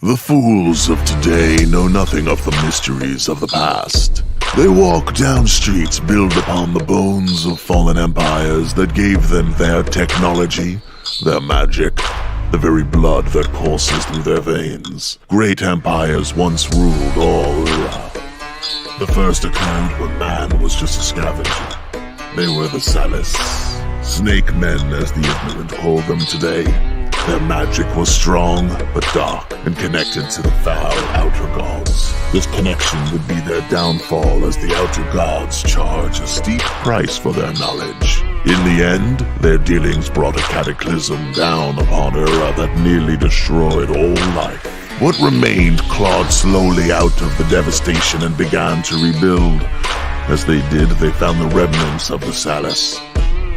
The fools of today know nothing of the mysteries of the past. They walk down streets built upon the bones of fallen empires that gave them their technology, their magic, the very blood that courses through their veins. Great empires once ruled all around. The first occurred when man was just a scavenger. They were the Salas, snake men as the ignorant call them today. Their magic was strong, but dark, and connected to the foul outer gods. This connection would be their downfall as the outer gods charge a steep price for their knowledge. In the end, their dealings brought a cataclysm down upon Ura that nearly destroyed all life. What remained clawed slowly out of the devastation and began to rebuild. As they did, they found the remnants of the Salas.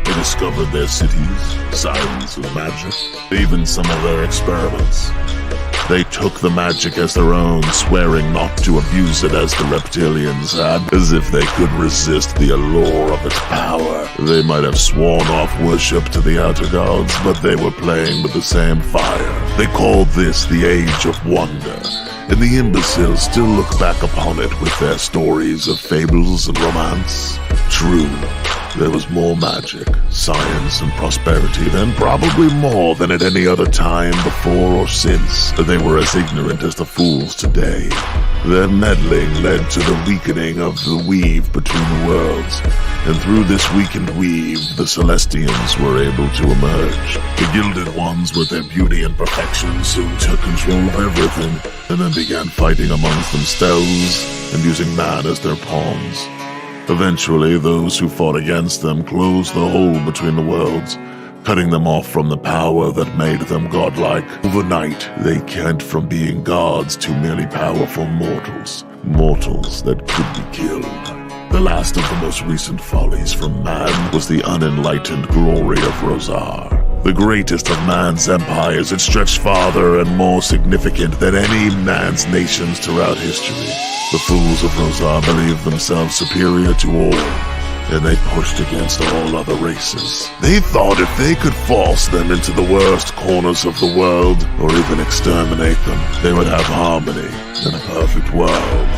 They discovered their cities, science and magic, even some of their experiments. They took the magic as their own, swearing not to abuse it as the reptilians had, as if they could resist the allure of its power. They might have sworn off worship to the outer gods, but they were playing with the same fire. They called this the Age of Wonder, and the imbeciles still look back upon it with their stories of fables and romance. True, there was more magic, science, and prosperity then, probably more than at any other time before or since. They were as ignorant as the fools today. Their meddling led to the weakening of the weave between the worlds, and through this weakened weave, the Celestians were able to emerge. The Gilded Ones, with their beauty and perfection, soon took control of everything, and then began fighting amongst themselves and using man as their pawns. Eventually, those who fought against them closed the hole between the worlds, cutting them off from the power that made them godlike. Overnight, they went from being gods to merely powerful mortals. Mortals that could be killed. The last of the most recent follies from man was the unenlightened glory of Rosar. The greatest of man's empires, it stretched farther and more significant than any man's nations throughout history. The fools of Rosar believed themselves superior to all, and they pushed against all other races. They thought if they could force them into the worst corners of the world, or even exterminate them, they would have harmony in a perfect world.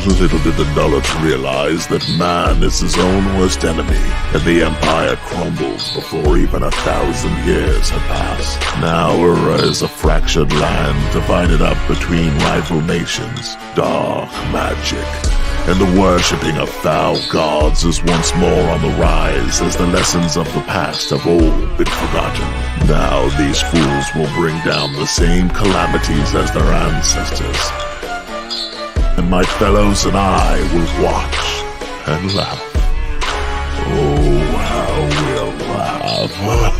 Little did the Dullards realize that man is his own worst enemy, and the empire crumbled before even 1,000 years had passed. Now Ura is a fractured land divided up between rival nations. Dark magic and the worshipping of foul gods is once more on the rise as the lessons of the past have all been forgotten. Now these fools will bring down the same calamities as their ancestors. And my fellows and I will watch and laugh. Oh, how we'll laugh.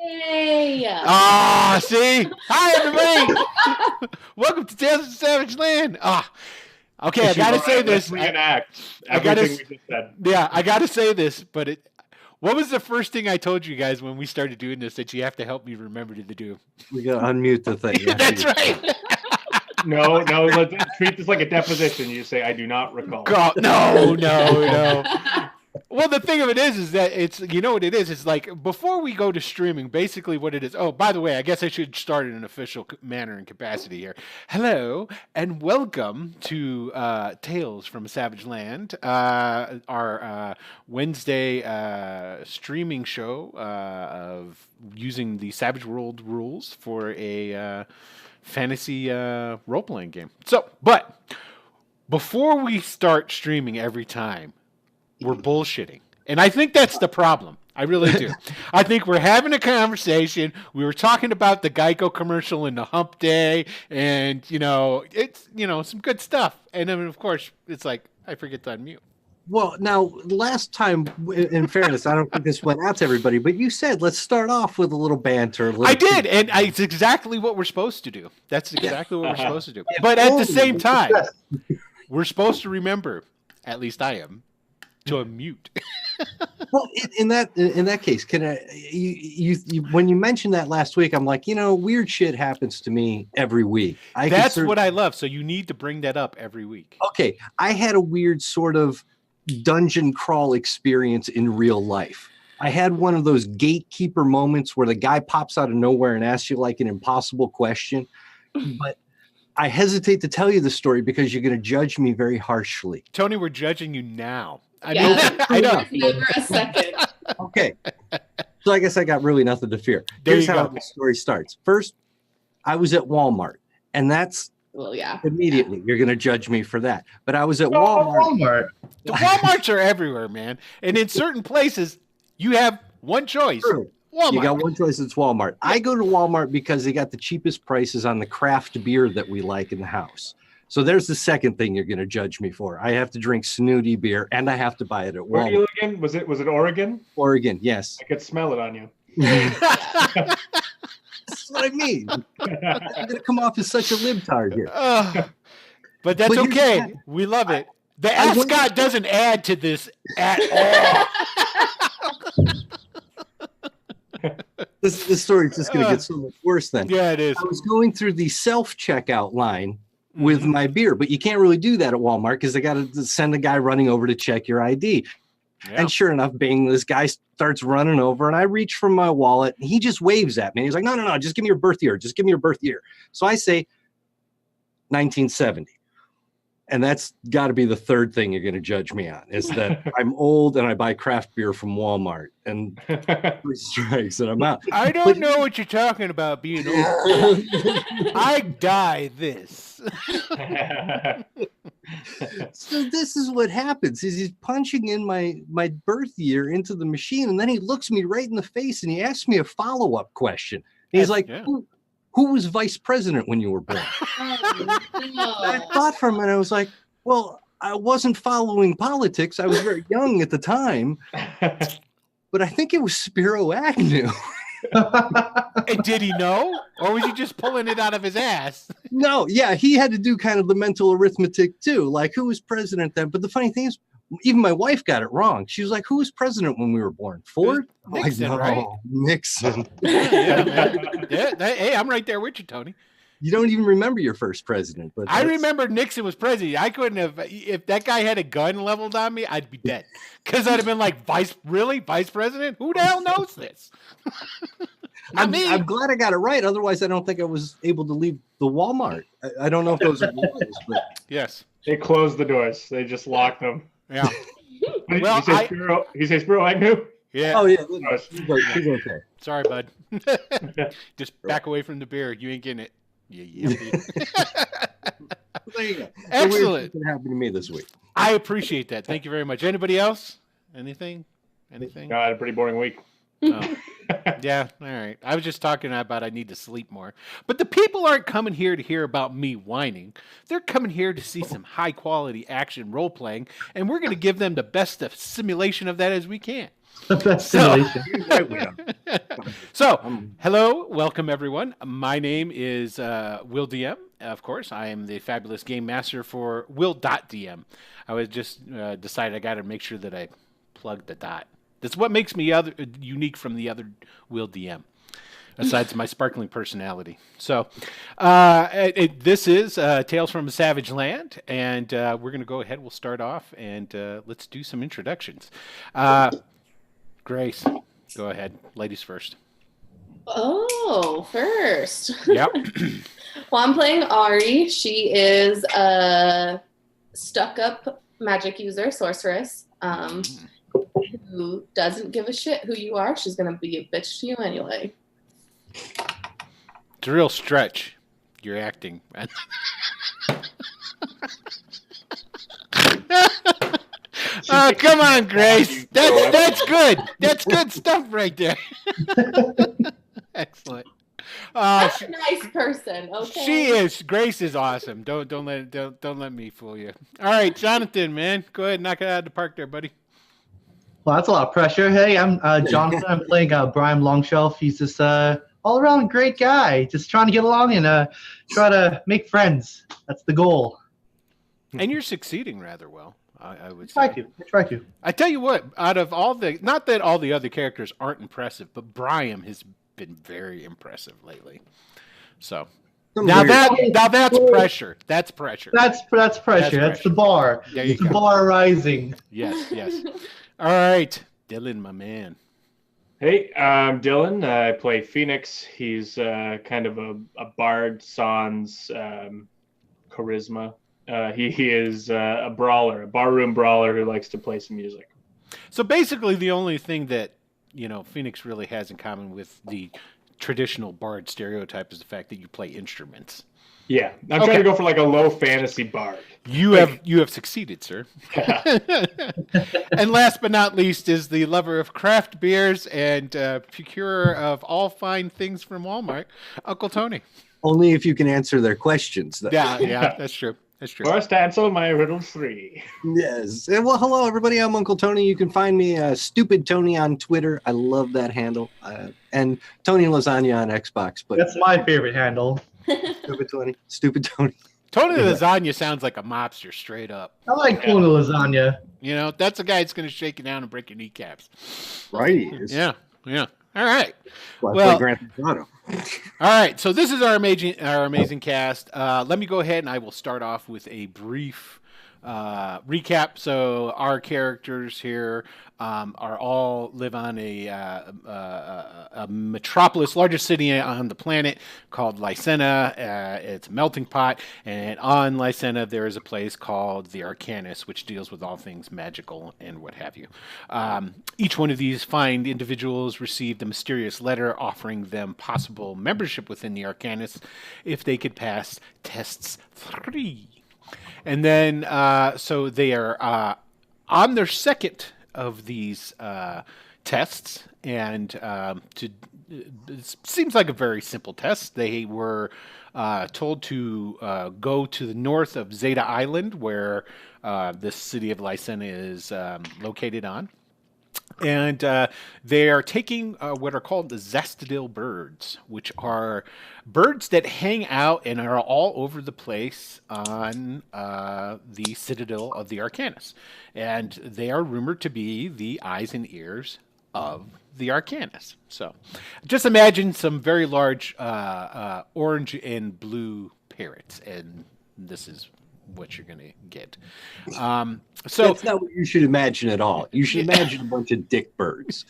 Hey! Ah, see? Hi, everybody! Welcome to Tales of Savage Land. Okay, I gotta say this. Reenact everything we just said. Yeah, I gotta say this, but what was the first thing I told you guys when we started doing this that you have to help me remember to do? We gotta unmute the thing. That's right. No. Let's treat this like a deposition. You say, I do not recall. God, no. Well, the thing of it is that it's, you know what it is? It's like, before we go to streaming, basically what it is. Oh, by the way, I guess I should start in an official manner and capacity here. Hello, and welcome to Tales from a Savage Land, our Wednesday streaming show of using the Savage World rules for a fantasy role-playing game. So, but before we start streaming every time, we're bullshitting. And I think that's the problem. I really do. I think we're having a conversation. We were talking about the Geico commercial and the hump day and, it's, some good stuff. And then, of course, it's like, I forget to unmute. Well, now, last time, in fairness, I don't think this went out to everybody, but you said, let's start off with a little banter. I did, and it's exactly what we're supposed to do. That's exactly what we're supposed to do. But at the same time, we're supposed to remember, at least I am, to unmute. Well, in that case, can I? You when you mentioned that last week, I'm like, weird shit happens to me every week. That's what I love. So you need to bring that up every week. Okay, I had a weird sort of dungeon crawl experience in real life. I had one of those gatekeeper moments where the guy pops out of nowhere and asks you like an impossible question, but I hesitate to tell you the story because you're going to judge me very harshly. Tony, we're judging you now. I know. Never a second. Okay. So I guess I got really nothing to fear. Here's how the story starts. First, I was at Walmart, and that's immediately you're going to judge me for that. But I was at Walmart. The Walmarts are everywhere, man. And in certain places, you have one choice. True. Walmart. You got one choice, it's Walmart. I go to Walmart because they got the cheapest prices on the craft beer that we like in the house. So there's the second thing you're going to judge me for. I have to drink snooty beer, and I have to buy it at Walmart. Where are you again? Was it Oregon? Oregon, yes. I could smell it on you. That's what I mean. I'm going to come off as such a libtard here. But that's okay. We love it. The ascot doesn't add to this at all. This story is just going to get so much worse then. Yeah, it is. I was going through the self-checkout line with my beer, but you can't really do that at Walmart because they got to send a guy running over to check your ID. Yeah. And sure enough, bing, this guy starts running over, and I reach for my wallet, and he just waves at me. He's like, no, just give me your birth year. Just give me your birth year. So I say 1970. And that's got to be the third thing you're going to judge me on, is that I'm old and I buy craft beer from Walmart. And 3 strikes and I'm out. I don't know what you're talking about being old. I die this. So this is what happens, is he's punching in my birth year into the machine, and then he looks me right in the face and he asks me a follow-up question. And he's like, who was vice president when you were born? I thought for a minute, I was like, well, I wasn't following politics. I was very young at the time. But I think it was Spiro Agnew. And did he know? Or was he just pulling it out of his ass? No, yeah, he had to do kind of the mental arithmetic too. Like, who was president then? But the funny thing is, even my wife got it wrong. She was like, who was president when we were born? Ford? Nixon, right? Nixon. Hey, I'm right there with you, Tony. You don't even remember your first president. But I remember Nixon was president. I couldn't have, if that guy had a gun leveled on me, I'd be dead. Because I'd have been like, vice president? Who the hell knows this? I'm glad I got it right. Otherwise, I don't think I was able to leave the Walmart. I don't know if those are laws, but yes. They closed the doors. They just locked them. Yeah. Well, you say Spiro Agnew? Yeah. Oh, yeah. She's okay. Sorry, bud. Just back away from the beer. You ain't getting it. Yeah. There you go. Excellent. What happened to me this week? I appreciate that. Thank you very much. Anybody else? Anything? No, I had a pretty boring week. Oh. Yeah, all right. I was just talking about I need to sleep more. But the people aren't coming here to hear about me whining. They're coming here to see some high-quality action role-playing, and we're going to give them the best simulation of that as we can. The best simulation. So, hello, welcome everyone. My name is Will DM. Of course, I am the fabulous game master for Will.dm. I was just decided I got to make sure that I plug the dot. That's what makes me unique from the other Will DM. Aside my sparkling personality. So, this is Tales from a Savage Land, and we're going to go ahead. We'll start off, and let's do some introductions. Grace, go ahead. Ladies first. Oh, first. Yep. Well, I'm playing Ari. She is a stuck-up magic user, sorceress, who doesn't give a shit who you are. She's going to be a bitch to you anyway. It's a real stretch. You're acting. Oh, come on, Grace. That's good. That's good stuff right there. Excellent. That's a nice person. Okay. She is. Grace is awesome. Don't let me fool you. All right, Jonathan, man, go ahead and knock it out of the park there, buddy. Well, that's a lot of pressure. Hey, I'm Jonathan. I'm playing Brian Longshelf. He's this all-around great guy, just trying to get along and try to make friends. That's the goal. And you're succeeding rather well, I would say. Try to. I tell you what, out of all the, not that all the other characters aren't impressive, but Brian has been very impressive lately. So now that's pressure. That's pressure. That's pressure. That's the bar. It's the bar rising. Yes. All right, Dylan, my man. Hey, I'm Dylan. I play Phoenix. He's kind of a bard sans charisma. He is a brawler, a barroom brawler who likes to play some music. So basically, the only thing that Phoenix really has in common with the traditional bard stereotype is the fact that you play instruments. Yeah, I'm trying to go for like a low fantasy bard. You have succeeded, sir. And last but not least is the lover of craft beers and procurer of all fine things from Walmart, Uncle Tony. Only if you can answer their questions, though. Yeah, that's true. That's true. First answer my riddle 3. Yes. Well, hello, everybody. I'm Uncle Tony. You can find me Stupid Tony on Twitter. I love that handle. And Tony Lasagna on Xbox. But that's my favorite handle. Stupid Tony. Tony Lasagna sounds like a mobster, straight up. I like Tony Lasagna. That's a guy that's going to shake you down and break your kneecaps. Right, he is. Yeah. All right. Well, Grand Theft Auto. All right. So this is our amazing cast. Let me go ahead and I will start off with a brief recap. So our characters here are all live on a metropolis, largest city on the planet called Lycena. It's a melting pot, and on Lycena there is a place called the Arcanus, which deals with all things magical and what have you. Each one of these fine individuals received a mysterious letter offering them possible membership within the Arcanus if they could pass tests 3. And then, so they are on their second of these tests, and it seems like a very simple test. They were told to go to the north of Zeta Island, where the city of Lycena is located on. And they are taking what are called the Zastadil birds, which are birds that hang out and are all over the place on the citadel of the Arcanus. And they are rumored to be the eyes and ears of the Arcanus. So just imagine some very large orange and blue parrots, and this is what you're going to get. So that's not what you should imagine at all. You should imagine a bunch of dick birds.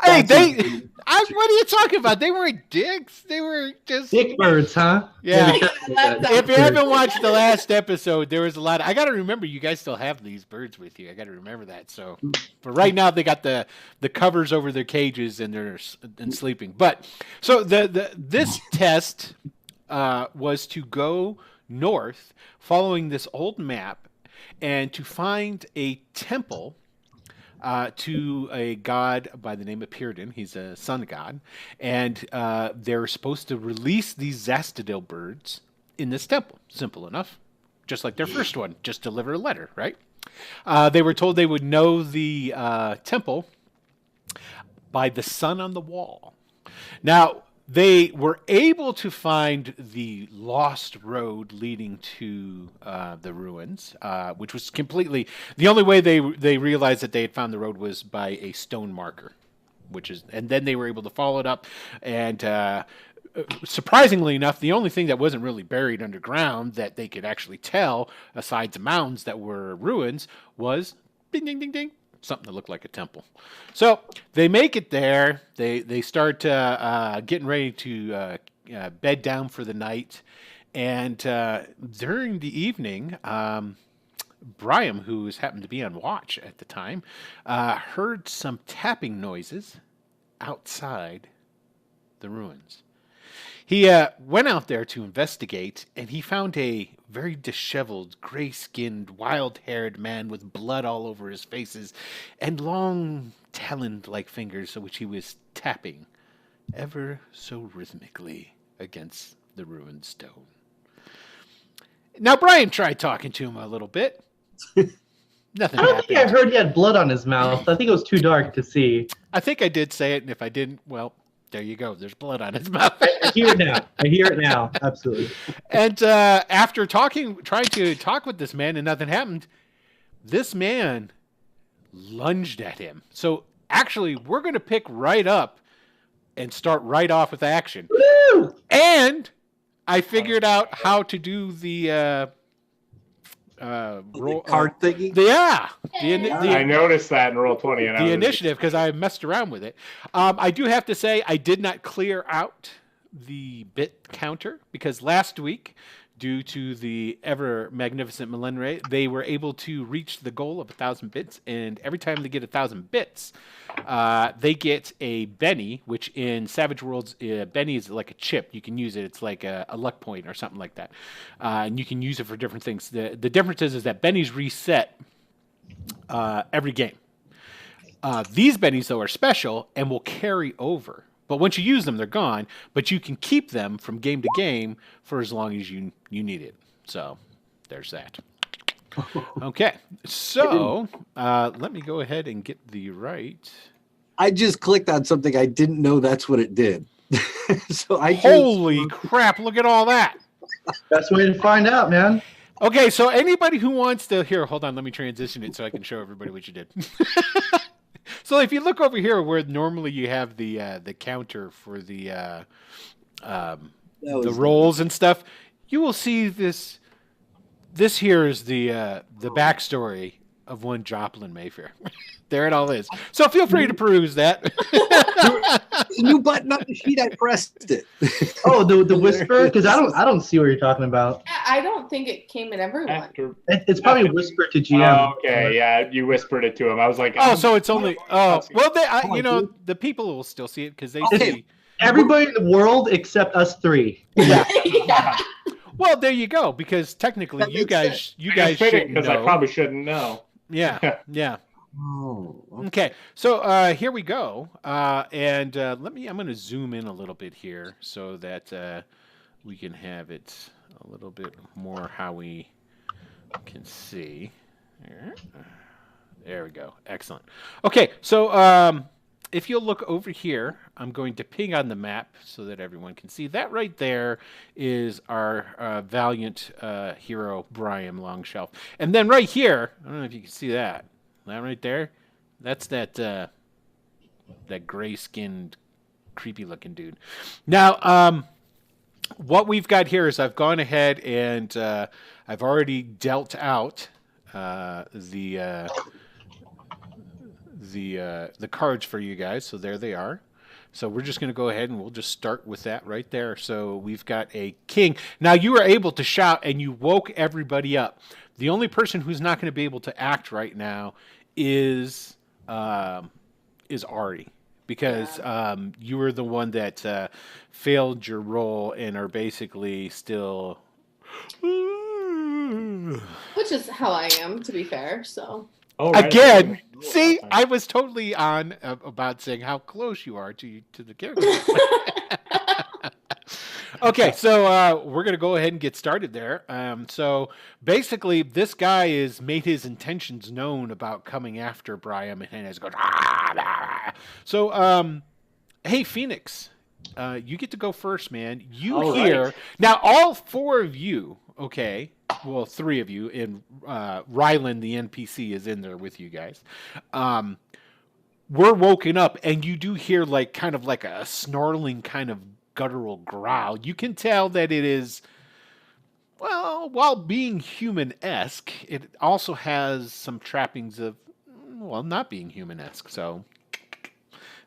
Hey, what are you talking about? They weren't dicks. They were just dick birds, huh? Yeah. If you haven't watched the last episode, there was a lot. I got to remember, you guys still have these birds with you. I got to remember that. So, but right now they got the covers over their cages and they're sleeping. But so this test was to go north, following this old map, and to find a temple to a god by the name of Pyrrhon. He's a sun god, and they're supposed to release these Zastadil birds in this temple. Simple enough, just like their first one. Just deliver a letter, right? They were told they would know the temple by the sun on the wall. Now, they were able to find the lost road leading to the ruins, which was completely... The only way they realized that they had found the road was by a stone marker. and then they were able to follow it up. And surprisingly enough, the only thing that wasn't really buried underground that they could actually tell, aside the mounds that were ruins, was ding, ding, ding, ding, something that looked like a temple. So they make it there. They start getting ready to bed down for the night. And during the evening, Brian, who happened to be on watch at the time, heard some tapping noises outside the ruins. He went out there to investigate, and he found a very disheveled, gray-skinned, wild-haired man with blood all over his faces and long, talon-like fingers, which he was tapping ever so rhythmically against the ruined stone. Now, Brian tried talking to him a little bit. Nothing I don't happened. think I heard he had blood on his mouth. I think it was too dark to see. I think I did say it, and if I didn't, well, there you go. There's blood on his mouth. I hear it now. I hear it now. Absolutely. And after trying to talk with this man and nothing happened, this man lunged at him. So actually, we're going to pick right up and start right off with action. Woo! And I figured out how to do the roll, card thingy. I noticed that in Roll20. And the initiative, because I messed around with it. I do have to say I did not clear out the bit counter because last week, due to the ever magnificent Melenre, they were able to reach the goal of 1,000 bits, and every time they get 1,000 bits, they get a Benny, which in Savage Worlds, Benny is like a chip. You can use it. It's like a luck point or something like that, and you can use it for different things. The difference is that Bennies reset every game. These Bennies, though, are special and will carry over. But once you use them, they're gone. But you can keep them from game to game for as long as you need it. So there's that. Okay. So let me go ahead and get the right. I just clicked on something. I didn't know that's what it did. So Holy crap. Look at all that. Best way to find out, man. Okay. So anybody who wants to here, hold on. Let me transition it so I can show everybody what you did. So if you look over here where normally you have the counter for the rolls and stuff, you will see this. This here is the backstory of one Joplin Mayfair. There it all is. So feel free to peruse that. New button on the sheet. I pressed it. Oh, the whisper, because I don't see what you're talking about. I don't think it came in everyone. It's probably whisper to GM. Oh, okay, yeah, you whispered it to him. I was like, oh, so it's only well, the people will still see it because they see everybody in the world except us three. Yeah. Yeah. Well, there you go. Because technically, you guys should know. Because I probably shouldn't know. Yeah, yeah. Oh, Okay, so here we go, and I'm going to zoom in a little bit here so that we can have it a little bit more how we can see. There we go. Excellent. Okay, so if you'll look over here, I'm going to ping on the map so that everyone can see. That right there is our valiant hero, Brian Longshelf. And then right here, I don't know if you can see that. That right there, that's that gray-skinned, creepy-looking dude. Now, what we've got here is I've gone ahead and I've already dealt out the cards for you guys. So there they are. So we're just going to go ahead and we'll just start with that right there. So we've got a king. Now you were able to shout and you woke everybody up. The only person who's not going to be able to act right now is Ari, because you were the one that failed your roll and are basically still. Which is how I am, to be fair. So. Oh, right. Again, see, I was totally on about saying how close you are to the character. Okay, so we're going to go ahead and get started there. So basically, this guy has made his intentions known about coming after Brian, and has gone. So, hey, Phoenix, you get to go first, man. You hear right. Now. All four of you, okay. Well, three of you, and Rylan, the NPC, is in there with you guys. we're woken up, and you do hear like kind of like a snarling kind of guttural growl. You can tell that it is, well, while being human-esque, it also has some trappings of, well, not being human-esque. So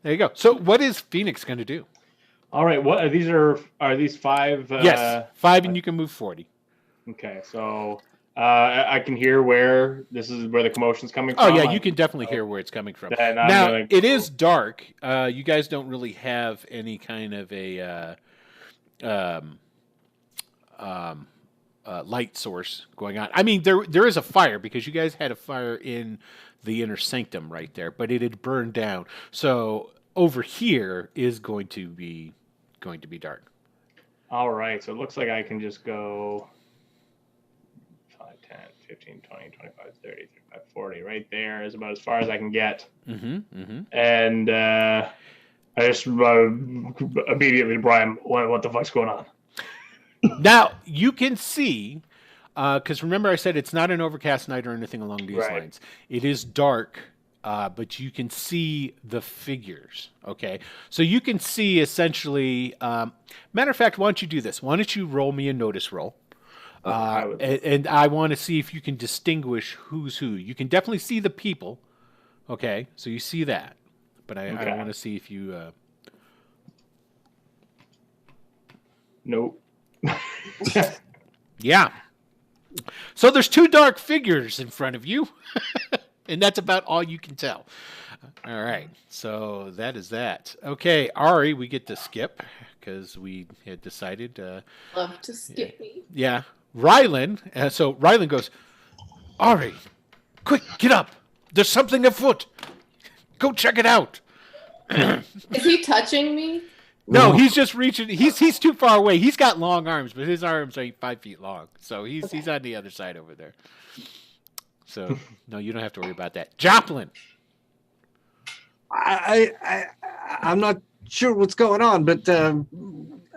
there you go. So what is Phoenix going to do? All right. What are these? Are these 5? Yes, 5, and you can move 40. Okay, so I can hear where the commotion's coming from. Oh yeah, you can definitely hear where it's coming from. Now it is dark. You guys don't really have any kind of a light source going on. I mean, there is a fire because you guys had a fire in the inner sanctum right there, but it had burned down. So over here is going to be dark. All right, so it looks like I can just go 5, 10, 15, 20, 25, 30, 35, 40. Right there is about as far as I can get. And I just immediately to Brian, what the fuck's going on? Now, you can see, because remember I said it's not an overcast night or anything along these lines. It is dark, but you can see the figures, okay? So you can see essentially, matter of fact, why don't you do this? Why don't you roll me a notice roll? And I want to see if you can distinguish who's who. You can definitely see the people, okay? So you see that. But I want to see if you... Nope. Yeah. So there's 2 dark figures in front of you, and that's about all you can tell. All right. So that is that. Okay, Ari, we get to skip because we had decided. Love to skip me. Yeah. Rylan. So Rylan goes, Ari, quick, get up. There's something afoot. Go check it out. Is he touching me? No, he's just reaching. He's too far away. He's got long arms, but his arms ain't 5 feet long. So he's on the other side over there. So no, you don't have to worry about that. Joplin. I'm not sure what's going on, but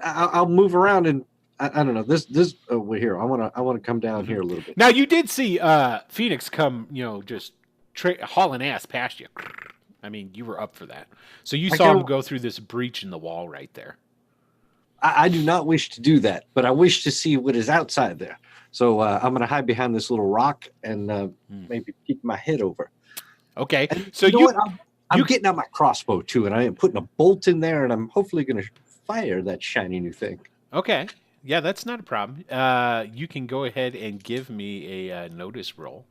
I'll move around and I don't know. This over here. I want to come down here a little bit. Now you did see Phoenix come, just hauling ass past you. I mean, you were up for that. So you saw him go through this breach in the wall right there. I do not wish to do that, but I wish to see what is outside there. So I'm going to hide behind this little rock and maybe peek my head over. Okay. And so I'm getting out my crossbow too, and I am putting a bolt in there, and I'm hopefully going to fire that shiny new thing. Okay. Yeah, that's not a problem. You can go ahead and give me a notice roll.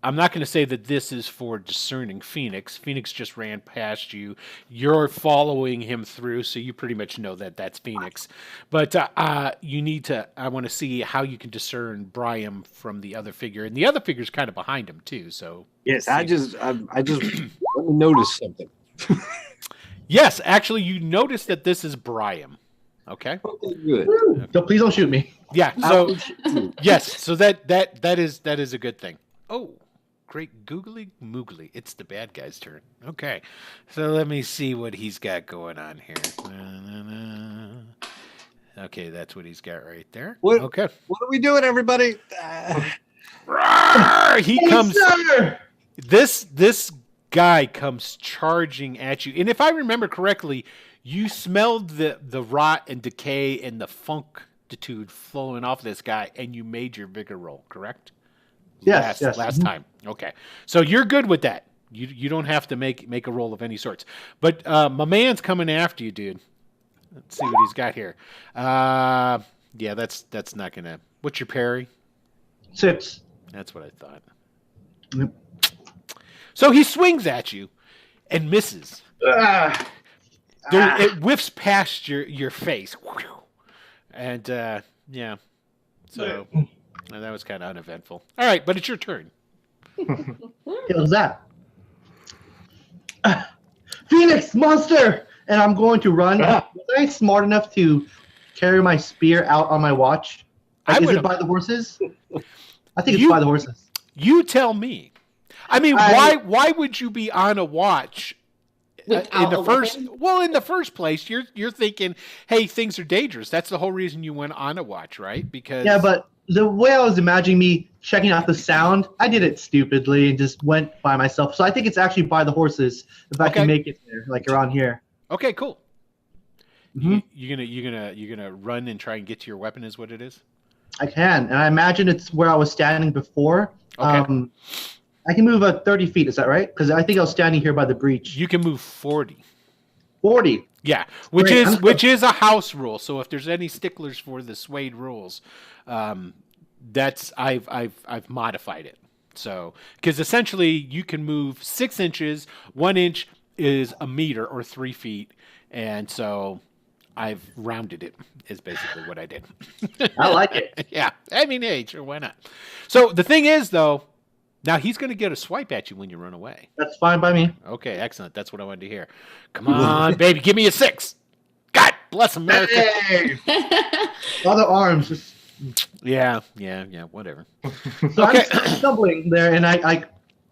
I'm not going to say that this is for discerning Phoenix. Phoenix just ran past you. You're following him through, so you pretty much know that that's Phoenix. But you need to. I want to see how you can discern Brian from the other figure, and the other figure's kind of behind him too. So yes, I just let me notice something. Yes, actually, you notice that this is Brian. Okay. Okay, good. Okay. Please don't shoot me. Yeah. So yes. So that is a good thing. Oh. Great googly moogly. It's the bad guy's turn. Okay. So let me see what he's got going on here. Okay, that's what he's got right there. Okay. What are we doing, everybody? He comes. This guy comes charging at you. And if I remember correctly, you smelled the rot and decay and the funkitude flowing off this guy, and you made your vigor roll, correct? Yes. Last time. Okay. So you're good with that. You don't have to make a roll of any sorts. But my man's coming after you, dude. Let's see what he's got here. Yeah, that's not gonna. What's your parry? 6. That's what I thought. Yep. So he swings at you and misses. It whiffs past your face. And yeah. So that was kind of uneventful. All right, but it's your turn. What was that? Phoenix monster! And I'm going to run. Was I smart enough to carry my spear out on my watch? Is it by the horses? I think it's by the horses. You tell me. I mean, why would you be on a watch in the first place? You're thinking, hey, things are dangerous. That's the whole reason you went on a watch, right? Because but the way I was imagining me checking out the sound. I did it stupidly and just went by myself. So I think it's actually by the horses if I can make it there, like around here. Okay, cool. Mm-hmm. You're gonna run and try and get to your weapon is what it is? I can, and I imagine it's where I was standing before. Okay. I can move 30 feet. Is that right? Because I think I was standing here by the breach. You can move 40. 40. Yeah, which is a house rule. So if there's any sticklers for the suede rules, that's I've modified it. So because essentially you can move 6 inches, 1 inch is a meter or 3 feet, and so I've rounded it. Is basically what I did. I like it. Yeah, I mean, hey, sure, why not? So the thing is, though, now he's going to get a swipe at you when you run away. That's fine by me. Okay, excellent. That's what I wanted to hear. Come on, baby, give me a 6. God bless America. Hey! Other arms. Yeah, whatever. So Okay. I'm stumbling there, and I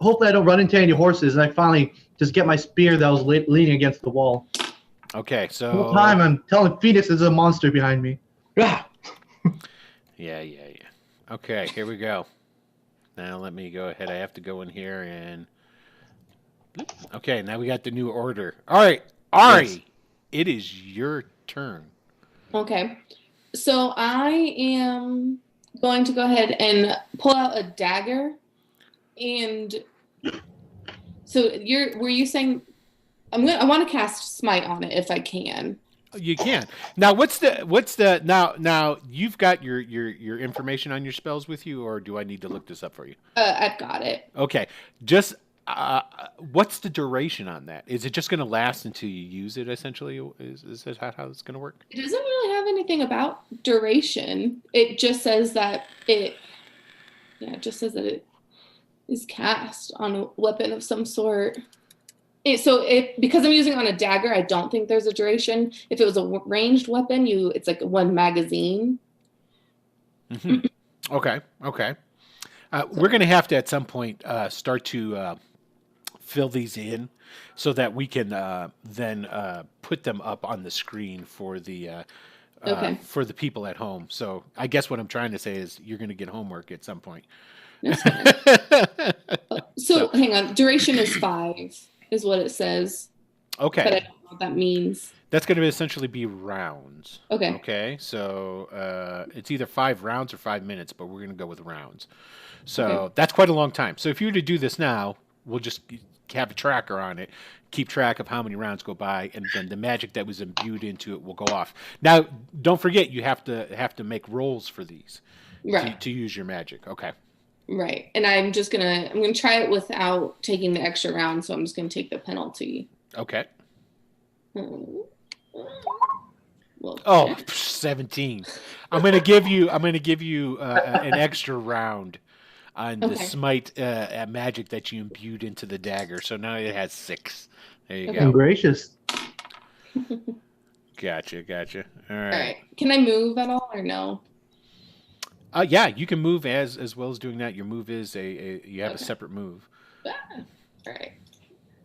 hopefully I don't run into any horses, and I finally just get my spear that was leaning against the wall. Okay, so The whole time I'm telling Phoenix there's a monster behind me. Yeah. Okay, here we go. Now let me go ahead. I have to go in here and... Okay, now we got the new order. All right, Ari, yes. It is your turn. Okay. So I am going to go ahead and pull out a dagger. And so were you saying... I want to cast Smite on it if I can. You can. Now what's the now you've got your information on your spells with you, or do I need to look this up for you? I've got it. Okay. Just what's the duration on that? Is it just going to last until you use it essentially? Is that how it's going to work? It doesn't really have anything about duration. It just says that it is cast on a weapon of some sort. Because I'm using it on a dagger, I don't think there's a duration. If it was a ranged weapon, it's like 1 magazine. Mm-hmm. Okay. We're going to have to at some point start to fill these in so that we can then put them up on the screen for the for the people at home. So I guess what I'm trying to say is you're going to get homework at some point. So hang on, duration is 5. Is what it says. Okay. But I don't know what that means. That's going to essentially be rounds. Okay. Okay. So it's either 5 rounds or 5 minutes, but we're going to go with rounds. So that's quite a long time. So if you were to do this now, we'll just have a tracker on it, keep track of how many rounds go by, and then the magic that was imbued into it will go off. Now, don't forget, you have to make rolls for these to use your magic. Okay. Right. And I'm gonna try it without taking the extra round, so I'm just gonna take the penalty. Okay. Well, 17. I'm gonna give you an extra round on the smite magic that you imbued into the dagger. So now it has 6. There you go. I'm gracious. Gotcha. All right. All right. Can I move at all or no? Yeah, you can move as well as doing that. Your move is you have a separate move. All right.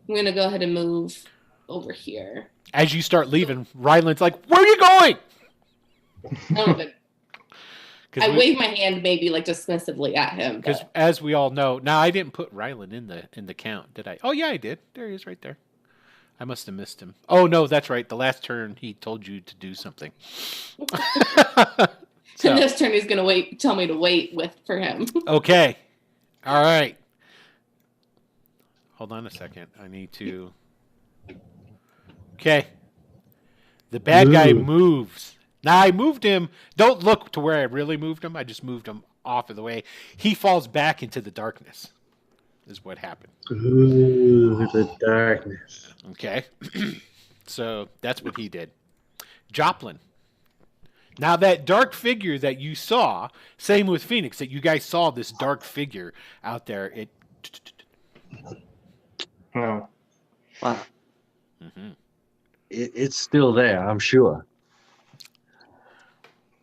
I'm going to go ahead and move over here. As you start leaving, Ryland's like, "Where are you going?" I wave my hand maybe like dismissively at him. Because as we all know, now I didn't put Ryland in the count, did I? Oh yeah, I did. There he is right there. I must have missed him. Oh no, that's right. The last turn he told you to do something. So. And this turn he's going to tell me to wait for him. Okay. All right. Hold on a second. I need to... Okay. The bad guy moves. Now, I moved him. Don't look to where I really moved him. I just moved him off of the way. He falls back into the darkness, is what happened. Ooh, the darkness. Okay. So that's what he did. Joplin. Now, that dark figure that you saw, same with Phoenix, that you guys saw this dark figure out there. Wow. Mm-hmm. It's still there, I'm sure.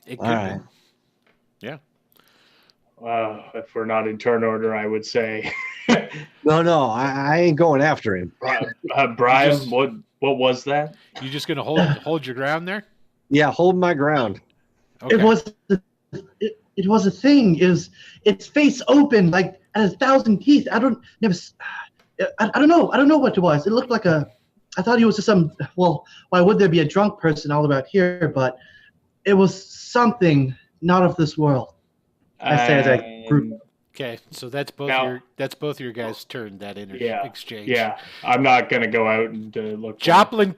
It could be. Yeah. If we're not in turn order, I would say. No, I ain't going after him. Brian, what was that? You just gonna hold your ground there? Yeah, hold my ground. Okay. It it was a thing. It was its face open like at 1,000 teeth. I don't know what it was. It looked like a. I thought he was just some. Well, why would there be a drunk person all about here? But it was something not of this world. I say as I group. Okay, so that's both your guys' turn. That exchange. Yeah, I'm not gonna go out and look. Rylan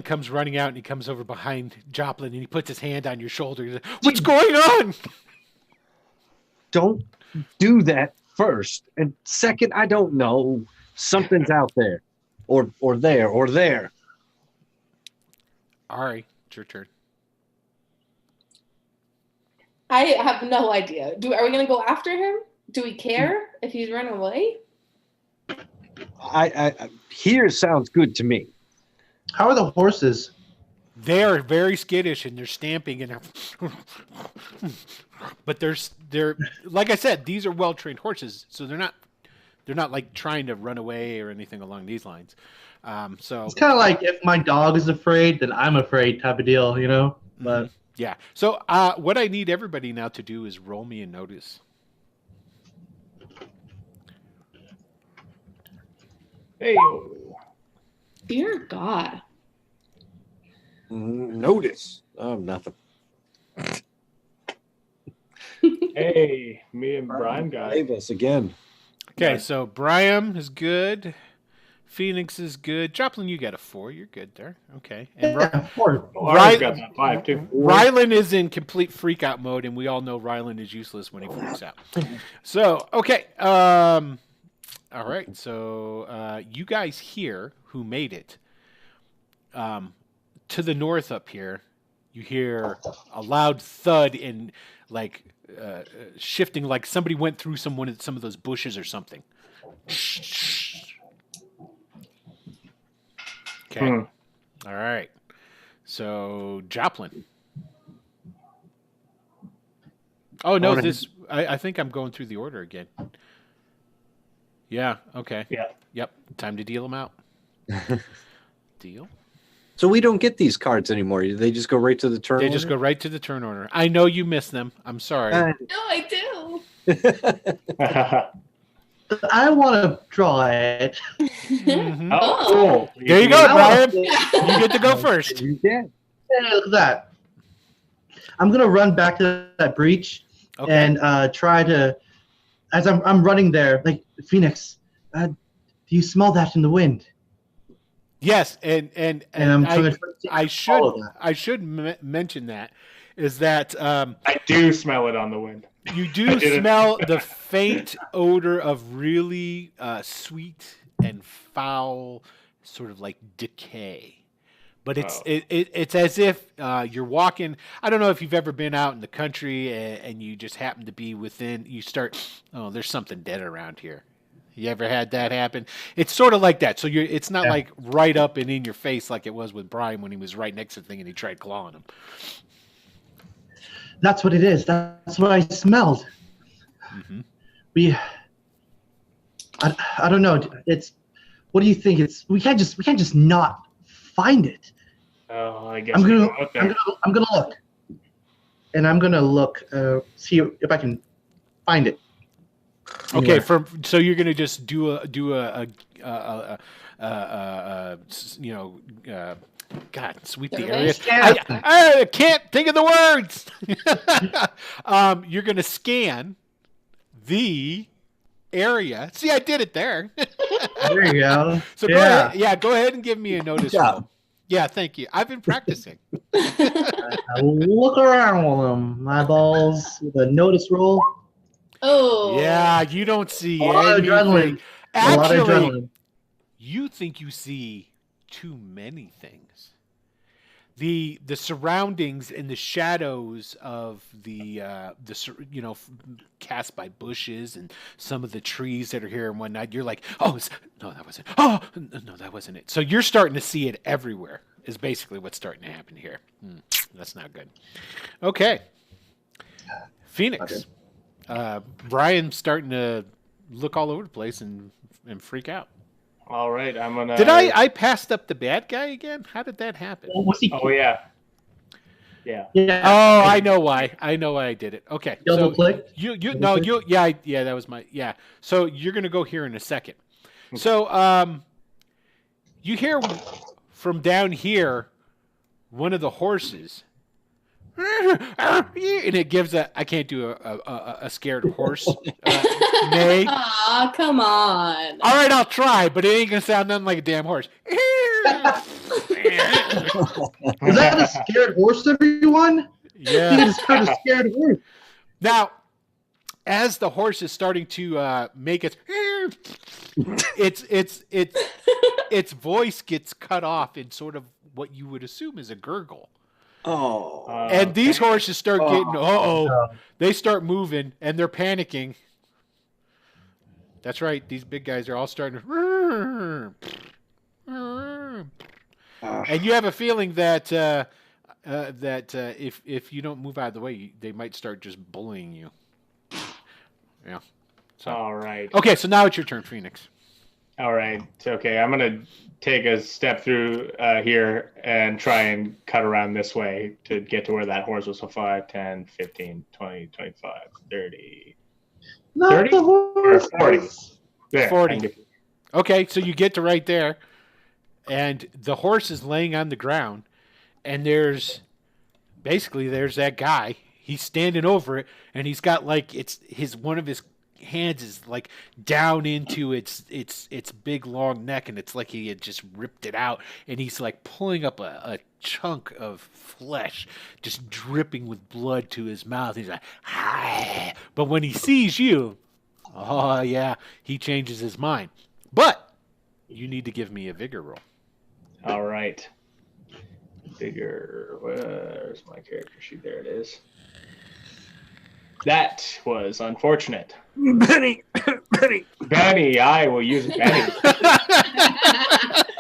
comes running out and he comes over behind Joplin and he puts his hand on your shoulder. He's like, "What's going on?" Don't do that first. And second, I don't know. Something's out there, or there. Ari, it's your turn. I have no idea. Are we gonna go after him? Do we care if he's run away? I here sounds good to me. How are the horses? They're very skittish and they're stamping and but they're like I said, these are well trained horses, so they're not like trying to run away or anything along these lines. So it's kind of like if my dog is afraid, then I'm afraid type of deal, you know. But yeah. So what I need everybody now to do is roll me a notice. Hey. Dear God. Notice. Oh, nothing. Hey, me and Brian got Save us again. Okay, so Brian is good. Phoenix is good. Joplin, you got a 4. You're good there. Okay. And yeah, 4. Rylan got that 5 too. Rylan is in complete freak out mode, and we all know Rylan is useless when he freaks out. So, okay. All right. So, you guys here who made it, to the north up here, you hear a loud thud and like shifting, like somebody went through some of those bushes or something. Okay. All right. So Joplin. Oh no, I think I'm going through the order again. Yeah. Okay. Yeah. Yep. Time to deal them out. Deal. So we don't get these cards anymore. They just go right to the turn. They just go right to the turn order. I know you miss them. I'm sorry. No, I do. I want to draw it. Mm-hmm. Oh, cool. There you go, Brian. You get to go first. You can. Yeah, look at that. I'm gonna run back to that breach and try to, as I'm running there, like Phoenix. Do you smell that in the wind? Yes, and I'm trying to I should mention that is that I do smell it on the wind. You do smell the faint odor of really sweet and foul, sort of like decay. But it's as if you're walking. I don't know if you've ever been out in the country and you just happen to be within. You start, there's something dead around here. You ever had that happen? It's sort of like that. So it's not like right up and in your face like it was with Brian when he was right next to the thing and he tried clawing him. That's what it is. That's what I smelled. Mm-hmm. I don't know. It's. What do you think? We can't just not find it. Oh, I guess I'm gonna look, and I'm gonna look. See if I can find it. Okay, so you're gonna just do a God, sweep the area. I can't think of the words. You're gonna scan the area. See, I did it there. There you go. So go ahead. Yeah, go ahead and give me a notice. Yeah, thank you. I've been practicing. I look around with them eyeballs with a notice roll. Oh. Yeah, you don't see anything. Actually, you think you see too many things. The surroundings and the shadows of the cast by bushes and some of the trees that are here and whatnot. You're like, no, that wasn't. Oh, no, that wasn't it. So you're starting to see it everywhere. Is basically what's starting to happen here. That's not good. Okay, Phoenix. Okay. Brian's starting to look all over the place and freak out. All right, I'm gonna. Did I passed up the bad guy again? How did that happen? Oh yeah. Yeah. Oh, I know why. I know why I did it. Okay. Double click. Yeah, that was So you're gonna go here in a second. So you hear from down here one of the horses, and it gives I can't do a scared horse neigh. Aw, come on. All right, I'll try, but it ain't gonna sound nothing like a damn horse. Is that a scared horse, everyone? Yeah. You just heard a scared horse. Now, as the horse is starting to make its voice gets cut off in sort of what you would assume is a gurgle. Oh. And these horses start getting they start moving and they're panicking. That's right. These big guys are all starting to. And you have a feeling that if you don't move out of the way, they might start just bullying you. Yeah. So. All right. Okay, so now it's your turn, Phoenix. All right. Okay, I'm going to take a step through here and try and cut around this way to get to where that horse was. So 5, 10, 15, 20, 25, 30. Not 30? the horse. 40. There, 40. Okay, so you get to right there, and the horse is laying on the ground, and there's that guy. He's standing over it, and he's got like one of his hands is like down into its big long neck, and it's like he had just ripped it out, and he's like pulling up a chunk of flesh, just dripping with blood to his mouth. He's like, "Hi!" But when he sees you, oh yeah, he changes his mind. But you need to give me a vigor roll. All right. Vigor. Where's my character sheet? There it is. That was unfortunate. Benny. Benny, I will use Benny.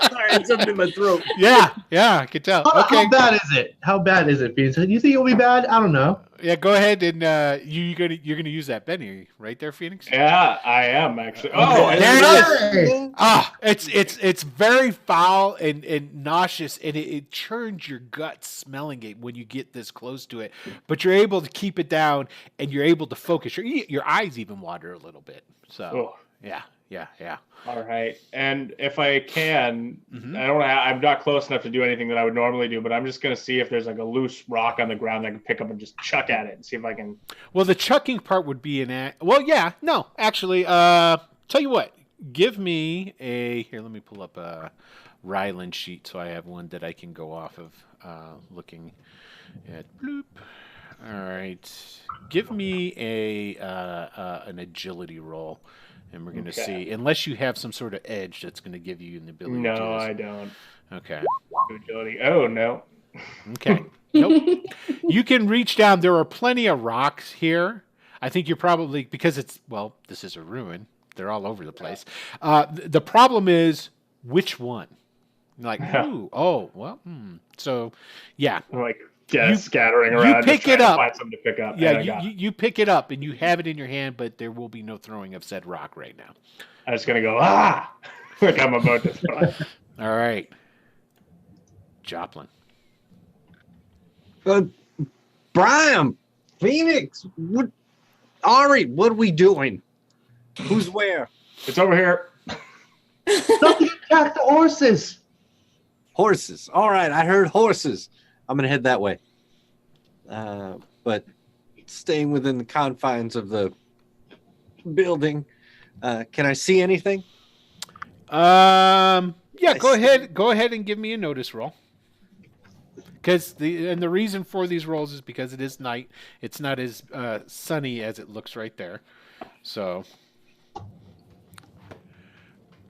Sorry, it's something in my throat. Yeah, I can tell. Okay. How bad is it? How bad is it, Phoenix? Do you think it'll be bad? I don't know. Yeah, go ahead and you're gonna use that Benny right there, Phoenix. Yeah, I am actually. Oh, there it is. Hey! It's very foul and nauseous, and it churns your gut smelling it when you get this close to it. But you're able to keep it down, and you're able to focus. Your eyes even water a little bit. So yeah. All right, and if I can, Mm-hmm. I'm not close enough to do anything that I would normally do, but I'm just gonna see if there's like a loose rock on the ground that I can pick up and just chuck at it and see if I can. Well, the chucking part would be actually, tell you what, give me here. Let me pull up a Ryland sheet so I have one that I can go off of. Looking at bloop. All right, give me an agility roll. And we're going to see, unless you have some sort of edge that's going to give you an ability to do this. No, I don't. Okay. Agility. Oh, no. Okay. Nope. You can reach down. There are plenty of rocks here. I think you're probably, because this is a ruin. They're all over the place. The problem is, which one? Like, So, yeah. Like, scattering around. You pick it up. Find something to pick up. Yeah, you pick it up, and you have it in your hand, but there will be no throwing of said rock right now. I'm just going to go, like I'm about to throw. All right. Joplin. Brian, Phoenix, Ari, what are we doing? Who's where? It's over here. Don't attack the horses. Horses. All right, I heard horses. I'm going to head that way. But staying within the confines of the building, can I see anything? Yeah, go ahead and give me a notice roll. Because the reason for these rolls is because it is night. It's not as sunny as it looks right there. So,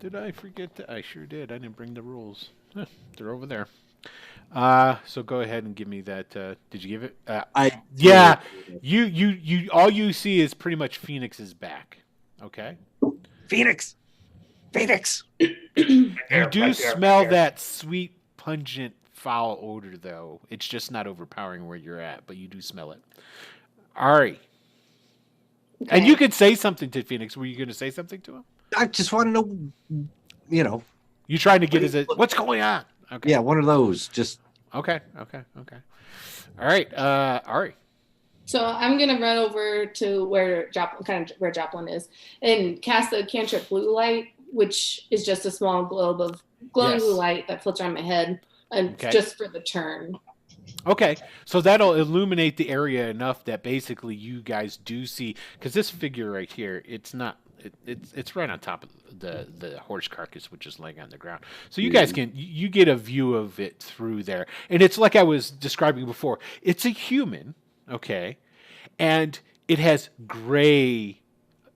did I forget to? I sure did. I didn't bring the rules. They're over there. So go ahead and give me that. Did you give it? Yeah. You. All you see is pretty much Phoenix's back. Okay. Phoenix. You do smell that sweet, pungent, foul odor, though. It's just not overpowering where you're at, but you do smell it. Ari. Okay. And you could say something to Phoenix. Were you going to say something to him? I just want to know, You trying to get what's going on? Okay. Yeah, one of those. Just Okay. All right, Ari. So I'm gonna run over to where Joplin is, and cast a cantrip blue light, which is just a small globe of glowing blue light that floats around my head, and just for the turn. Okay, so that'll illuminate the area enough that basically you guys do see, because this figure right here, it's not, it's right on top of the horse carcass, which is laying on the ground. So you guys you get a view of it through there, and it's like I was describing before. It's a human, okay, and it has gray,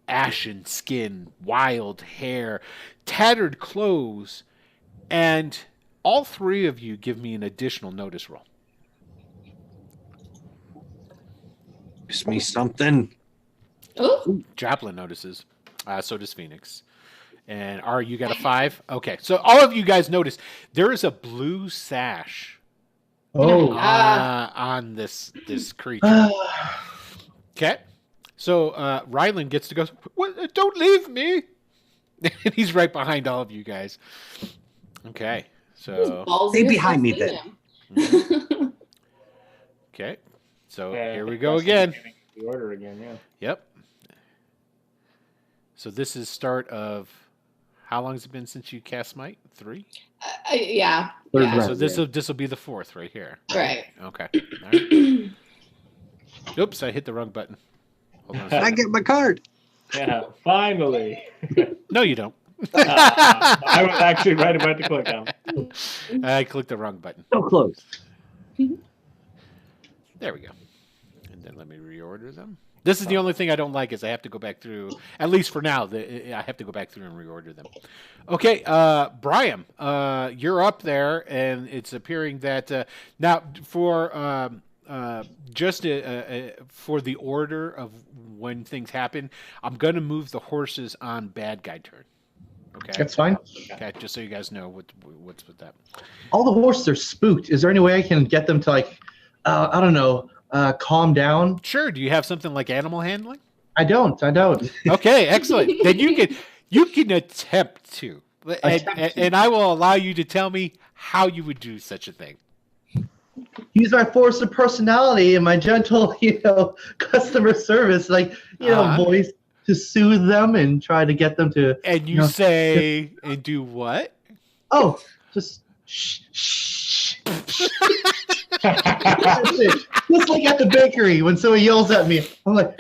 ashen skin, wild hair, tattered clothes, and all three of you give me an additional notice roll. Gives me something. Oh, Joplin notices. So does Phoenix. And Ari, you got a 5? Okay. So all of you guys notice there is a blue sash on this creature. Okay. So Rylan gets to go, "What? Don't leave me." And he's right behind all of you guys. Okay. So stay behind me then. Okay. So here we go again. The order again, yeah. Yep. So this is start of, how long has it been since you cast Smite? 3? Yeah. So this will be the 4th right here. Right. Okay. All right. Oops, I hit the wrong button. Hold on a second. I get my card. Yeah, finally. No, you don't. I was actually right about to click on. I clicked the wrong button. So close. There we go. And then let me reorder them. This is the only thing I don't like is I have to go back through, at least for now, I have to go back through and reorder them. Okay, Brian, you're up there, and it's appearing that now for just for the order of when things happen, I'm going to move the horses on bad guy turn. Okay, That's fine. Okay, just so you guys know what's with that. All the horses are spooked. Is there any way I can get them to, like, I don't know, calm down? Sure. Do you have something like animal handling? I don't. Okay, excellent. Then you can attempt to, and I will allow you to tell me how you would do such a thing. Use my force of personality and my gentle, customer service, voice to soothe them and try to get them to. And you say and do what? Oh, just shh. Just like at the bakery when someone yells at me, I'm like,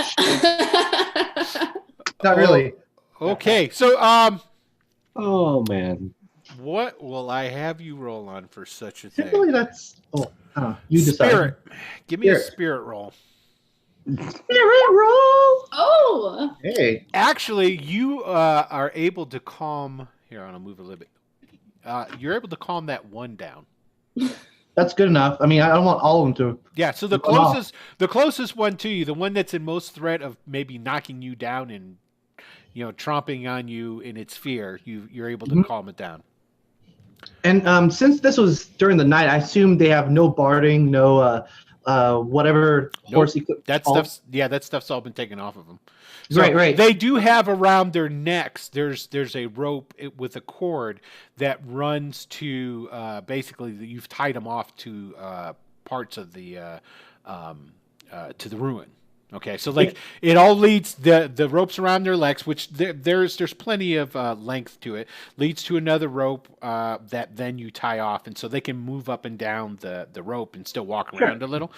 not really. Okay, so oh man, what will I have you roll on for such a thing? Typically that's you decide. Spirit. Give me a spirit roll. Spirit roll. Oh. Hey. Actually, you are able to calm. Here, I'm gonna move a little bit. You're able to calm that one down. That's good enough. I mean, I don't want all of them to. Yeah, so the closest one to you, the one that's in most threat of maybe knocking you down and tromping on you in its fear, you're able to calm it down. And since this was during the night, I assume they have no barding, no whatever horse equipment. That stuff's all been taken off of them. So right. They do have around their necks. There's a rope with a cord that runs to basically you've tied them off to parts of the to the ruin. Okay, so it all leads the ropes around their legs, which there's plenty of length to it, leads to another rope that then you tie off, and so they can move up and down the rope and still walk around a little,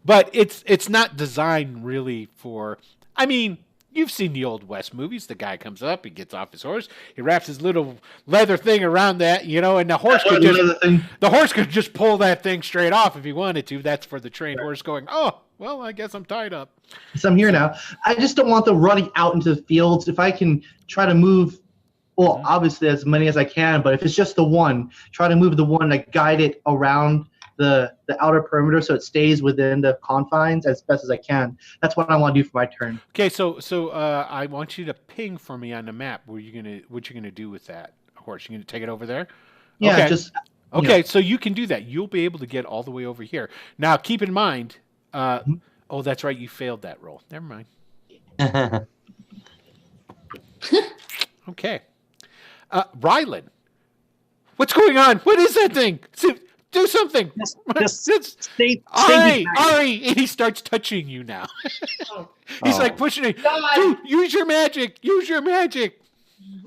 But it's not designed really for. I mean, you've seen the Old West movies. The guy comes up, he gets off his horse, he wraps his little leather thing around that, and the horse could just pull that thing straight off if he wanted to. That's for the trained horse going, oh, well, I guess I'm tied up. So I'm here now. I just don't want them running out into the fields. If I can try to move, well, obviously as many as I can, but if it's just the one, try to move the one, guide it around the outer perimeter so it stays within the confines as best as I can. That's what I want to do for my turn. Okay, so I want you to ping for me on the map what you're gonna do with that horse. You're gonna take it over there? Yeah, okay. Okay, so you can do that. You'll be able to get all the way over here. Now keep in mind, oh, that's right, you failed that roll. Never mind. Okay. Rylan, what's going on? What is that thing? Do something. Just stay Ari, behind. Ari, and he starts touching you now. Oh. He's like pushing it. God. Dude, use your magic. Use your magic.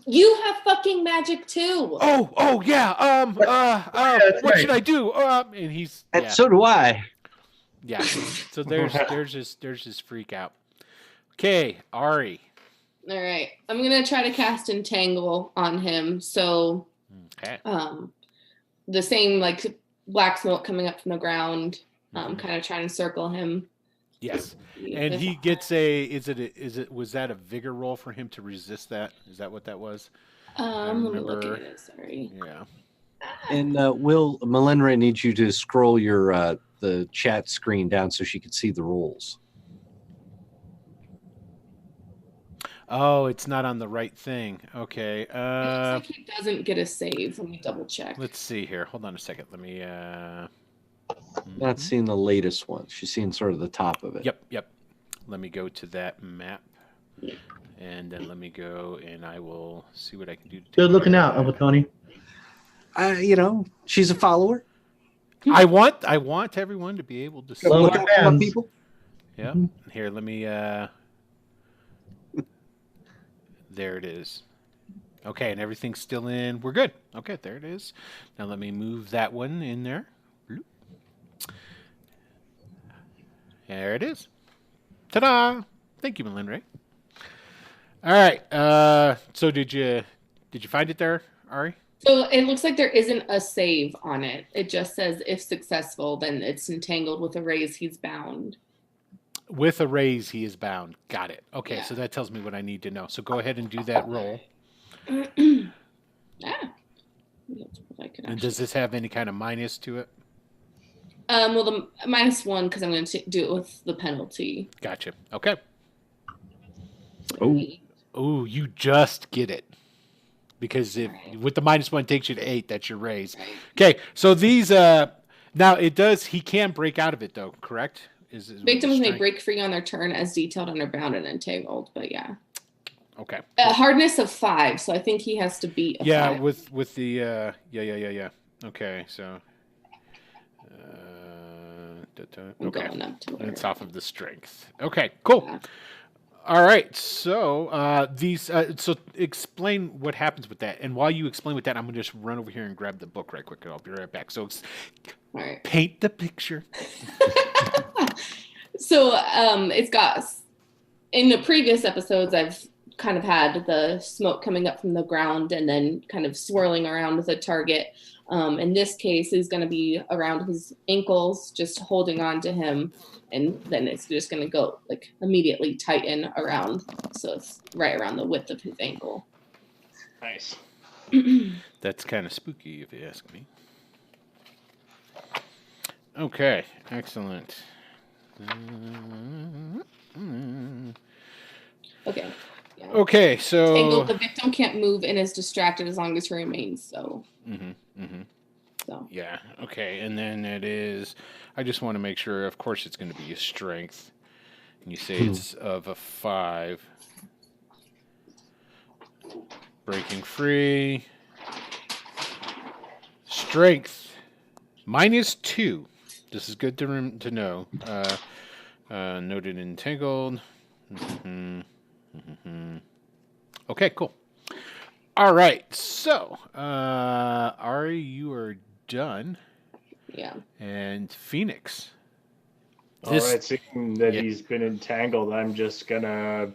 You have fucking magic too. Oh yeah. that's What right. should I do? And he's And so do I. yeah. So there's his freak out. Okay, Ari. All right. I'm gonna try to cast Entangle on him. So Okay. the same like black smoke coming up from the ground, kind of trying to circle him. Yes. And he gets was that a vigor roll for him to resist that? Is that what that was? Let me look at it. Sorry. Yeah. And Will, Melinra needs you to scroll your the chat screen down so she can see the rules. Oh, it's not on the right thing. Okay. It looks like he doesn't get a save. Let me double check. Let's see here. Hold on a second. Let me Not seeing the latest one. She's seeing sort of the top of it. Yep. Let me go to that map. And then let me go and I will see what I can do. Good looking out, Uncle Tony. She's a follower. I want everyone to be able to see. Love Look our out for fans. people. Yeah. Here, let me there it is. Okay, and everything's still in. We're good. Okay, there it is. Now let me move that one in there. Bloop. There it is. Ta-da! Thank you, Melinra. All right. So did you find it there, Ari? So it looks like there isn't a save on it. It just says if successful, then it's entangled with a raise. He's bound. With a raise, he is bound. Got it. Okay, Yeah. so that tells me what I need to know. So go ahead and do that roll. Yeah. If I could And does this have any kind of minus to it? well, the -1 because I'm going to do it with the penalty. Gotcha. Okay. Oh. Oh, you just get it. Because with the -1 takes you to 8, that's your raise. Right. Okay, so these now he can break out of it though, correct? Victims may break free on their turn as detailed under bound and entangled, but yeah. Okay. A hardness of 5, so I think he has to beat a 5. with the yeah. Okay, so I'm okay. going up to It's where. off of the strength. Okay, cool. Yeah. All right, so so explain what happens with that, and while you explain with that, I'm gonna just run over here and grab the book right quick, and I'll be right back. So All right. paint the picture. So it's got, in the previous episodes, I've kind of had the smoke coming up from the ground and then kind of swirling around the target. In this case, he's going to be around his ankles, just holding on to him, and then it's just going to go like immediately tighten around, so it's right around the width of his ankle. Nice. That's kind of spooky, if you ask me. Okay, excellent. Okay. Yeah. Okay, so Tangled, the victim can't move and is distracted as long as he remains. So. So. Yeah. Okay, and then it is. I just want to make sure. Of course, it's going to be a strength. And you say it's of a 5. Breaking free. Strength -2. This is good to know. Noted entangled. Okay, cool. All right, so Ari, you are done. Yeah. And Phoenix. All right, seeing that he's been entangled, I'm just gonna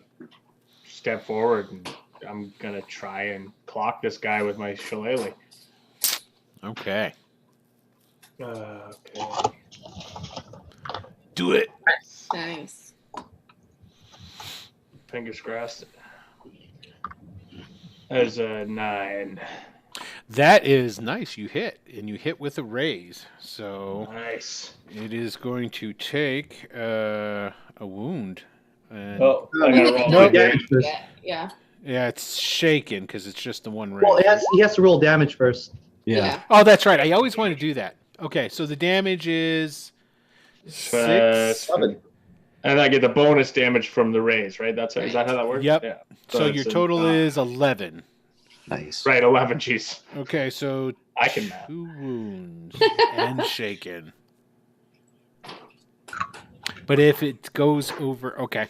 step forward and I'm gonna try and clock this guy with my shillelagh. Okay. Okay. Do it. Nice. Fingers crossed. There's a 9. That is nice. You hit, and you hit with a raise. So Nice. it is going to take a wound. And Oh, I gotta roll No my damage first. Yeah. yeah, it's shaken because it's just the one raise. Well, he has to roll damage first. Yeah. Oh, that's right. I always want to do that. Okay, so the damage is 6. 7. And I get the bonus damage from the raise, right? Is that how that works? Yep. Yeah. So your it's a total 9. is 11. Nice. Right, 11. Jeez. Okay, so I can math. 2 wounds and shaken. But if it goes over, okay.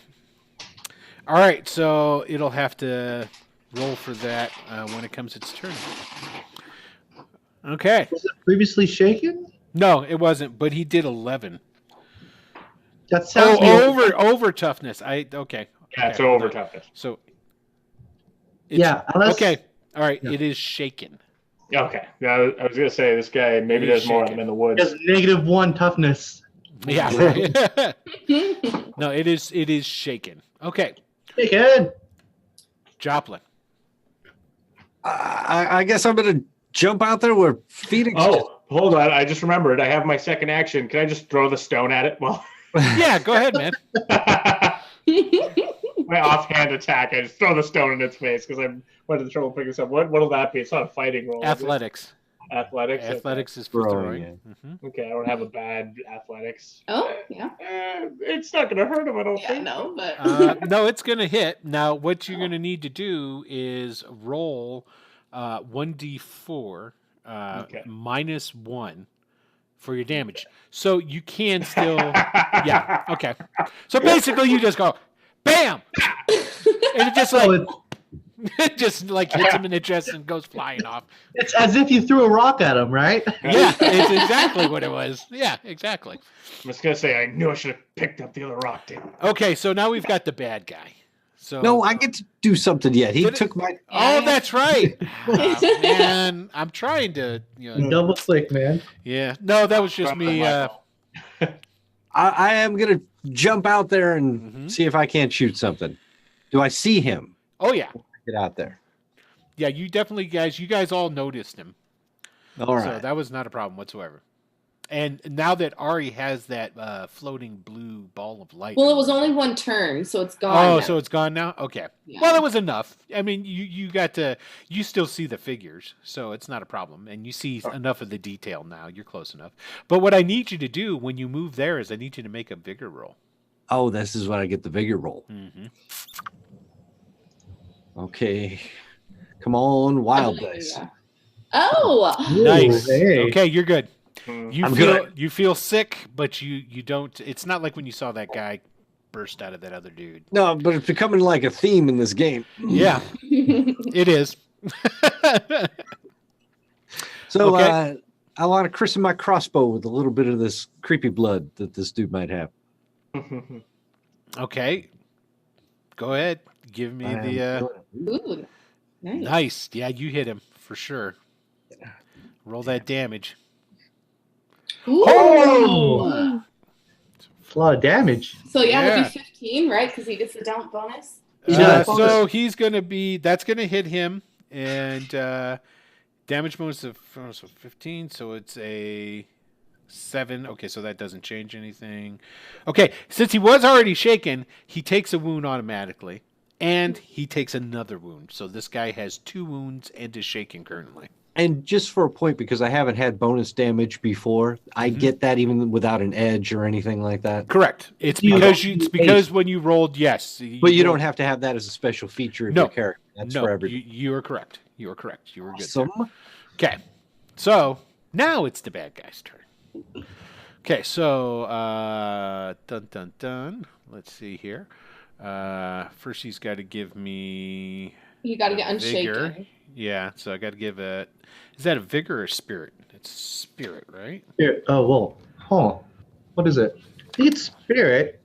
All right, so it'll have to roll for that when it comes its turn. Okay. Was it previously shaken? No, it wasn't, but he did 11. That sounds over toughness. Okay. Yeah, okay, it's over toughness. So yeah, unless okay. All right, Yeah. it is shaken. Okay. Yeah, I was gonna say this guy maybe He's does more of shaking. them in the woods. has -1 toughness. Yeah. No, it is shaken. Okay. Shaken. Joplin. I guess I'm gonna jump out there where Phoenix. Oh, hold on! I just remembered. I have my second action. Can I just throw the stone at it? Well, Yeah, go ahead, man. my offhand attack. I just throw the stone in its face because I went to the trouble picking this up. What'll that be? It's not a fighting roll. is it? Athletics. Athletics. Athletics is for Throwing, throwing. Mhm. Okay, I don't have a bad athletics. Oh, yeah. It's not gonna hurt him. I don't Yeah, think. no, but No, it's going to hit. Now, what you're going to need to do is roll 1d4 Okay. -1 for your damage. So you can still, yeah, okay. So basically, you just go, bam, and it just So like it just like hits him in the chest and goes flying off. it's as if you threw a rock at him, right? Yeah, it's exactly what it was. Yeah, exactly. I'm just gonna say I knew I should have picked up the other rock, damn it. Okay, so now we've got the bad guy. So No, I get to do something yet. He Did it- took my. Oh, that's right. Oh, man, I'm trying to, Double click, man. yeah. No, that was just Drop me. the mic. I am gonna jump out there and Mhm. see if I can't shoot something. Do I see him? Oh yeah, Get out there. yeah. You definitely, you guys all noticed him. All So right. that was not a problem whatsoever. And now that Ari has that floating blue ball of light. well, it was only one turn, so it's gone. Oh, now. so it's gone now. Okay. Yeah. Well, it was enough. I mean, you got to, you still see the figures, so it's not a problem, and you see enough of the detail now. You're close enough. But what I need you to do when you move there is I need you to make a vigor roll. Oh, this is when I get the vigor roll. Mm-hmm. Okay. Come on, wild dice. Yeah. Oh, Nice. hey. Okay, you're good. Hmm. You I'm feel good. you feel sick, but you don't. It's not like when you saw that guy burst out of that other dude. No, but it's becoming like a theme in this game. Yeah, it is. So Okay. I want to christen my crossbow with a little bit of this creepy blood that this dude might have. Okay, go ahead. Give me I am the doing it. Ooh, nice. nice. Yeah, you hit him for sure. Roll that damage. Ooh. Oh! It's a lot of damage. So yeah, it'll Yeah. be 15, right? Because he gets the down bonus. Yeah. So he's gonna be. That's gonna hit him, and damage bonus of 15. So it's a 7. Okay, so that doesn't change anything. Okay, since he was already shaken, he takes a wound automatically, and he takes another wound. So this guy has 2 wounds and is shaken currently. And just for a point, because I haven't had bonus damage before, I Mhm. get that even without an edge or anything like that. Correct. It's You because don't- it's because when you rolled, yes. But you rolled- don't have to have that as a special feature of No. your character. That's no, for everybody. you are correct. You are correct. You were good. there. Awesome. Okay, so now it's the bad guy's turn. Okay, so dun dun dun. Let's see here. First, he's got to give me You got to get vigor. unshaken. Yeah, so I got to give it. Is that a vigor or spirit? It's spirit, right? Spirit. Oh, well. Hold on. What is it? It's spirit.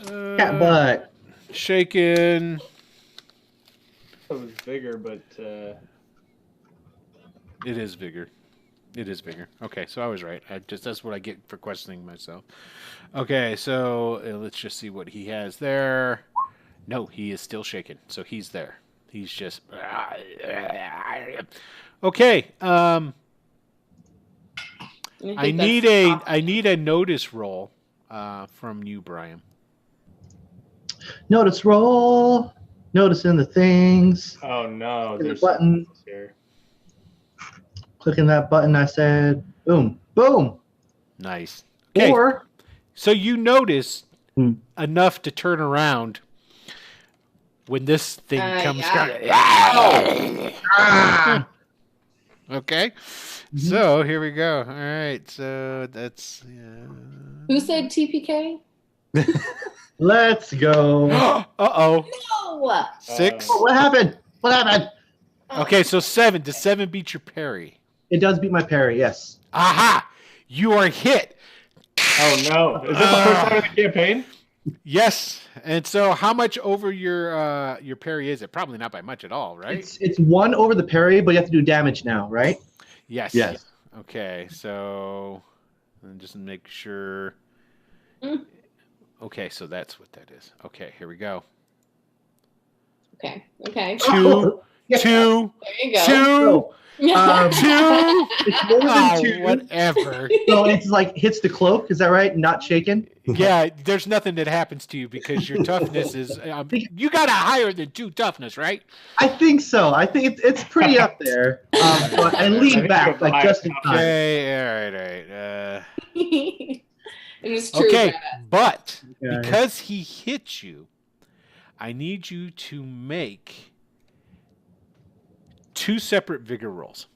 Cat butt. Shaken. It was bigger, but It is vigor. It is vigor. Okay, so I was right. That's what I get for questioning myself. Okay, so let's just see what he has there. No, he is still shaken. So he's there. He's just okay. I need a notice roll from you, Brian. Notice roll. Noticing the things. oh no, The there's button. something here. Clicking that button, I said, boom, boom. Nice. Okay, Or, so you notice Hmm. enough to turn around when this thing comes. Ah! Okay, so here we go. All right, so that's. Who said TPK? Let's go. Uh-oh. No. 6. What happened? What happened? Okay, so 7. Does 7 beat your parry? It does beat my parry, yes. Aha! You are hit. Oh no! Is this the first time in the campaign? Yes. And so, how much over your parry is it? Probably not by much at all, right? It's 1 over the parry, but you have to do damage now, right? Yes. Yes. Okay, so just make sure. Okay, so that's what that is. Okay, here we go. Okay. 2, Yeah. 2, There you go. 2, Um, 2. It's more than 2. Whatever. So it's like hits the cloak, is that right? Not shaken? Yeah, there's nothing that happens to you because your toughness is. You got a higher than 2 toughness, right? I think so. I think it's pretty up there. But I lean back, like just in time. Okay, all right. It is true. Okay, badass. but Okay. because he hit you, I need you to make 2 separate vigor rolls.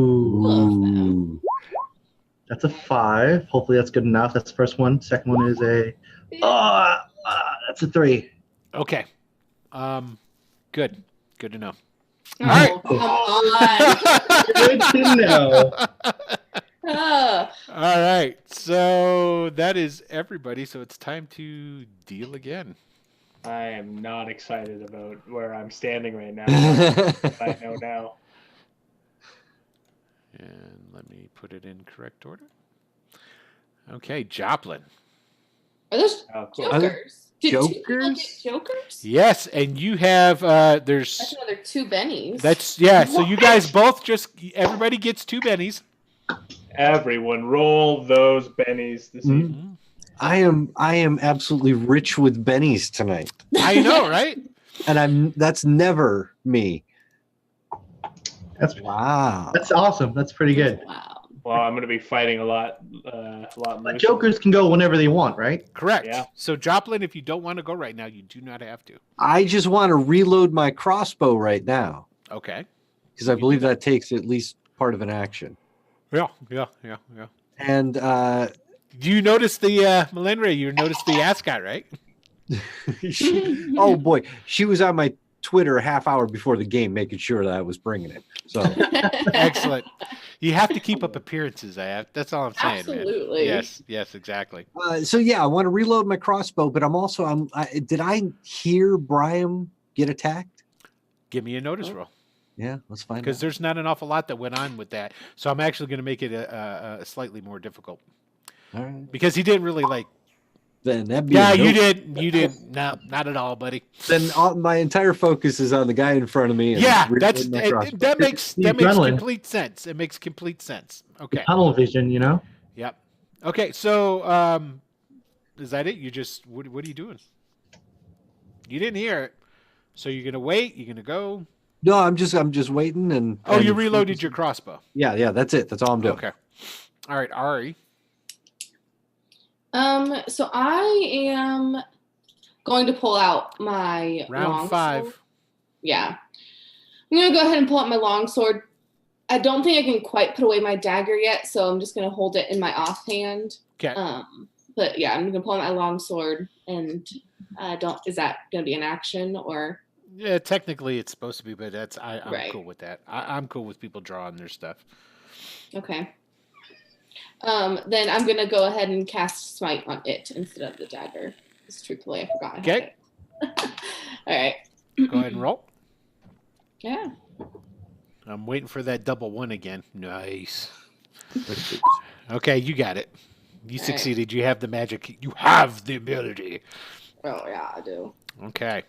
Ooh. That's a 5. Hopefully that's good enough. That's the first one. Second one is that's a 3. Okay. Good to know. Oh, right. come on. Good to know. Oh. All right. So that is everybody. So it's time to deal again. I am not excited about where I'm standing right now. I know now. And let me put it in correct order. Okay, Joplin. Are those Oh, cool. jokers? Did 2 people Jokers? get jokers? Yes, and you have That's there's another 2 bennies. so you guys both everybody gets 2 bennies. Everyone, roll those bennies this evening. I am absolutely rich with bennies tonight, I know, right? and that's never me. That's Wow. That's awesome. That's pretty good. Wow. Well, I'm going to be fighting a lot But looser. jokers can go whenever they want, right? Correct. Yeah. So Joplin, if you don't want to go right now, you do not have to. I just want to reload my crossbow right now Okay. because I believe that takes at least part of an action. Yeah. And Do you notice the Melenre? You noticed the ascot, right? oh boy, she was on my Twitter a half hour before the game, making sure that I was bringing it. So Excellent. You have to keep up appearances. That's all I'm saying, Absolutely. man. Yes, exactly. so yeah, I want to reload my crossbow, but did I hear Brian get attacked? Give me a notice roll. Yeah, let's find Because out. there's not an awful lot that went on with that. So I'm actually going to make it a slightly more difficult. All right. Because he didn't really like. Then that'd be Yeah, a you nope. did. You did. No, not at all, buddy. Then my entire focus is on the guy in front of me. And Yeah, reloading my crossbow. that makes The adrenaline. complete sense. It makes complete sense. Okay. Tunnel vision, you know? Yep. Okay. So, is that it? You just what are you doing? You didn't hear it, so you're gonna wait. You're gonna go. No, I'm just waiting and. Oh, you and reloaded your crossbow. Yeah, that's it. That's all I'm doing. Okay. All right, Ari. So I am going to pull out my Round long 5. sword. Yeah. I'm going to go ahead and pull out my longsword. I don't think I can quite put away my dagger yet, so I'm just going to hold it in my offhand. Okay. But yeah, I'm going to pull out my longsword, and is that going to be an action or? Yeah, technically it's supposed to be, but I'm Right. cool with that. I'm cool with people drawing their stuff. Okay. Then I'm going to go ahead and cast Smite on it instead of the dagger. Because truthfully, I forgot. Okay. All right. Go ahead and roll. Yeah. I'm waiting for that double 1 again. Nice. Okay, you got it. You All right. succeeded. You have the magic. You have the ability. Oh, yeah, I do. Okay.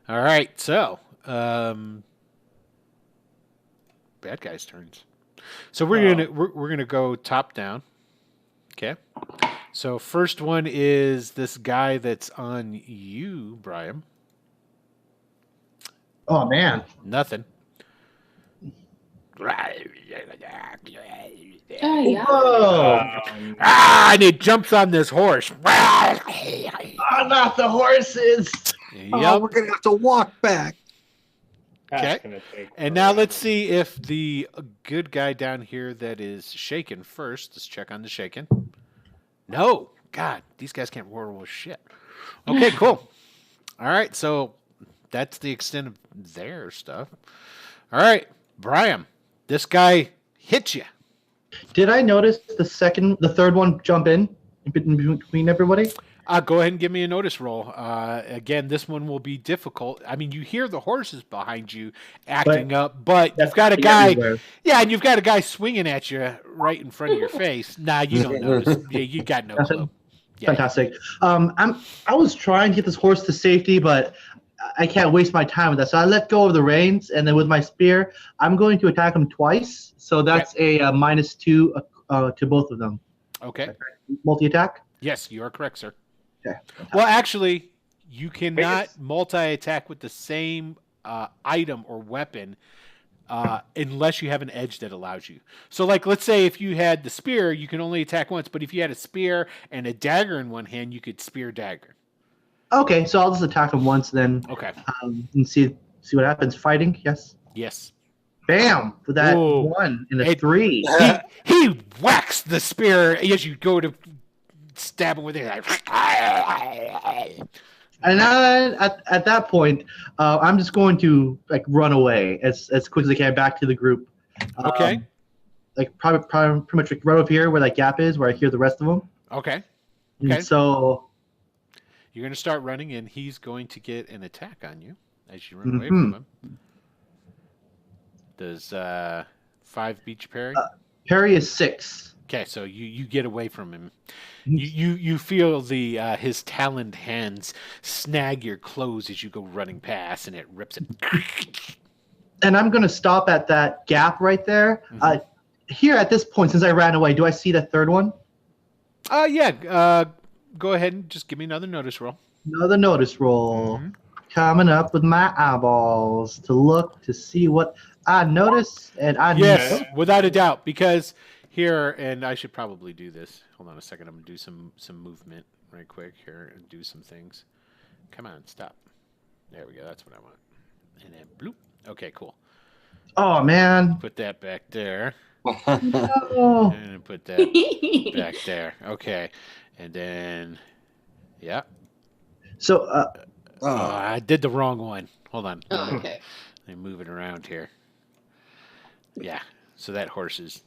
All right. So, bad guys' turns. So we're gonna go top down. Okay. So first one is this guy that's on you, Brian. Oh, man. Nothing. Oh, yeah. Whoa. And it jumps on this horse. Oh, not the horses. Oh, we're gonna have to walk back. That's Okay. gonna take And now forever. let's see if the good guy down here that is shaken first. Let's check on the shaken. No. God, these guys can't roll with shit. Okay, cool. All right, so that's the extent of their stuff. All right, Brian, this guy hit you. Did I notice the third one jump in between everybody? Go ahead and give me a notice roll. Again, this one will be difficult. I mean, you hear the horses behind you acting up, but you've got a guy. Everywhere. Yeah, and you've got a guy swinging at you right in front of your face. Nah, you don't notice. Yeah, you got no clue. Yeah. Fantastic. I was trying to get this horse to safety, but I can't waste my time with that. So I let go of the reins, and then with my spear, I'm going to attack him twice. So that's a -2 to both of them. Okay. Multi-attack? Yes, you are correct, sir. Okay. Well, actually, you cannot multi-attack with the same item or weapon unless you have an edge that allows you. So, like, let's say if you had the spear, you can only attack once. But if you had a spear and a dagger in one hand, you could spear dagger. Okay, so I'll just attack him once then. Okay. And see what happens. Fighting, yes. Yes. Bam! For that Whoa. 1 and a 3. He whacks the spear as you go to stab him with it. And at that point, I'm just going to like run away as quick as I can back to the group. Okay. Like probably pretty much like right over here where that gap is, where I hear the rest of them. Okay. And Okay. so You're going to start running, and he's going to get an attack on you as you run away from him. Does 5 beat your parry? parry is 6. Okay, so you get away from him. You feel the his taloned hands snag your clothes as you go running past, and it rips it. And I'm going to stop at that gap right there. Here at this point, since I ran away, do I see that third one? Yeah. Go ahead and just give me another notice roll. Another notice roll. Coming up with my eyeballs to look to see what I notice, and I Yes, without a doubt. Because here, and I should probably do this. Hold on a second. I'm gonna do some movement right quick here and do some things. Come on, stop. There we go. That's what I want. And then bloop. Okay, cool. Oh man! Put that back there. Oh. And put that back there. Okay. And then, yeah. So, Oh, I did the wrong one. Hold on. Oh, okay. Let me move it around here. Yeah. So that horse is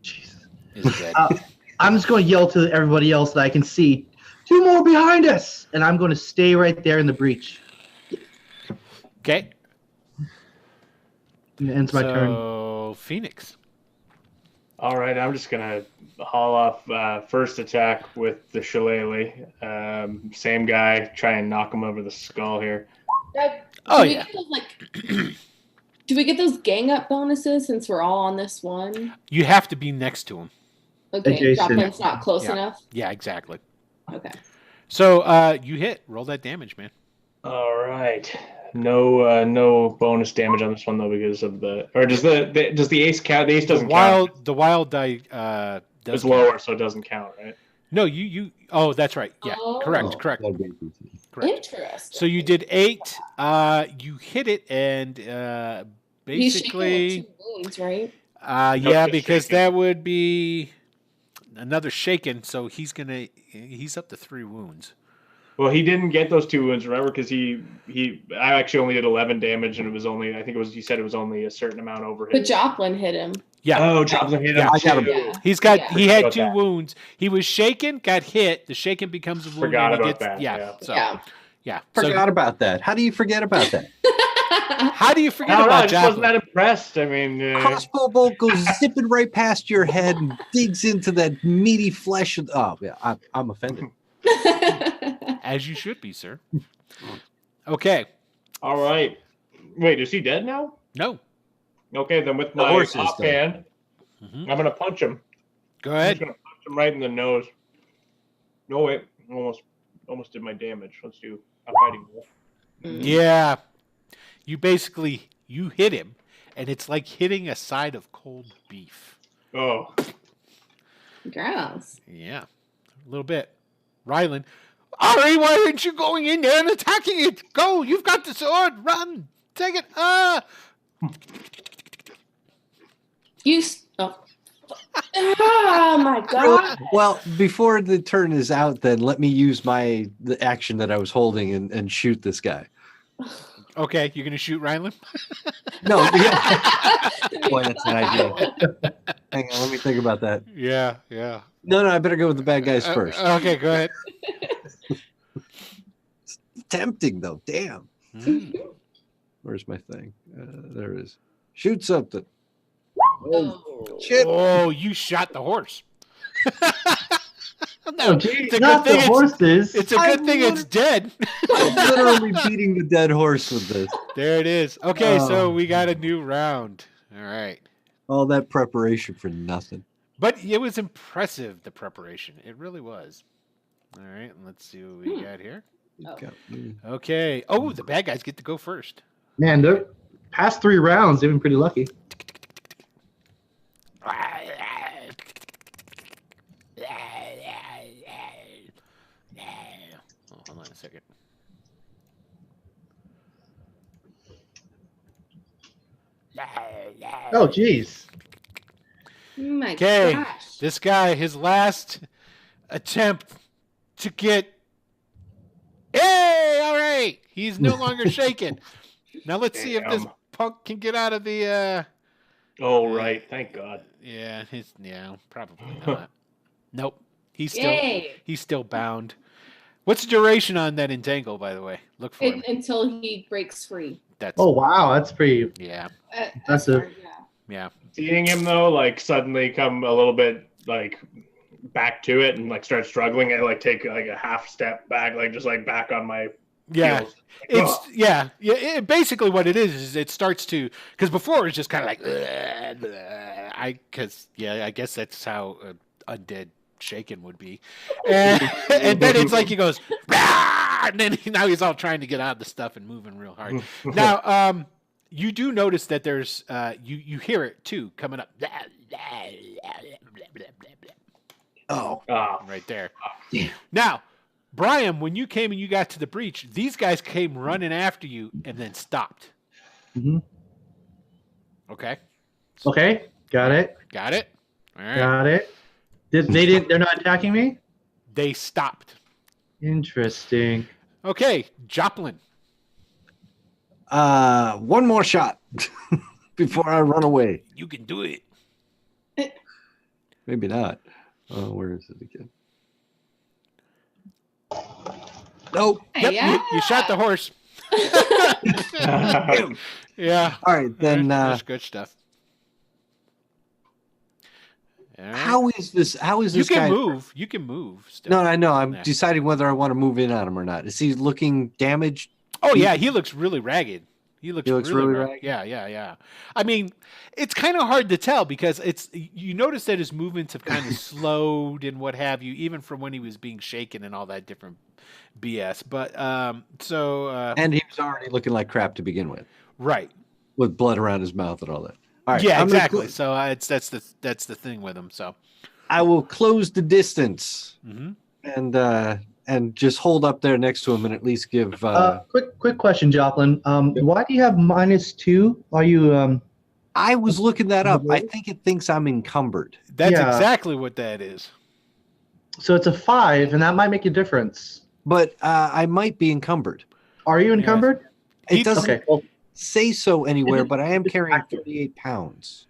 dead. I'm just going to yell to everybody else that I can see, 2 more behind us, and I'm going to stay right there in the breach. Okay. And it ends my turn. So, Phoenix. All right, I'm just gonna haul off first attack with the shillelagh. Same guy, try and knock him over the skull here. Oh, do we yeah. get those, do we get those gang up bonuses since we're all on this one? You have to be next to him. Okay, Adjacent. Joplin's not close Yeah. enough. Yeah, exactly. Okay. So, you hit. Roll that damage, man. All right, no bonus damage on this one though because of does the ace count? The ace doesn't count. The wild die does It's count. lower, so it doesn't count, right? No, you. Oh, that's right. Yeah, Oh. correct. Correct. Interesting. So you did 8. You hit it, and He's shaking basically, with 2 wounds, right? yeah, just because shaken. that would be another shaken. So he's up to 3 wounds. Well, he didn't get those 2 wounds, remember? Because I actually only did 11 damage, and it was only he said it was only a certain amount over But his. Joplin hit him. Yeah. Oh, Joplin hit him. Yeah, I got him. too. Yeah. He had Forgot 2 about that. wounds. He was shaken, got hit. The shaken becomes a wound. Forgot and he about that, yeah. So, Yeah. yeah. So Forgot about that. How do you forget about that? how do you I forget don't know, I about just wasn't Joplin? that impressed. I mean, Crossbow bolt goes zipping right past your head and digs into that meaty flesh. Oh, yeah, I'm offended. As you should be, sir. Okay. all right. Wait, is he dead now? No. Okay, then with The my horse is offhand, Mhm. I'm gonna punch him. Go I'm ahead. just gonna punch him right in the nose. No wait, almost did my damage. Let's do a fighting roll. Yeah. You hit him, and it's like hitting a side of cold beef. Oh, Gross. Yeah. A little bit. Rylan, Ari, why aren't you going in there and attacking it? Go! You've got the sword! Run! Take it! Oh my god! Well, before the turn is out, then let me use the action that I was holding and shoot this guy. Okay, you're gonna shoot Rylan? No, boy, that's an idea. Hang on, let me think about that. Yeah. No, I better go with the bad guys first. Okay, go ahead. It's tempting though. Damn. Mm. Where's my thing? There it is. Shoot something. Oh. Shit. Oh, you shot the horse. Oh, geez, It's a not good the thing horses. It's a good thing it's dead. I'm literally beating the dead horse with this. There it is. Okay, so Oh. we got a new round. All right. All that preparation for nothing. But it was impressive, the preparation. It really was. All right, let's see what we got here. Oh. Got me. Okay. Oh, the bad guys get to go first. Man, the past 3 rounds, they've been pretty lucky. Oh, hold on a second. Oh, geez. My Okay, gosh. this guy, his last attempt to get. Hey, all right. He's no longer shaken. Now let's see if this Damn. punk can get out of the. Oh, right. Thank God. Yeah, probably not. Nope. He's Yay. still bound. What's the duration on that entangle, by the way? Look for him. Until he breaks free. That's Oh, wow. That's pretty yeah. impressive. Sorry, yeah. Yeah. Seeing him though, like suddenly come a little bit like back to it and like start struggling, I like take like a half step back, like just like back on my Yeah. heels. Like, It's ugh. basically what it is it starts to, because before it was just kind of like I guess that's how undead shaken would be, and then it's like he goes "Rah!" and then now he's all trying to get out of the stuff and moving real hard. Now you do notice that there's you hear it too coming up Oh, Ah, right there. Now, Brian, when you came and you got to the breach, these guys came running after you and then stopped. Mhm. Okay, Okay, got it. got it. All right. Got it. They're not attacking me? They stopped. Interesting. Okay, Joplin. one more shot before I run away. You can do it. Maybe not. Oh, where is it again? Nope. Yep, Yeah. you shot the horse. Yeah. All right, then. That's good stuff. All right. How is this? How is You this can guy? move. You can move. Still. No, I know. I'm Yeah. deciding whether I want to move in on him or not. Is he looking damaged? Oh yeah, he looks really ragged. He looks really ragged. ragged? Yeah. I mean, it's kind of hard to tell because you notice that his movements have kind of slowed and what have you, even from when he was being shaken and all that different BS. But And he was already looking like crap to begin right. with blood around his mouth and all that. All right, Yeah, I'm gonna exactly. So that's the thing with him. So. I will close the distance Mm-hmm. and just hold up there next to him and at least give. Quick question, Joplin. Why do you have -2? Are you I was looking that up. I think it thinks I'm encumbered. That's Yeah. exactly what that is. so it's a 5, and that might make a difference. But I might be encumbered. Are you encumbered? It doesn't Okay. Well, say so anywhere, but I am carrying 38 pounds.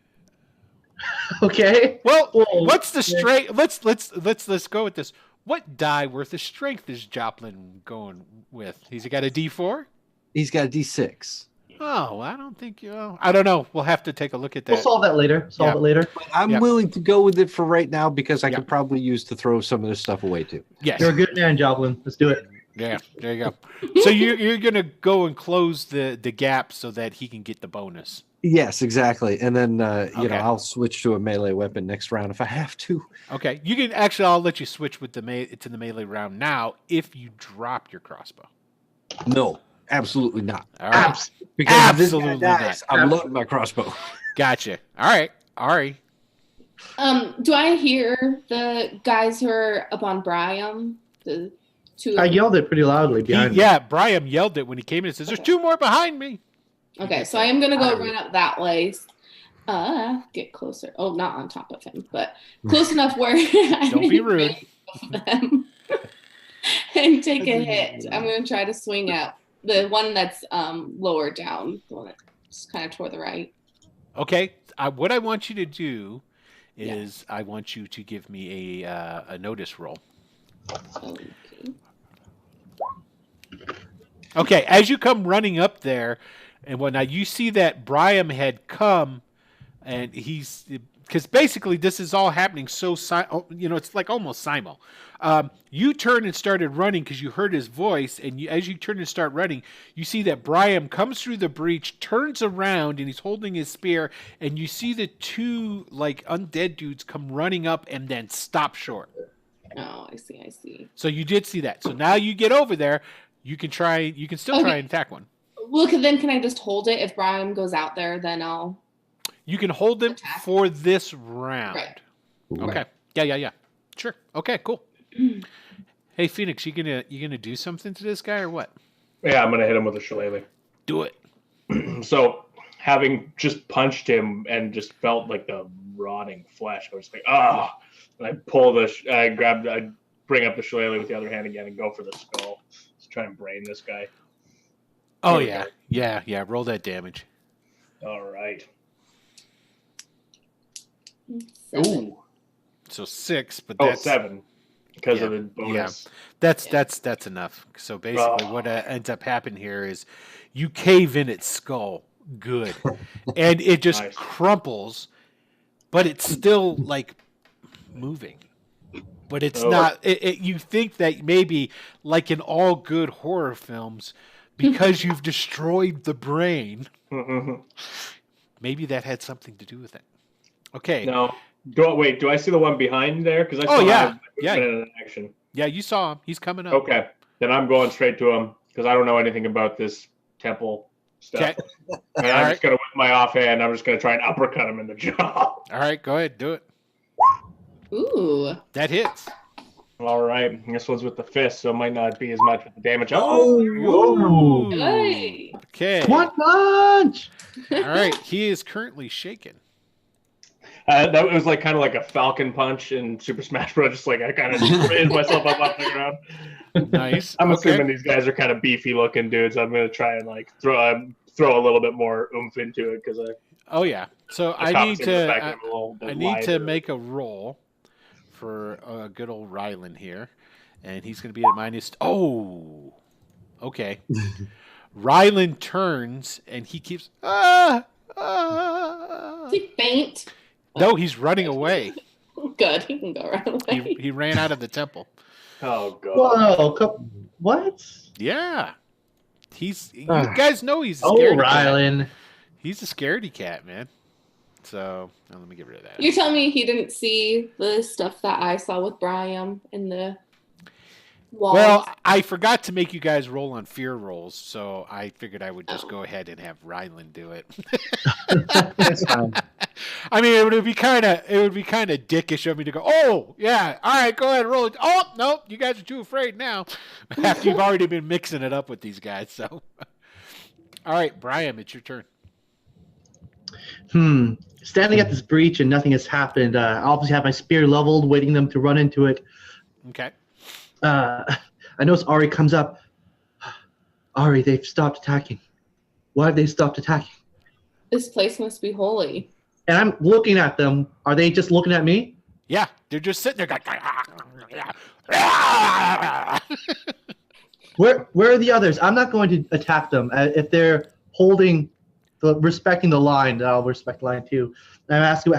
okay. Well, Well, what's the strength? Let's go with this. What die worth of strength is Joplin going with? He's got a D4. He's got a D6. Oh, I don't think you. I don't know. We'll have to take a look at We'll that. solve that later. Solve Yeah. it later. But I'm Yeah. willing to go with it for right now because I Yeah. could probably use to throw some of this stuff away too. Yes. You're a good man, Joplin. Let's do it. Yeah. There you go. So you're gonna go and close the gap so that he can get the bonus. Yes, exactly. And then Okay. I'll switch to a melee weapon next round if I have to. Okay. You can actually. I'll let you switch with to the melee round now if you drop your crossbow. No, absolutely not. All right. Because if this guy Absolutely dies, not. I'm loading my crossbow. Gotcha. All right. Ari. Do I hear the guys who are up on Briam? I yelled it pretty loudly behind me. Yeah, Brian yelled it when he came in and says, "There's two more behind me." Okay, so I am gonna go run up that way. Get closer. Oh, not on top of him, but close enough where Don't be rude. Them and take a hit. I'm gonna try to swing at the one that's lower down, the one that's kind of toward the right. Okay, what I want you to do is I want you to give me a notice roll. Okay, as you come running up there and whatnot, you see that Brian had come, and because basically this is all happening it's like almost simul. You turned and started running because you heard his voice, and as you turn and start running, you see that Brian comes through the breach, turns around, and he's holding his spear, and you see the two like undead dudes come running up and then stop short. Oh, I see. So you did see that. So now you get over there. You can still try and attack one. Well, then can I just hold it? If Brian goes out there, then I'll... You can hold them for this round. Right. Okay. Yeah. Sure. Okay, cool. Hey, Phoenix, you gonna do something to this guy or what? Yeah, I'm gonna hit him with a shillelagh. Do it. So, having just punched him and just felt like the rotting flesh, I was like, ah! And I bring up the shillelagh with the other hand again and go for the skull. Just try and brain this guy. Oh yeah. Roll that damage. All right. 7. Ooh. So 6, but that's 7 because of the bonus. Yeah. That's enough. So basically, what ends up happening here is you cave in its skull, good, and it just crumples, but it's still like moving. But it's not. You think that maybe, like in all good horror films, because you've destroyed the brain, maybe that had something to do with it. Okay. No. Do I see the one behind there? Because I saw in action. Yeah, you saw him. He's coming up. Okay. Then I'm going straight to him because I don't know anything about this temple stuff. Okay. And I'm just going to, with my offhand, I'm just going to try and uppercut him in the jaw. All right, go ahead. Do it. Ooh. That hits. All right. And this one's with the fist, so it might not be as much with the damage. Oh! Hey. Okay. One punch! All right. He is currently shaken. That was kind of like a falcon punch in Super Smash Bros. Just like I kind of raised myself up off the ground. Nice. I'm assuming these guys are kind of beefy looking dudes. I'm going to try and throw a little bit more oomph into it because Oh yeah. So I need to make a roll for good old Rylan here, and he's going to be at minus. Oh, okay. Rylan turns and he keeps. Is he faint? No, he's running away. Good, he can go run away. He ran out of the temple. Oh god. Whoa! What? Yeah. You guys know he's a scaredy cat. Rylan. He's a scaredy cat, man. So let me get rid of that. You're telling me he didn't see the stuff that I saw with Brian in the walls? Well, I forgot to make you guys roll on fear rolls, so I figured I would just go ahead and have Rylan do it. That's fine. I mean, it would be kind of dickish of me to go, oh yeah, all right, go ahead, roll it. Oh no, you guys are too afraid now. After you've already been mixing it up with these guys. So, all right, Brian, it's your turn. Standing at this breach and nothing has happened. I obviously have my spear leveled, waiting them to run into it. Okay. I notice Ari comes up. Ari, they've stopped attacking. Why have they stopped attacking? This place must be holy. And I'm looking at them. Are they just looking at me? Yeah, they're just sitting there going, Where are the others? I'm not going to attack them. If they're respecting the line, I'll respect the line too. And I'm asking,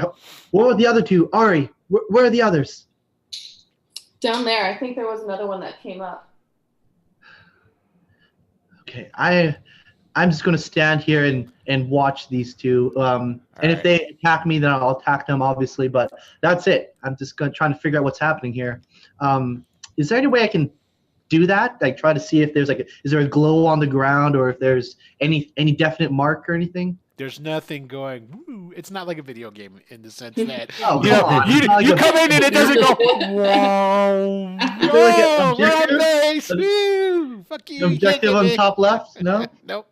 what are the other two? Ari, where are the others? Down there. I think there was another one that came up. Okay, I'm just going to stand here and watch these two. If they attack me, then I'll attack them, obviously. But that's it. I'm just trying to figure out what's happening here. Is there any way I can do that? Like try to see if there's is there a glow on the ground or if there's any definite mark or anything? There's nothing going. Woo. It's not like a video game in the sense that Oh, you, come know, on. you come in and it doesn't go. Wow! Oh, we're on base! Woo! Fuck you! The objective on top left? No. Nope.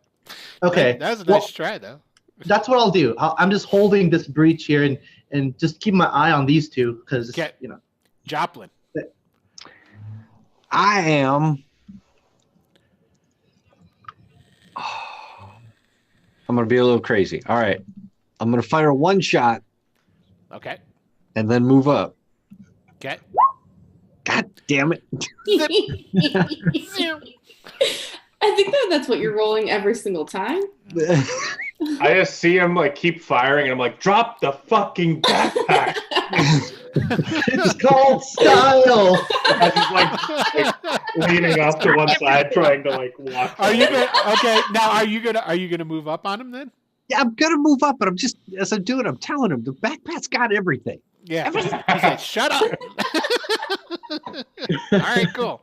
Okay. That was a nice try, though. That's what I'll do. I'm just holding this breach here and just keep my eye on these two because you know. Joplin. I am. I'm going to be a little crazy. All right. I'm going to fire one shot. Okay. And then move up. Okay. God damn it. I think that's what you're rolling every single time. I just see him like keep firing, and I'm like, drop the fucking backpack. It's called style. I'm just like leaning off to one side, trying to like walk. Are you gonna? Okay. Now, are you gonna move up on him then? Yeah, I'm gonna move up, but I'm just as I'm doing, I'm telling him the backpack's got everything. Yeah. He said, "Shut up." All right. Cool.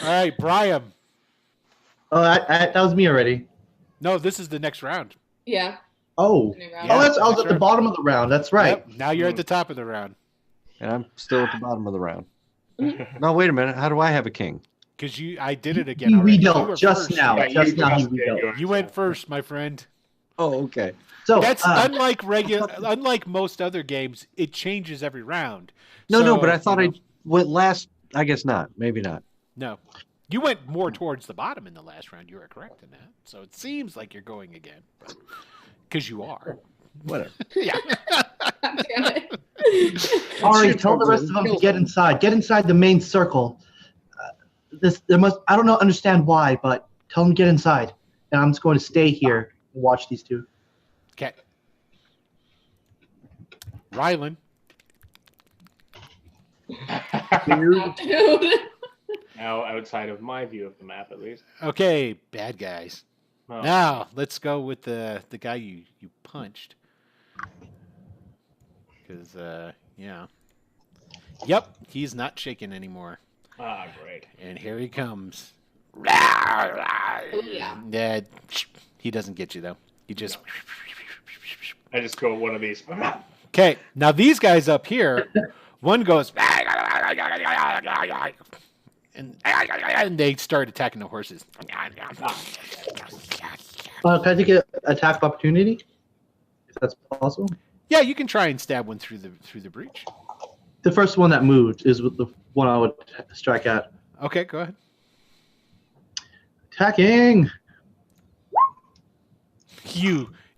All right, Brian. Oh, that was me already. No, this is the next round. Yeah. Oh. Yeah, I was at the bottom of the round. That's right. Yep. Now you're at the top of the round. And I'm still at the bottom of the round. No, wait a minute. How do I have a king? Because I did it again He already. redealt just now. Yeah, Just you now he just did redealt. yours. You went first, my friend. Oh, okay. So That's unlike most other games. It changes every round. No, but I thought you I went last. I guess not. Maybe not. No, you went more towards the bottom in the last round. You were correct in that. So it seems like you're going again, because you are. Whatever. Yeah. Damn it. Ari, tell the rest of them to get inside. Get inside the main circle. I don't understand why, but tell them to get inside. And I'm just going to stay here and watch these two. Okay. Rylan. Dude. Now outside of my view of the map, at least. Okay, bad guys. Oh. Now let's go with the guy you punched. Because yeah. Yep, he's not shaking anymore. Ah, great. And here he comes. Yeah. Yeah, he doesn't get you though. He just. I just go one of these. Okay, now these guys up here, one goes. And they start attacking the horses. Can I take an attack of opportunity? If that's possible. Yeah, you can try and stab one through the breach. The first one that moved is the one I would strike at. Okay, go ahead. Attacking.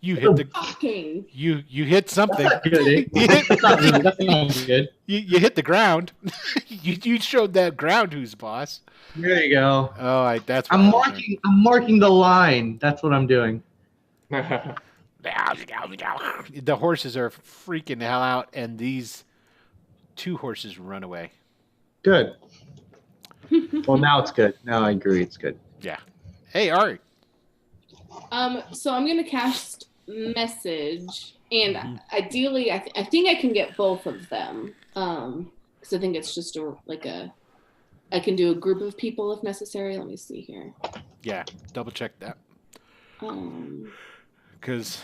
You hit the Fucking. you hit something. That's not good, eh? That's not good. That's not good. You hit the ground. you showed that ground who's boss. There you go. Oh, that's what I'm I was doing. marking the line. That's what I'm doing. The horses are freaking the hell out, and these two horses run away. Good. Well, now it's good. Now I agree. It's good. Yeah. Hey, Ari. So I'm gonna cast message, and ideally, I think I can get both of them. Because I think it's just I can do a group of people if necessary. Let me see here. Yeah, double check that. Because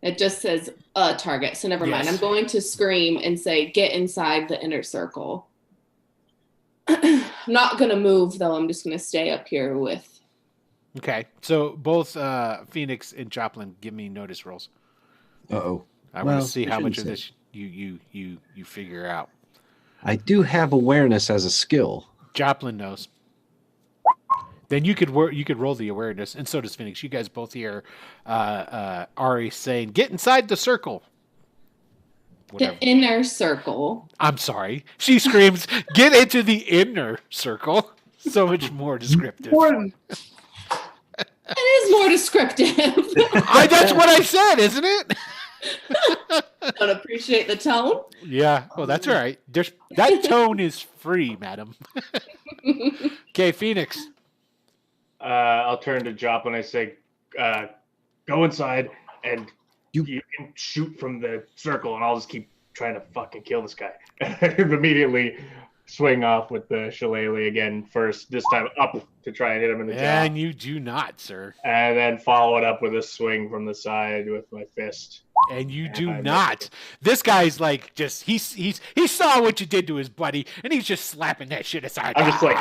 it just says target, so never mind. Yes. I'm going to scream and say, "Get inside the inner circle." I'm not gonna move though. I'm just gonna stay up here with. Okay, so both Phoenix and Joplin, give me notice rolls. Uh-oh. I want Well, to see I how much of shouldn't this you figure out. I do have awareness as a skill. Joplin knows. Then you could roll the awareness, and so does Phoenix. You guys both hear Ari saying, "Get inside the circle." Whatever. The inner circle. I'm sorry. She screams, "Get into the inner circle." So much more descriptive. It is more descriptive. That's what I said, isn't it? Don't appreciate the tone. Yeah. Well, that's all right. That tone is free, madam. Okay, Phoenix. I'll turn to Joplin. I say, go inside, and you can shoot from the circle, and I'll just keep trying to fucking kill this guy. And immediately, swing off with the shillelagh again first, this time up to try and hit him in the jaw. And you do not, sir. And then follow it up with a swing from the side with my fist. And you do not. This guy's like just he saw what you did to his buddy, and he's just slapping that shit aside. I'm just like,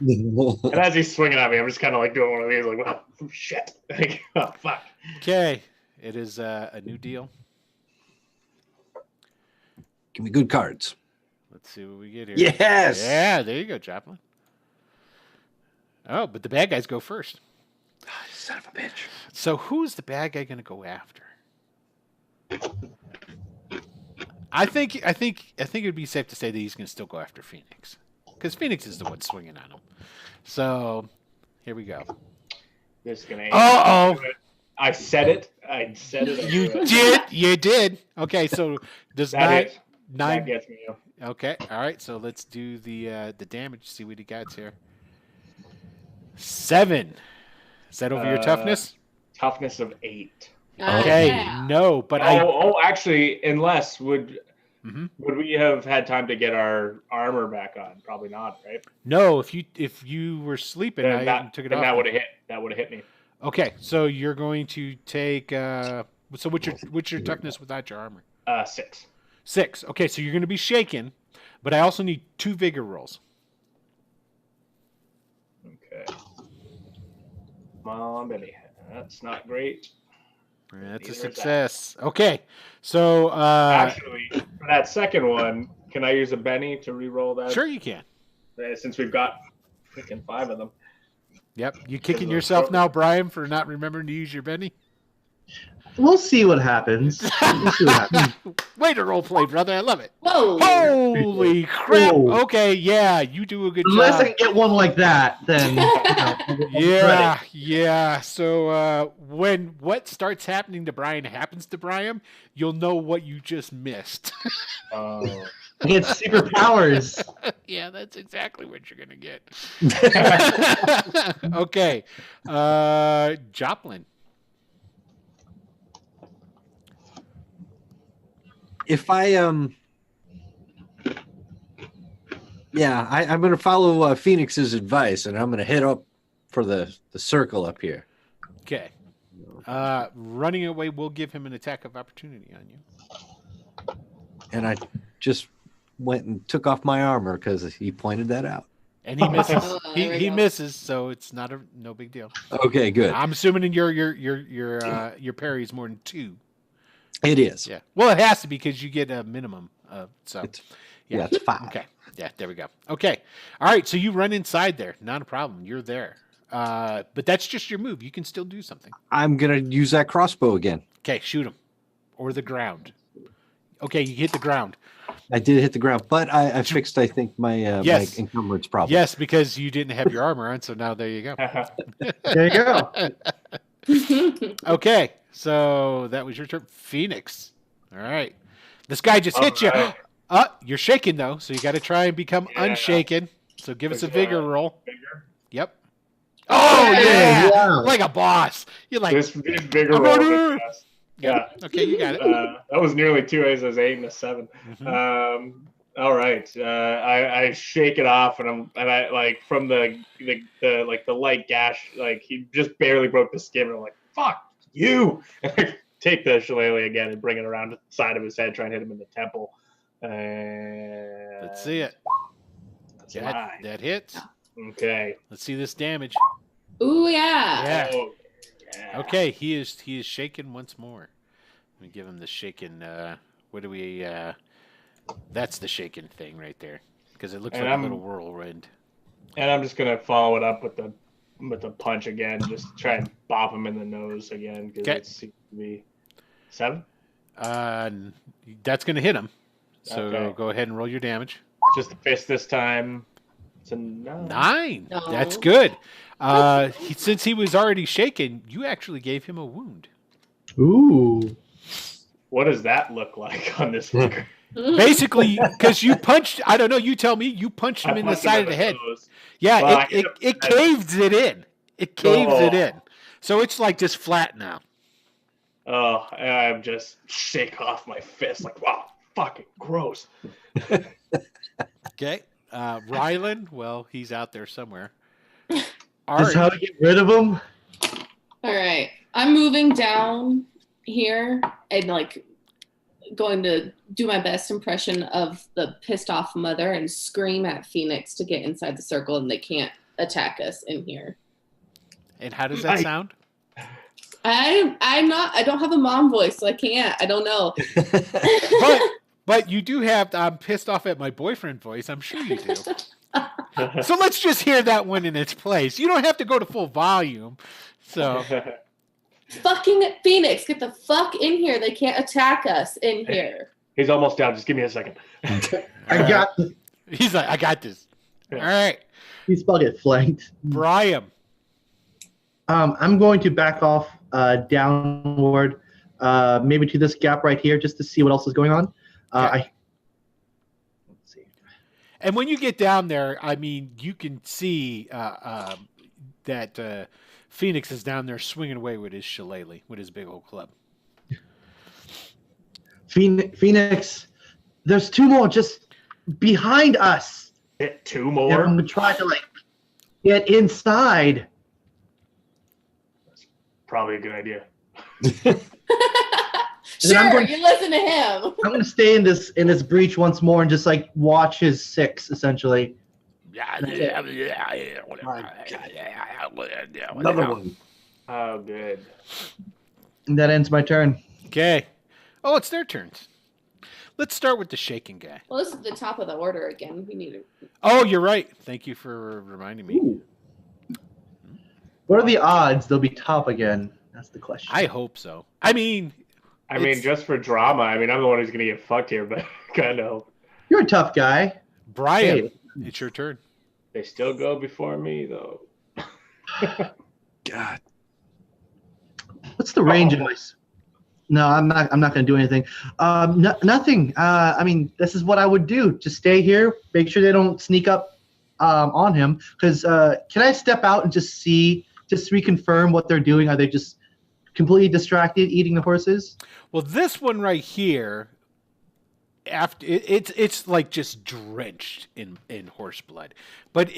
and as he's swinging at me, I'm just kind of like doing one of these, like, oh, shit, like, oh fuck. Okay, it is a new deal. Give me good cards. Let's see what we get here. Yes. Yeah, there you go, Joplin. Oh, but the bad guys go first. Son of a bitch. So who's the bad guy going to go after? I think it would be safe to say that he's going to still go after Phoenix, because Phoenix is the one swinging on him. So here we go. This is gonna. I said it. You did. Okay, so does nine that gets me? Okay, all right. So let's do the damage. See what he got here. 7. Is that over your toughness? Toughness of 8. Okay, no, but actually, unless would we have had time to get our armor back on? Probably not, right? No, if you were sleeping, I took it off. That would have hit me. Okay, so you're going to take. So what's your toughness without your armor? 6. 6. Okay, so you're going to be shaken, but I also need 2 vigor rolls. Okay. Come on, baby. That's not great. That's a success. Okay, so actually, for that second one, can I use a Benny to re-roll that? Sure, you can. Since we've got freaking 5 of them. Yep, you kicking yourself now, Brian, for not remembering to use your Benny? We'll see what happens. Way to role play, brother. I love it. Whoa! Holy crap! Whoa. Okay, yeah, you do a good Unless job. I can get one like that, then Yeah. So when what starts happening to Brian happens to Brian, you'll know what you just missed. I get superpowers. Yeah, that's exactly what you're gonna get. Okay, Joplin. If I'm going to follow Phoenix's advice, and I'm going to hit up for the circle up here. Okay. Running away will give him an attack of opportunity on you. And I just went and took off my armor because he pointed that out. And he misses. He misses, so it's no big deal. Okay, good. I'm assuming in your parry is more than 2. It is. Yeah. Well, it has to be because you get a minimum. It's 5. Okay. Yeah, there we go. Okay. All right. So you run inside there. Not a problem. You're there. But that's just your move. You can still do something. I'm going to use that crossbow again. Okay. Shoot him. Or the ground. Okay. You hit the ground. I did hit the ground, but I fixed, I think, my my encumbrance problem. Yes, because you didn't have your armor on. So now there you go. There you go. Okay. So that was your turn. Phoenix. All right. This guy just hit you. You're shaking, though, so you got to try and become unshaken. So give us a vigor roll. Vigor? Yep. Oh, yeah. Wow. Like a boss. You're like, this vigor roll. Yeah. Okay, you got it. That was nearly 2 A's. I was 8 and a 7. Mm-hmm. All right. I shake it off, and I like from the light gash, like he just barely broke the skin. And I'm like, fuck you. And I take the shillelagh again and bring it around the side of his head, try and hit him in the temple. Let's see it. That hits. Okay. Let's see this damage. Ooh, yeah. Yeah. Oh, yeah. Okay, he is shaken once more. Let me give him the shaken. What do we? That's the shaken thing right there, because it looks like a little whirlwind. And I'm just gonna follow it up with the punch again, just try and bop him in the nose again, because it seems to be 7. That's gonna hit him. So go ahead and roll your damage. Just a fist this time. It's a 9. 9. No. That's good. Since he was already shaken, you actually gave him a wound. Ooh. What does that look like on this fucker? Basically, because you punched, I don't know, you tell me, you punched him in the side of the head. Yeah, Well, it caves it in. It caves it in. So it's like just flat now. Oh, I'm just shake off my fist like, wow, fucking gross. Okay. Rylan, well, he's out there somewhere. This Ari, is how to get rid of him. All right. I'm moving down here and like going to do my best impression of the pissed off mother and scream at Phoenix to get inside the circle, and they can't attack us in here. and how does that sound? I don't have a mom voice, so I can't. I don't know. But you do have I'm pissed off at my boyfriend voice. I'm sure you do. So let's just hear that one in its place. You don't have to go to full volume. So Fucking Phoenix, get the fuck in here. They can't attack us in here. He's almost down. Just give me a second. I got. he's like, I got this. All right. He's about to get flanked. Brian. I'm going to back off downward, maybe to this gap right here, just to see what else is going on. Let's see. And when you get down there, I mean, you can see that Phoenix is down there swinging away with his shillelagh, with his big old club. Phoenix, there's two more just behind us. Two more? And I'm going to try to get inside. Probably a good idea. Sure, you listen to him. I'm going to stay in this breach once more and just watch his six, essentially. Another one. Oh, good. And that ends my turn. Okay. Oh, it's their turns. Let's start with the shaking guy. Well, this is the top of the order again. We need to. Oh, you're right. Thank you for reminding me. Ooh. What are the odds they'll be top again? That's the question. I hope so. I mean, just for drama. I mean, I'm the one who's going to get fucked here, but kind of. You're a tough guy. Brian, Hey. it's your turn. They still go before me, though. God. What's the range of my? No, I'm not going to do anything. Nothing. I mean, this is what I would do. Just stay here. Make sure they don't sneak up on him. Because can I step out and just reconfirm what they're doing? Are they just completely distracted, eating the horses? Well, this one right here, after it's like just drenched in horse blood, but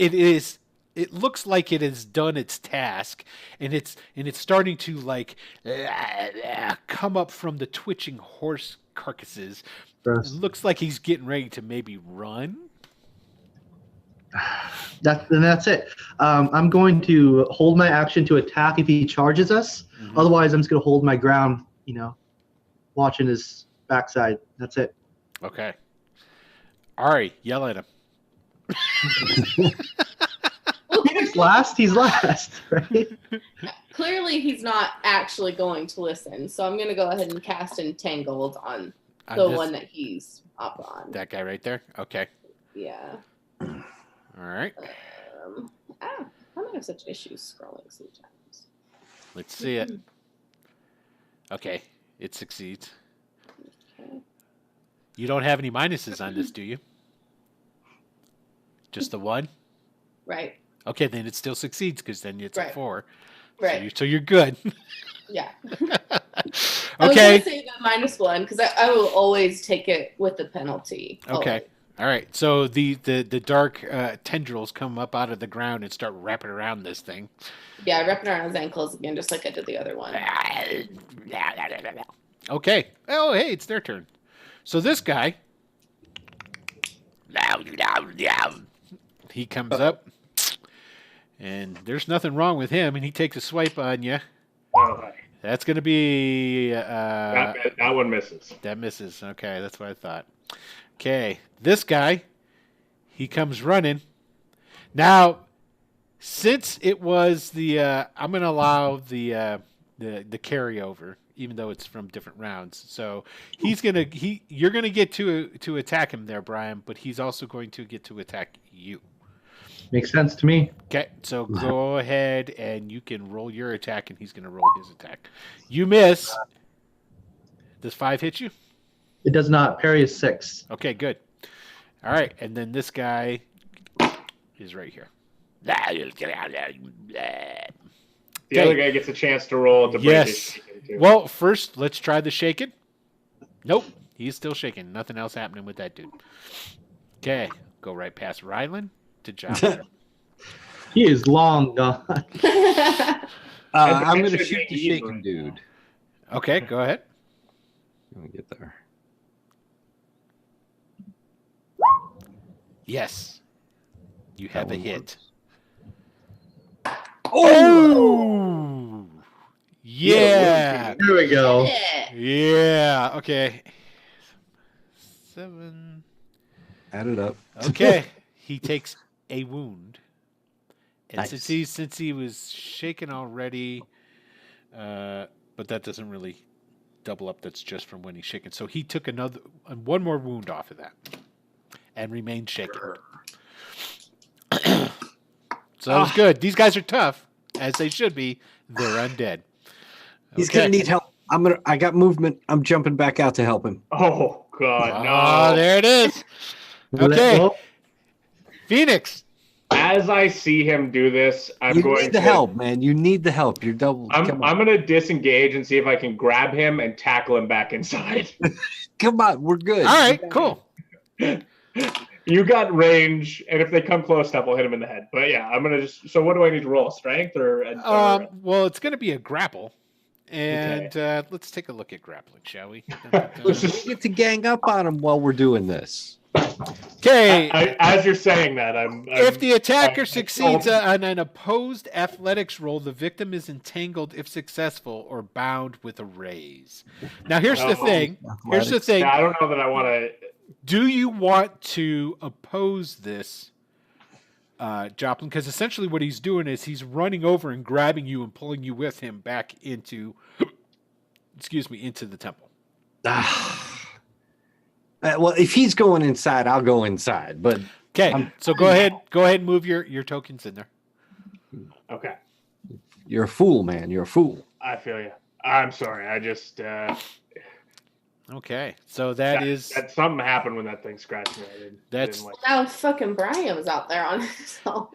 it looks like it has done its task, and it's starting to come up from the twitching horse carcasses. Gross. It looks like he's getting ready to maybe run. That's it. I'm going to hold my action to attack if he charges us. Mm-hmm. Otherwise, I'm just going to hold my ground, watching his backside. That's it. Okay. Ari, yell at him. He's last, right? Clearly, he's not actually going to listen. So I'm going to go ahead and cast Entangled on the one that he's up on. That guy right there? Okay. Yeah. All right. I might have such issues scrolling sometimes. Let's see it. Okay. It succeeds. Okay. You don't have any minuses on this, do you? Just the one? Right. Okay, then it still succeeds because then it's a 4. Right. So you're good. Yeah. Okay. I was going to say the -1 because I will always take it with the penalty. Okay. Always. All right. So the dark tendrils come up out of the ground and start wrapping around this thing. Yeah, wrapping around his ankles again, just like I did the other one. Okay. Oh, hey, it's their turn. So this guy, he comes up, and there's nothing wrong with him, and he takes a swipe on you. Oh, That's going to be... that one misses. That misses. Okay, that's what I thought. Okay, this guy, he comes running. Now, since it was the... I'm going to allow the carryover, even though it's from different rounds. So you're going to get to attack him there, Brian, but he's also going to get to attack you. Makes sense to me. Okay, so go ahead and you can roll your attack, and he's going to roll his attack. You miss. Does 5 hit you? It does not. Parry is 6. Okay, good. All right, and then this guy is right here. The other guy gets a chance to roll to break his shaking too. Well, first, let's try the shaking. Nope, he's still shaking. Nothing else happening with that dude. Okay, go right past Rylan to Joplin. He is long gone. I'm going to shoot the shaken dude. Okay, go ahead. Let me get there. Yes. You have a hit. Oh! Yeah. There we go. Yeah. Okay. 7. Add it up. Okay. He takes a wound. And Nice. since he was shaken already, but that doesn't really double up. That's just from when he's shaken. So he took one more wound off of that, and remained shaken. So that was good. These guys are tough, as they should be. They're undead. He's gonna need help. I got movement. I'm jumping back out to help him. Oh God, Oh, no! there it is. Okay, Well, Phoenix. As I see him do this, I'm You going need the help, man. You need the help. You're double. I'm Come on. going to disengage and see if I can grab him and tackle him back inside. Come on. We're good. All right, cool. You got range, and if they come close enough, I'll hit him in the head. But yeah, I'm gonna just. So what do I need to roll? Strength or? Well, it's going to be a grapple, and let's take a look at grappling, shall we? We get to gang up on him while we're doing this. Okay. As you're saying that, If the attacker succeeds on an opposed athletics roll, the victim is entangled if successful or bound with a raise. Now, here's the thing. Here's the thing. I don't know that I want to. Do you want to oppose this, Joplin? Because essentially what he's doing is he's running over and grabbing you and pulling you with him back into, into the temple. Well, if he's going inside, I'll go inside. But okay, so go ahead and move your tokens in there. Okay. You're a fool, man. You're a fool. I feel you. I'm sorry. I just. Okay, so that something happened when that thing scratched me. Now fucking Brian was out there on his own.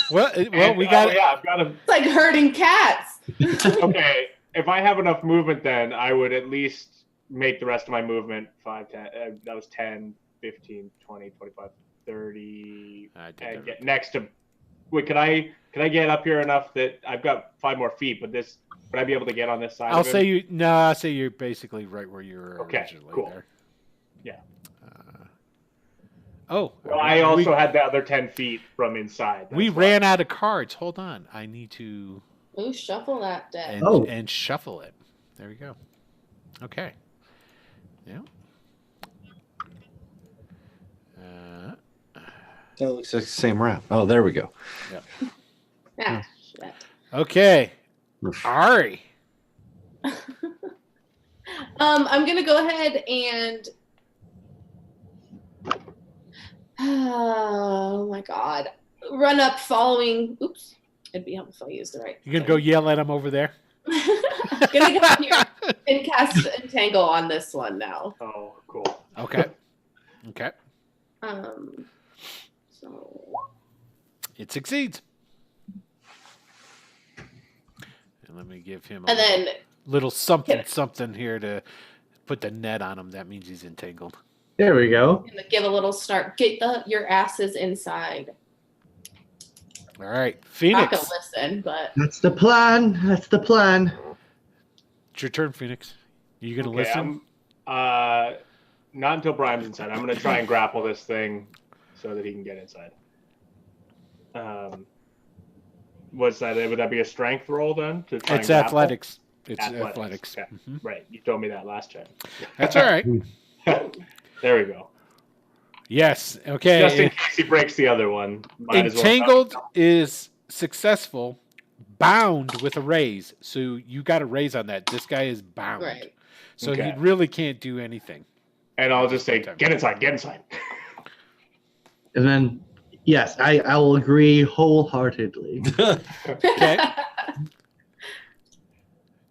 well, we got. I've got him. It's like herding cats. Okay, if I have enough movement, then I would at least make the rest of my movement 5, 10. That was 10, 15, 20, 25, 30. And get next to. Wait, can I get up here enough that I've got 5 more feet? But this. Would I be able to get on this side? I'll say you're basically right where you were originally cool. there. Yeah. Well, I also had the other 10 feet from inside. We ran out of cards. Hold on. I need to. Ooh, shuffle that deck. And shuffle it. There we go. Okay. Yeah. That looks like the same round. Oh, there we go. Yeah. Shit. Okay. Ari. I'm gonna go ahead and oh my god, run up following. Oops, it'd be helpful if I used the right. You gonna go yell at him over there? Gonna go up here and cast Entangle on this one now. Oh, cool. Okay. Okay. So it succeeds. And let me give him a little something here to put the net on him. That means he's entangled. there we go. give a little start. Get your asses inside. All right, I'm Phoenix. not gonna listen, but That's the plan. That's the plan. It's your turn, Phoenix. Are you gonna listen? Not until Brian's inside. I'm gonna try and grapple this thing so that he can get inside. What's that? Would that be a strength roll then? To try It's and grapple? athletics. It's athletics. Okay. Mm-hmm. Right. You told me that last time. That's all right. There we go. Yes. Okay. Just in case he breaks the other one. Entangled is successful. Bound with a raise. So you got a raise on that. This guy is bound. right. So Okay. he really can't do anything. And I'll just say, get inside, get inside. And then, yes, I will agree wholeheartedly. Okay.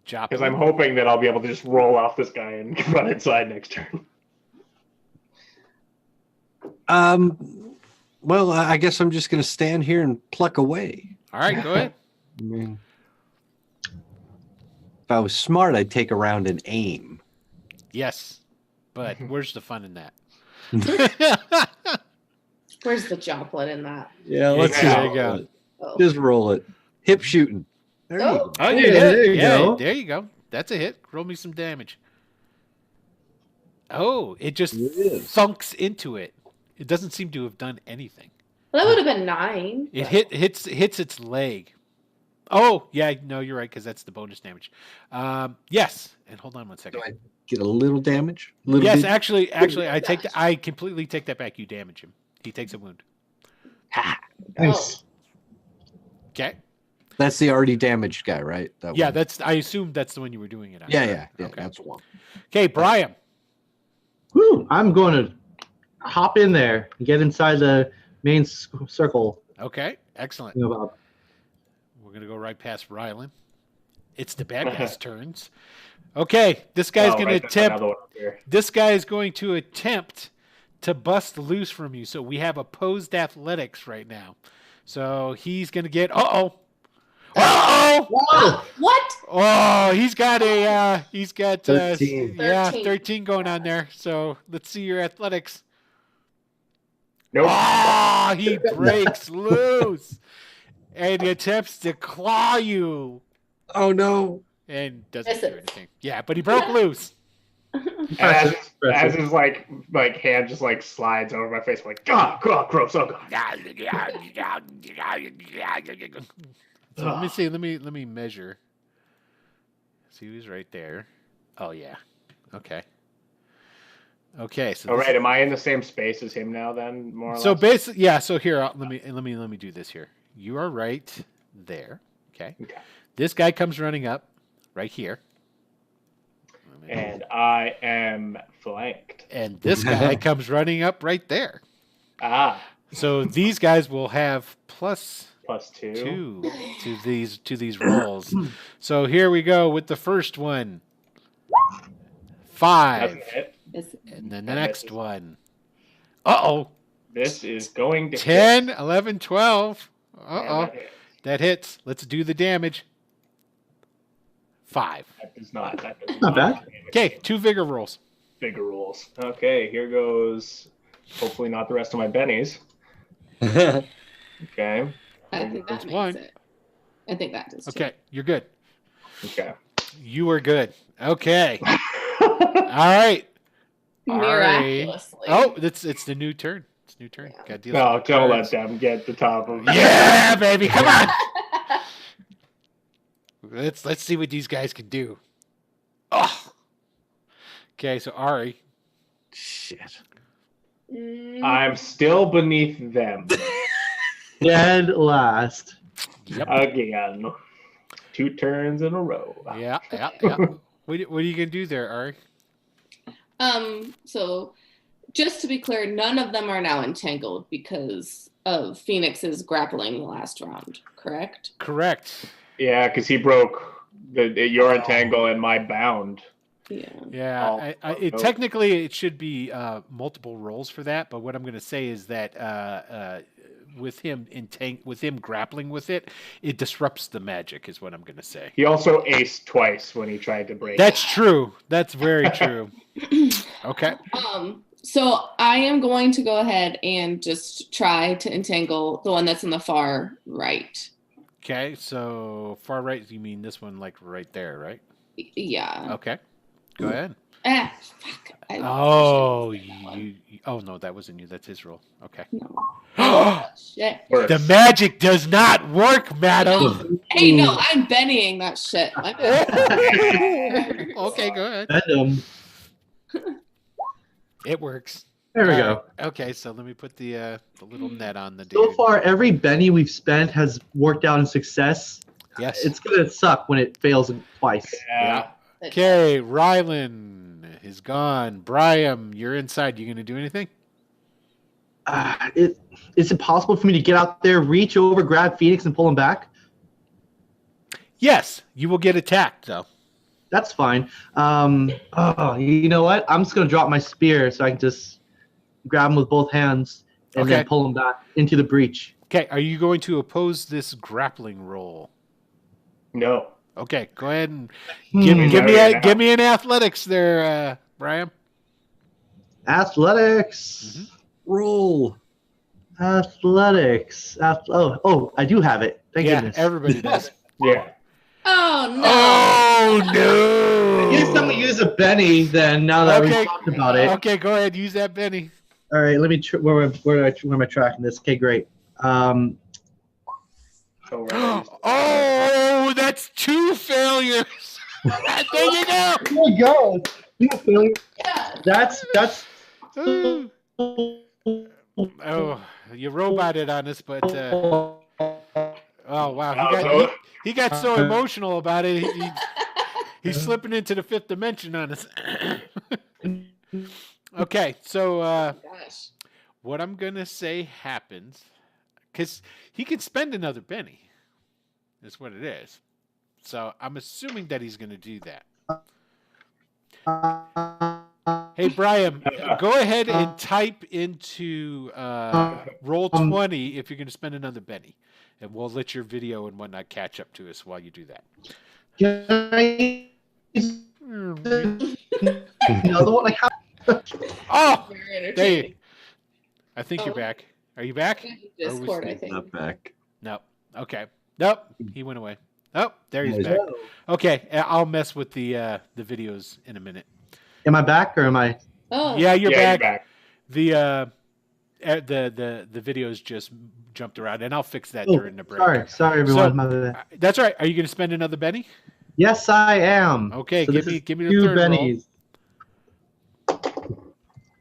Because I'm hoping that I'll be able to just roll off this guy and run inside next turn. Well, I guess I'm just going to stand here and pluck away. All right, go ahead. I mean, if I was smart, I'd take a round and aim. Yes. But where's the fun in that? Where's the Joplin in that? Yeah, let's There just you roll go. it. Oh. Just roll it. Hip shooting. There you Oh. go. Oh, you Yeah, hit. there you Yeah, go. there you go. That's a hit. Roll me some damage. Oh, it just It is. thunks into it. It doesn't seem to have done anything. Well, that would have been 9. It but- hits its leg. Oh, yeah, no, you're right, because that's the bonus damage. Yes, and hold on one second. Do I get a little damage? Little Yes, bit? actually, I completely take that back. You damage him. He takes a wound. Nice. Okay. That's the already damaged guy, right? That Yeah, one. I assume that's the one you were doing it on. Yeah. Okay. That's one. Okay, Brian. Woo! I'm going to hop in there and get inside the main circle. Okay, excellent. You know, about We're gonna go right past Rylan. It's the bad guy's turns. Okay, this guy's Oh, gonna right, there's attempt. another one up here. This guy is going to attempt to bust loose from you. So we have opposed athletics right now. So he's gonna get. Uh-oh. What? Oh, he's got 13. 13 going on there. So let's see your athletics. Nope. Oh, he breaks loose and he attempts to claw you Oh no. and doesn't do Misses. anything. Yeah, but he broke loose. As his like hand just like slides over my face, I'm like, God, gross, oh God. So let me see. Let me measure. See who's right there. Oh yeah. Okay. Okay. So All this- right, am I in the same space as him now? Then more or So less. basically, yeah. So here, let me do this here. You are right there. Okay. Okay. This guy comes running up, right here. And I am flanked. And this guy comes running up right there. Ah, So these guys will have +2 +2. to these rolls. So here we go with the first one. 5. Doesn't hit. And then the That next misses. one. Uh-oh. This is going to 10, 11, 12. hit. Uh-oh. And that hits. That hits. Let's do the damage. 5. That does not. That does Not bad. do damage. Okay, 2 vigor rolls. Bigger rules. Okay, here goes. Hopefully not the rest of my bennies. Okay. I think that That's makes one. it. I think that does. too. Okay, you're good. Okay. You are good. Okay. All right. Miraculously. Oh, it's the new turn. It's a new turn. Yeah. Got to deal No, with the don't let cards. them get the top of Yeah, baby, come on. Let's see what these guys can do. Oh. Okay, so Ari. Shit. I'm still beneath them dead last. Yep. again. 2 turns in a row. Yeah. What are you gonna do there, Ari? So just to be clear, none of them are now entangled because of Phoenix's grappling the last round, correct? Correct. Yeah, because he broke your entangle and my bound. Yeah. Yeah. Technically, it should be multiple rolls for that. But what I'm going to say is that with him grappling with it, it disrupts the magic. Is what I'm going to say. He also aced twice when he tried to break. That's true. That's very true. Okay. So I am going to go ahead and just try to entangle the one that's in the far right. Okay. So far right, you mean this one, like right there, right? Yeah. Okay. Go ahead. Fuck. Oh, oh no, that wasn't you. That's his roll. Okay. No. Shit. Works. The magic does not work, madam. Hey, no, I'm Bennying that shit. Okay, go ahead. Venom. It works. There we All go. right. Okay, so let me put the little net on the So dude. far, every Benny we've spent has worked out in success. Yes. It's gonna suck when it fails twice. Yeah. Okay, Rylan is gone. Brian, you're inside. You gonna do anything? Is it possible for me to get out there, reach over, grab Phoenix, and pull him back? Yes, you will get attacked though. That's fine. You know what? I'm just gonna drop my spear so I can just grab him with both hands and Okay. then pull him back into the breach. Okay, are you going to oppose this grappling roll? No. Okay, go ahead and Hmm. give Now. me an athletics there, Brian. Athletics. Mhm. Roll. Athletics. Oh, I do have it. Thank Yeah, goodness. everybody does. Yeah. Oh no! Oh no! Use someone use a Benny then. Now that Okay. we talked about it. Okay, go ahead. Use that Benny. All right. Let me. Where am I tracking this? Okay, great. So right. Oh, that's 2 failures. There you go. There we go. Yeah. That's. Ooh. Oh, you roboted on us, but oh wow, he got so emotional about it. He's slipping into the 5th dimension on us. Okay, so Gosh. what I'm gonna say happens, because he can spend another Benny. That's what it is. So I'm assuming that he's gonna do that. Hey, Brian, go ahead and type into Roll20 if you're going to spend another Benny. And we'll let your video and whatnot catch up to us while you do that. Another one? Like how? Oh! Very There you, entertaining. I think you're back. Are you back? Discord, I think. Not back. No. Okay. Nope. He went away. Oh, there he's back. Okay, I'll mess with the videos in a minute. Am I back or am I? Oh. Yeah, you're back. You're back. The videos just jumped around, and I'll fix that during the break. Sorry, everyone. So, My bad. that's all right. Are you going to spend another Benny? Yes, I am. Okay, So give this me is the 2 third roll. bennies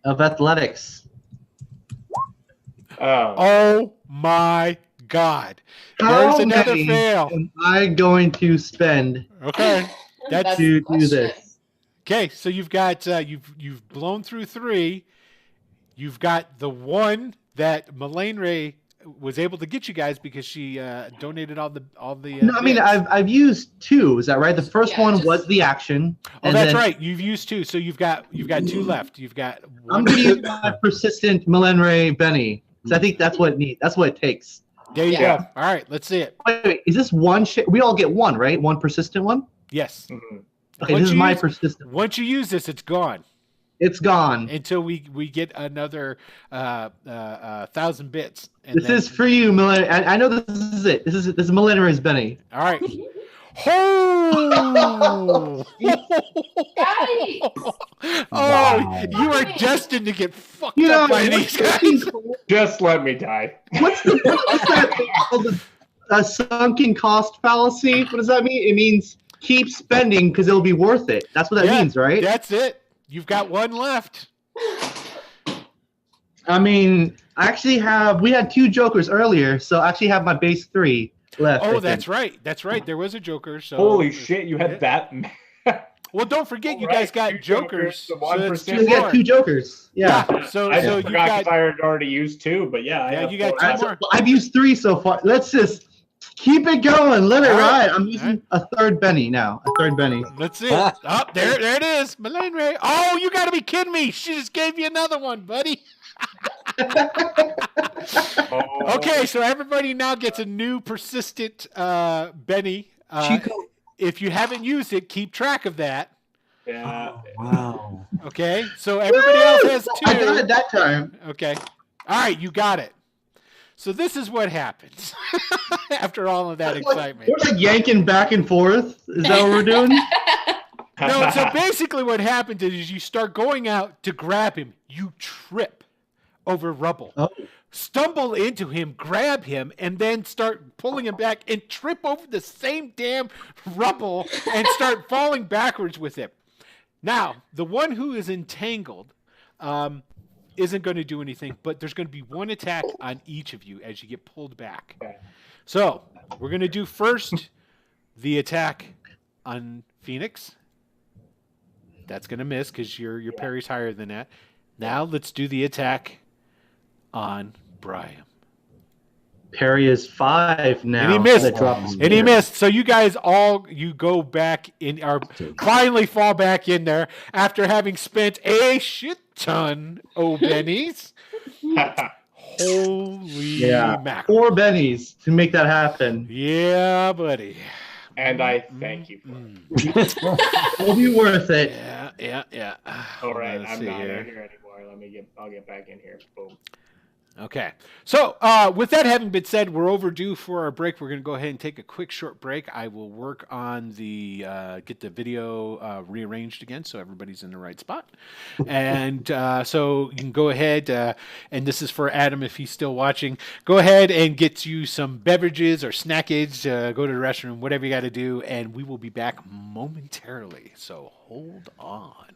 of athletics. Oh my God! How There's another many fail. am I going to spend Okay, that's to the do question. this? okay. So you've got you've blown through 3. You've got the one that Melaine Ray was able to get you guys because she donated all the. No, I mean bits. I've used 2. Is that right? The first one was the action. Oh, that's right. You've used 2, so you've got 2 left. You've got one. I'm going to use my persistent Melenray Benny. So I think that's what it needs. That's what it takes. There you Yeah. go. All right, let's see it. Wait, is this one? We all get one, right? One persistent one. Yes. Okay, Once this is you my use- persistent. Once you use this, it's gone It's gone. until we get another 1,000 bits. And This is for you, Melenray. I know this is it. This is Melenray's Benny. All right. Oh! Oh, you are destined to get fucked up by these guys. Just let me die. What's that thing called? A sunken cost fallacy? What does that mean? It means keep spending because it'll be worth it. That's what that means, right? That's it. You've got one left. I mean, we had 2 jokers earlier, so I actually have my base 3 left. Oh, that's right. That's right. There was a joker. So Holy shit, you had that. Well, don't forget, you All right, guys got 2 jokers. jokers, the So that's 1%. 2 You get more. 2 jokers. Yeah. So I you forgot got. because I had already used 2, but yeah. Yeah, I have you got 4 2 left. more. I've used 3 so far. Let's just keep it going. Let it All right. ride. I'm using a 3rd Benny now. A 3rd Benny. Let's see it. Oh, there it is. Melaine Ray. Oh, you got to be kidding me. She just gave you another one, buddy. Oh. Okay, so everybody now gets a new persistent Benny. Chico, If you haven't used it, keep track of that. Yeah. Wow. Okay, so everybody else has 2. I got it that time. Okay. All right, you got it. So this is what happens after all of that excitement. We're like yanking back and forth. Is that what we're doing? No, so basically what happens is you start going out to grab him. You trip over rubble. Oh. Stumble into him, grab him, and then start pulling him back and trip over the same damn rubble and start falling backwards with him. Now, the one who is entangled isn't going to do anything, but there's going to be one attack on each of you as you get pulled back. So, we're going to do first the attack on Phoenix. That's going to miss because your parry's higher than that. Now, let's do the attack on Brian. Parry is 5 now. And he missed. That drops And he missed. So you guys you go back in, or finally fall back in there after having spent a shit ton of bennies. Holy mackerel. 4 bennies to make that happen. Yeah, buddy. And I thank you for it. It'll be worth it. Yeah. All right, Let's I'm see not here. in here anymore. I'll get back in here. Boom. Okay. So with that having been said, we're overdue for our break. We're going to go ahead and take a quick short break. I will work on get the video rearranged again so everybody's in the right spot. And so you can go ahead, and this is for Adam if he's still watching. Go ahead and get you some beverages or snackage, go to the restroom, whatever you got to do, and we will be back momentarily. So hold on.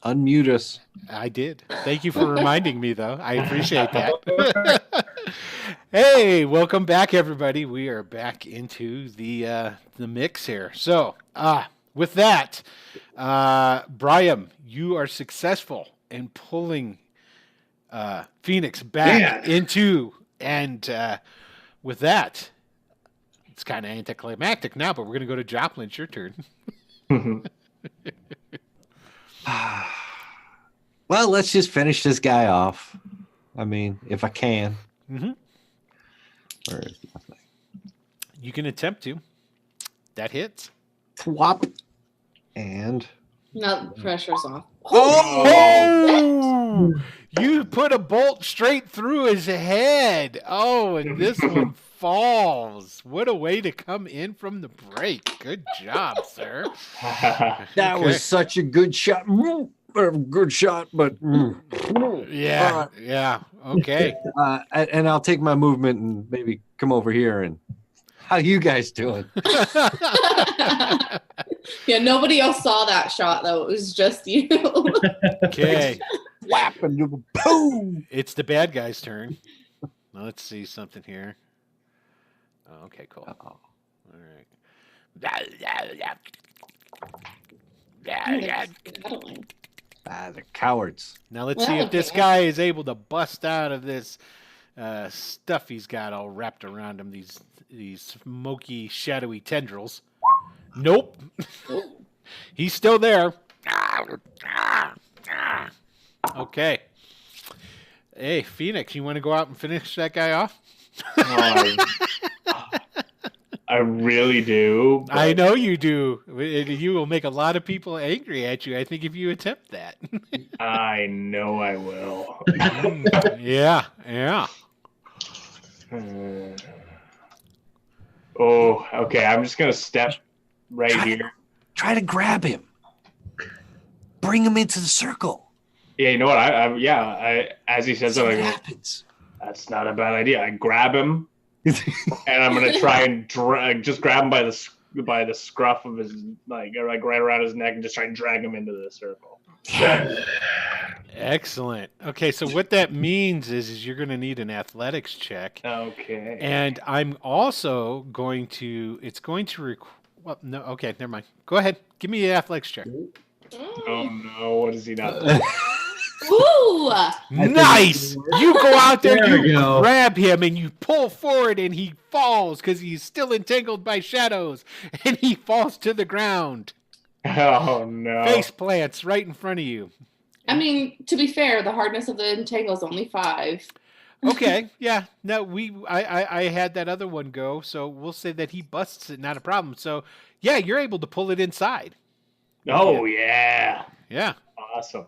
Unmute us. I did. Thank you for reminding me, though. I appreciate that. Hey, welcome back, everybody. We are back into the mix here. So, with that, Brian, you are successful in pulling Phoenix back into, and with that, it's kind of anticlimactic now, but we're going to go to Joplin. It's your turn. Well, let's just finish this guy off. I mean, if I can. Mm-hmm. Where is nothing? You can attempt to. That hits. Whop. And. No, pressure's off. Oh! You put a bolt straight through his head. Oh, and this one falls. What a way to come in from the break. Good job, sir. That was such a good shot. Good shot, but yeah. Okay. And I'll take my movement and maybe come over here. And how you guys doing? Yeah, nobody else saw that shot though. It was just you. Okay. Whap and boom. It's the bad guy's turn. Now let's see something here. Oh, okay, cool. All right. The cowards. Now let's see if this guy is able to bust out of this stuff he's got all wrapped around him. These smoky, shadowy tendrils. Nope. He's still there. Okay. Hey, Phoenix, you want to go out and finish that guy off? I really do. But I know you do. You will make a lot of people angry at you, I think, if you attempt that. I know I will. Yeah. Oh, okay. I'm just going to step here. Try to grab him. Bring him into the circle. Yeah, you know what? I as he says, what happens. That's not a bad idea. I grab him, and I'm gonna try and just grab him by the scruff of his like right around his neck, and just try and drag him into the circle. Excellent. Okay, so what that means is you're going to need an athletics check. Okay. And I'm also going to. It's going to well, no. Okay, never mind. Go ahead. Give me an athletics check. Oh no! What is he not? Ooh! Nice! You go out there, you grab him, and you pull forward, and he falls because he's still entangled by shadows, and he falls to the ground. Oh no! Face plants right in front of you. I mean, to be fair, the hardness of the entangle is only 5. Okay, yeah. No, I had that other one go, so we'll say that he busts it, not a problem. So, yeah, you're able to pull it inside. Oh, yeah. Yeah. Awesome.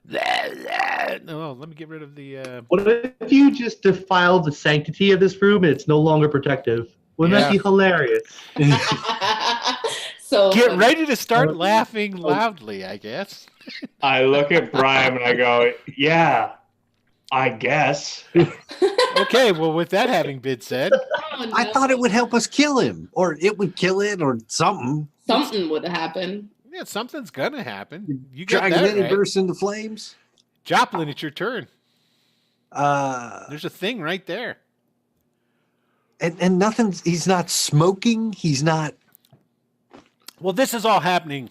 Oh, let me get rid of the... What if you just defile the sanctity of this room and it's no longer protective? Wouldn't that be hilarious? So get ready to start laughing loudly, I guess. I look at Brian and I go, yeah, I guess. Okay, well, with that having been said... Oh, no. I thought it would help us kill him, or it would kill it, or something. Something would happen. Yeah, something's gonna happen. You got Dragon that right. bursts into flames. Joplin, it's your turn. There's a thing right there. And nothing's. He's not smoking. He's not. Well, this is all happening.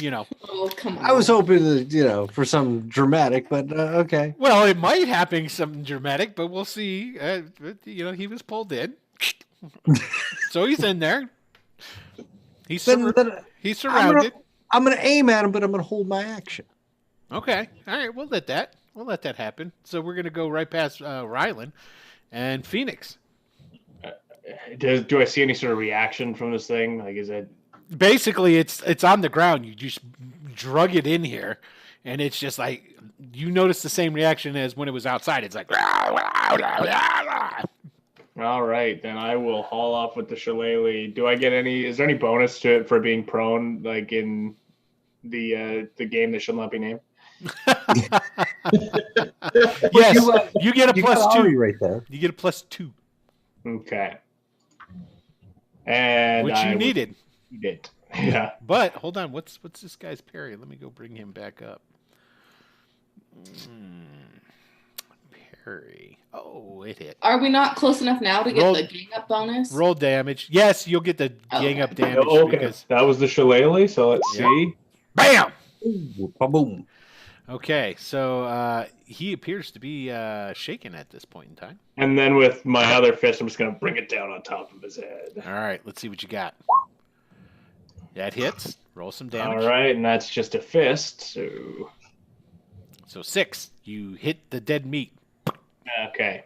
You know. Oh, come on. I was hoping that, for something dramatic, but okay. Well, it might happen something dramatic, but we'll see. He was pulled in, so he's in there. He's surrounded. I'm gonna aim at him, but I'm gonna hold my action. Okay, all right. We'll let that happen. So we're gonna go right past Rylan and Phoenix. Do I see any sort of reaction from this thing? Like, is it? Basically, it's on the ground. You just drug it in here, and it's just like you notice the same reaction as when it was outside. It's like. All right, then I will haul off with the shillelagh. Do I get any? Is there any bonus to it for being prone, like in the game that should not be named? Yes, you get a +2 right there. You get a +2. Okay. And which you needed. Need it. Yeah. But hold on, what's this guy's parry? Let me go bring him back up. Parry. Oh, it hit. Are we not close enough now to get Roll- the gang up bonus? Roll damage. Yes, you'll get the gang up damage Okay. because That was the shillelagh. So let's Yeah. see. bam. Ooh, boom. Okay, so he appears to be shaken at this point in time. And then with my other fist, I'm just gonna bring it down on top of his head. All right, let's see what you got. That hits. Roll some damage. All right, and that's just a fist. So 6. You hit the dead meat. okay.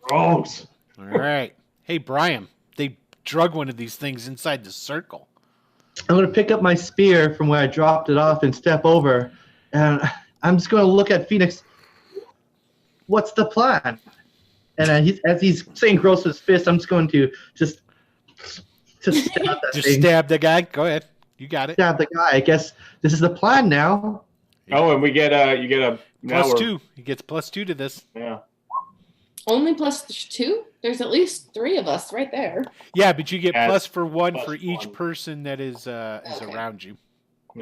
Gross. All right. Hey, Brian, they drug one of these things inside the circle. I'm going to pick up my spear from where I dropped it off and step over. And I'm just going to look at Phoenix. What's the plan? And as he's saying gross with his fist, I'm just going to just stab that Just thing. stab the guy. Go ahead. You got it. Stab the guy. I guess this is the plan now. Oh, and we get you get a now Plus we're- 2. He gets plus 2 to this. Yeah. Only plus 2? There's at least 3 of us right there. Yeah, but you get Yeah, plus for 1 plus for each 1. person that is Okay. around you.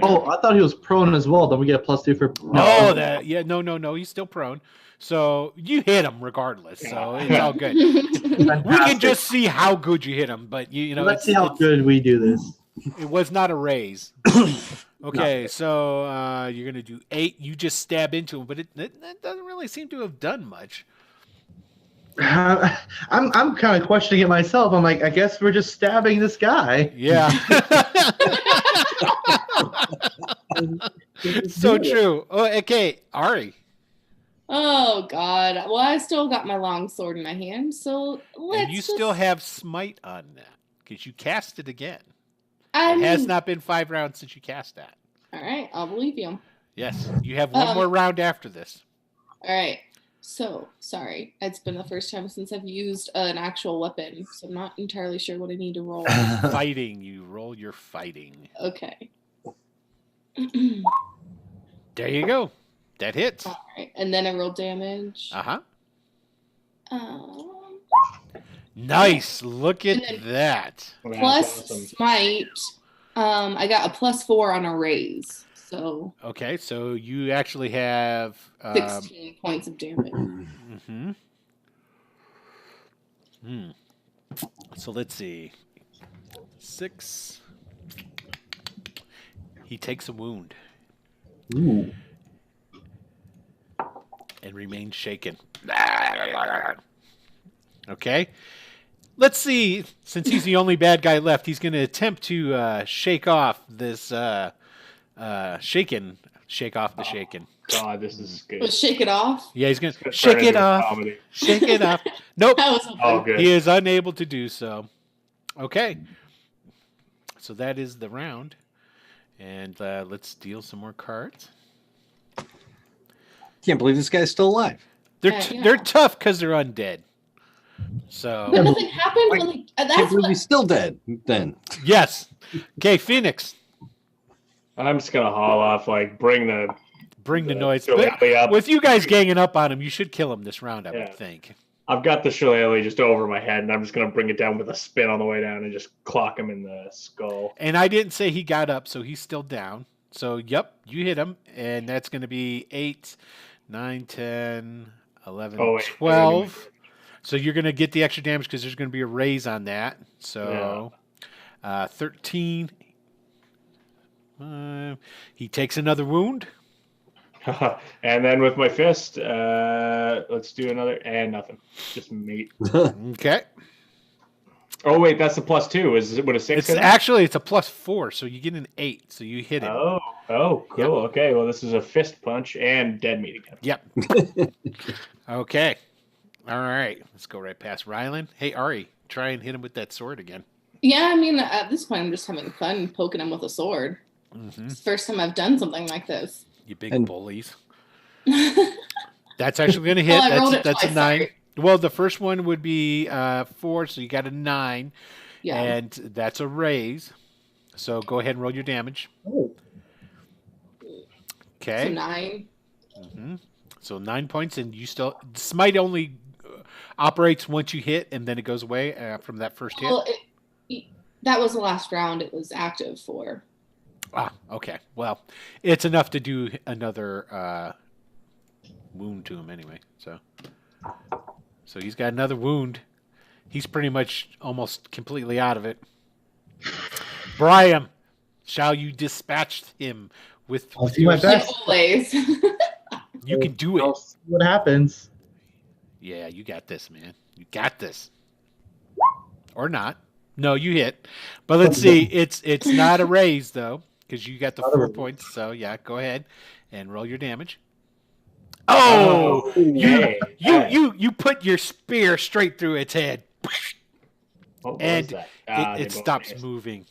Oh, I thought he was prone as well. Then we get a +2 for. No, no. He's still prone. So you hit him regardless. So it's all good. We can just see how good you hit him, but you know. Let's see how good we do this. It was not a raise. Okay, so you're gonna do 8. You just stab into him, but it doesn't really seem to have done much. I'm kind of questioning it myself. I'm like, I guess we're just stabbing this guy. Yeah. So true. Oh, okay, Ari. Oh God! Well, I still got my long sword in my hand, so let's. And you still have smite on that because you cast it again. I It has mean, not been 5 rounds since you cast that. all right, I'll believe you. Yes, you have one more round after this. All right. So sorry, it's been the first time since I've used an actual weapon, so I'm not entirely sure what I need to roll. Fighting, you roll your fighting. Okay. There you go. That hits. All right, and then I roll damage. Uh huh. Um, Nice. Look at And then- that. That's plus awesome. smite. I got a +4 on a raise, so Okay, so you actually have 16 points of damage. mhm. So let's see. 6. He takes a wound Ooh. and remains shaken. Okay. Let's see. Since he's the only bad guy left, he's going to attempt to shake off this shaken. Shake off the shaken. God, this is good. Let's shake it off. Yeah, he's going It's to gonna shake turn it into a off. comedy. Shake it off. Nope. That was hoping. Oh, good. He is unable to do so. Okay. So that is the round. And let's deal some more cards. Can't believe this guy's still alive. They're Yeah. they're tough because they're undead. So But nothing happened. Like, Like, Can't that's believe what. he's still dead. Then yes. Okay, Phoenix, I'm just gonna haul off, like bring the bring the noise. shillelagh But up. with you guys ganging up on him, you should kill him this round, I Yeah. would think. I've got the shillelagh just over my head, and I'm just gonna bring it down with a spin on the way down and just clock him in the skull. And I didn't say he got up, so he's still down. So yep, you hit him, and that's going to be 8, 9, 10, 11, Oh, wait. 12. So you're going to get the extra damage because there's going to be a raise on that. So 13. He takes another wound. And then with my fist, let's do another, and nothing. Just meat. Okay. Oh wait, that's the +2. Is it with a 6? It's in it? actually it's a +4, so you get an 8, so you hit it. Oh, cool. Okay, well this is a fist punch and dead meat again. Yep. Okay. All right. Let's go right past Rylan. Hey Ari, try and hit him with that sword again. Yeah, I mean, at this point, I'm just having fun poking him with a sword. Mm-hmm. It's the first time I've done something like this. You big And- bullies. That's actually going to hit. Well, I rolled it That's a twice, 9. sorry. Well, the first one would be 4, so you got a 9, Yeah. and that's a raise. So go ahead and roll your damage. So Okay. 9. Mm-hmm. So 9 points, and you still smite only operates once you hit, and then it goes away from that first hit. Well, That was the last round it was active for. Ah, okay. Well, it's enough to do another wound to him anyway. So he's got another wound. He's pretty much almost completely out of it. Brian, shall you dispatch him with I'll do your... my best. Like always. You can do it. I'll see what happens. Yeah, you got this, man. You got this. Or not. No, you hit. But let's see. It's not a raise though, because you got the 4 points. So yeah, go ahead and roll your damage. Oh, you put your spear straight through its head, and it stops moving.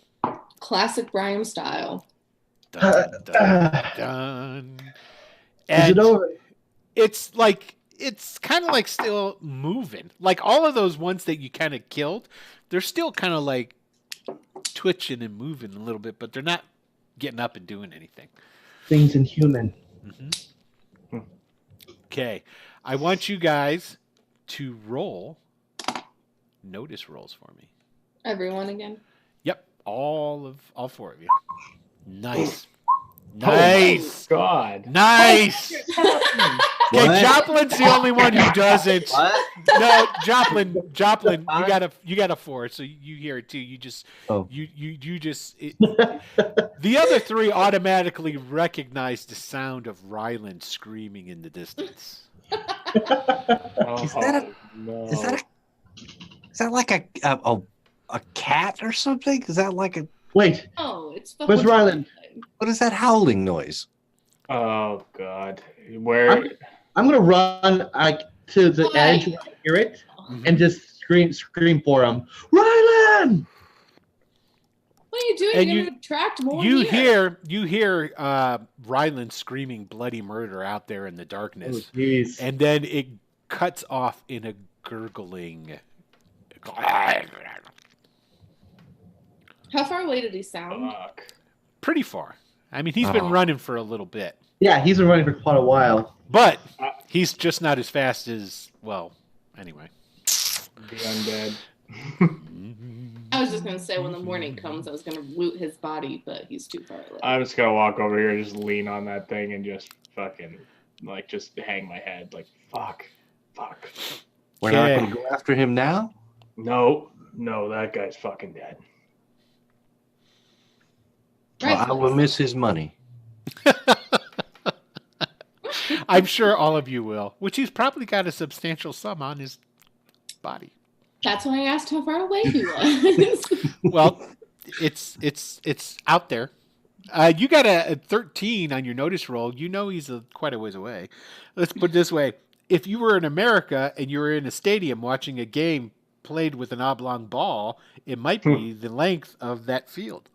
Classic Brian style. Dun, dun, dun, dun. And Is it over? it's kind of like still moving. Like all of those ones that you kind of killed, they're still kind of like twitching and moving a little bit, but they're not getting up and doing anything. Things inhuman. Mm-hmm. Okay, I want you guys to roll notice rolls for me. Everyone again. Yep, all 4 of you. Nice. Nice. Oh God. Nice. Okay, Joplin's the only one who doesn't. What? No, Joplin, you got a 4, so you hear it too. You just, the other 3 automatically recognize the sound of Ryland screaming in the distance. Is that like a cat or something? Is that like a... Wait, Oh, it's where's Ryland? What is that howling noise? Oh God. Where? I'm gonna run to the edge where I hear it and just scream for him. Ryland! What are you doing? And You're gonna attract more. Here. You hear Ryland screaming bloody murder out there in the darkness. Oh, jeez. And then it cuts off in a gurgling. How far away did he sound? Fuck. Pretty far. I mean, he's been running for a little bit. Yeah, he's been running for quite a while. But he's just not as fast as, well, anyway. The undead. I was just gonna say when the morning comes, I was gonna loot his body, but he's too far away. I'm just gonna walk over here, just lean on that thing, and just fucking just hang my head. Like fuck. We're not going to go after him now? No, that guy's fucking dead. Well, I will miss his money. I'm sure all of you will, which he's probably got a substantial sum on his body. That's why I asked how far away he was. Well, it's out there. You got a 13 on your notice roll. You know he's quite a ways away. Let's put it this way. If you were in America and you were in a stadium watching a game played with an oblong ball, it might be the length of that field.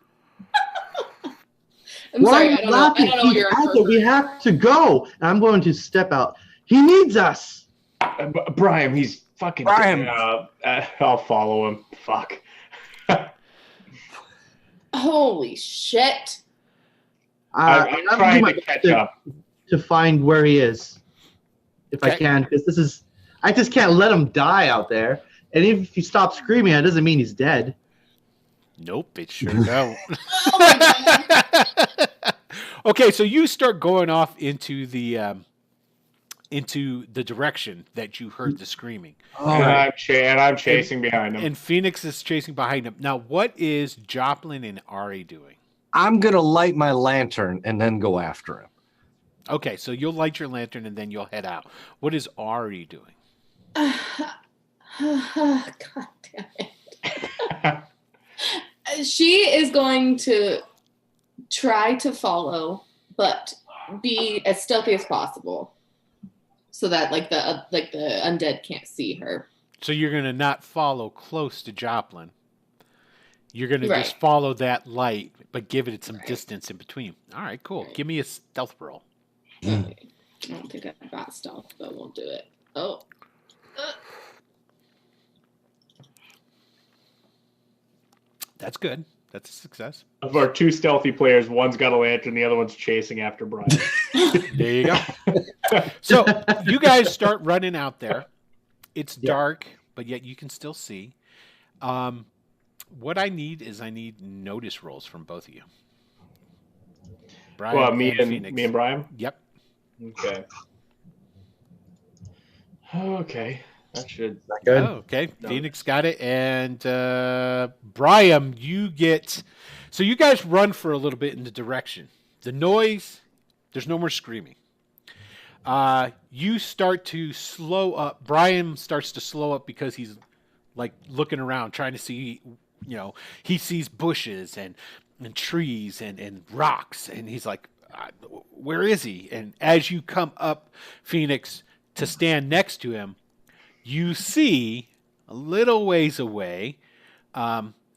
I'm sorry, I don't know He's out there. We have to go. I'm going to step out. He needs us. Brian, he's fucking Brian. I'll follow him. Fuck. Holy shit. I'm trying to catch up. To find where he is. If I can, because I just can't let him die out there. And if he stops screaming, that doesn't mean he's dead. Nope, it sure don't. Oh my God. Okay, so you start going off into the direction that you heard the screaming. And I'm chasing behind him. And Phoenix is chasing behind him. Now, what is Joplin and Ari doing? I'm going to light my lantern and then go after him. Okay, so you'll light your lantern and then you'll head out. What is Ari doing? God damn it. She is going to try to follow, but be as stealthy as possible, so that the undead can't see her. So you're gonna not follow close to Joplin. You're gonna just follow that light, but give it some distance in between. All right, cool. Give me a stealth roll. Okay. I don't think I got stealth, but we'll do it. Oh. That's good. That's a success. Of our 2 stealthy players, one's got a lantern, the other one's chasing after Brian. There you go. So you guys start running out there. It's dark, but yet you can still see. what I need notice rolls from both of you. Brian Well, me and Phoenix. Brian. Yep. Okay. Okay, that should. Good. Oh, okay. No. Phoenix got it, and Brian, you get. So you guys run for a little bit in the direction. The noise. There's no more screaming. You start to slow up. Brian starts to slow up because he's like looking around, trying to see. He sees bushes and trees and rocks, and he's like, where is he? And as you come up, Phoenix, to stand next to him, you see a little ways away,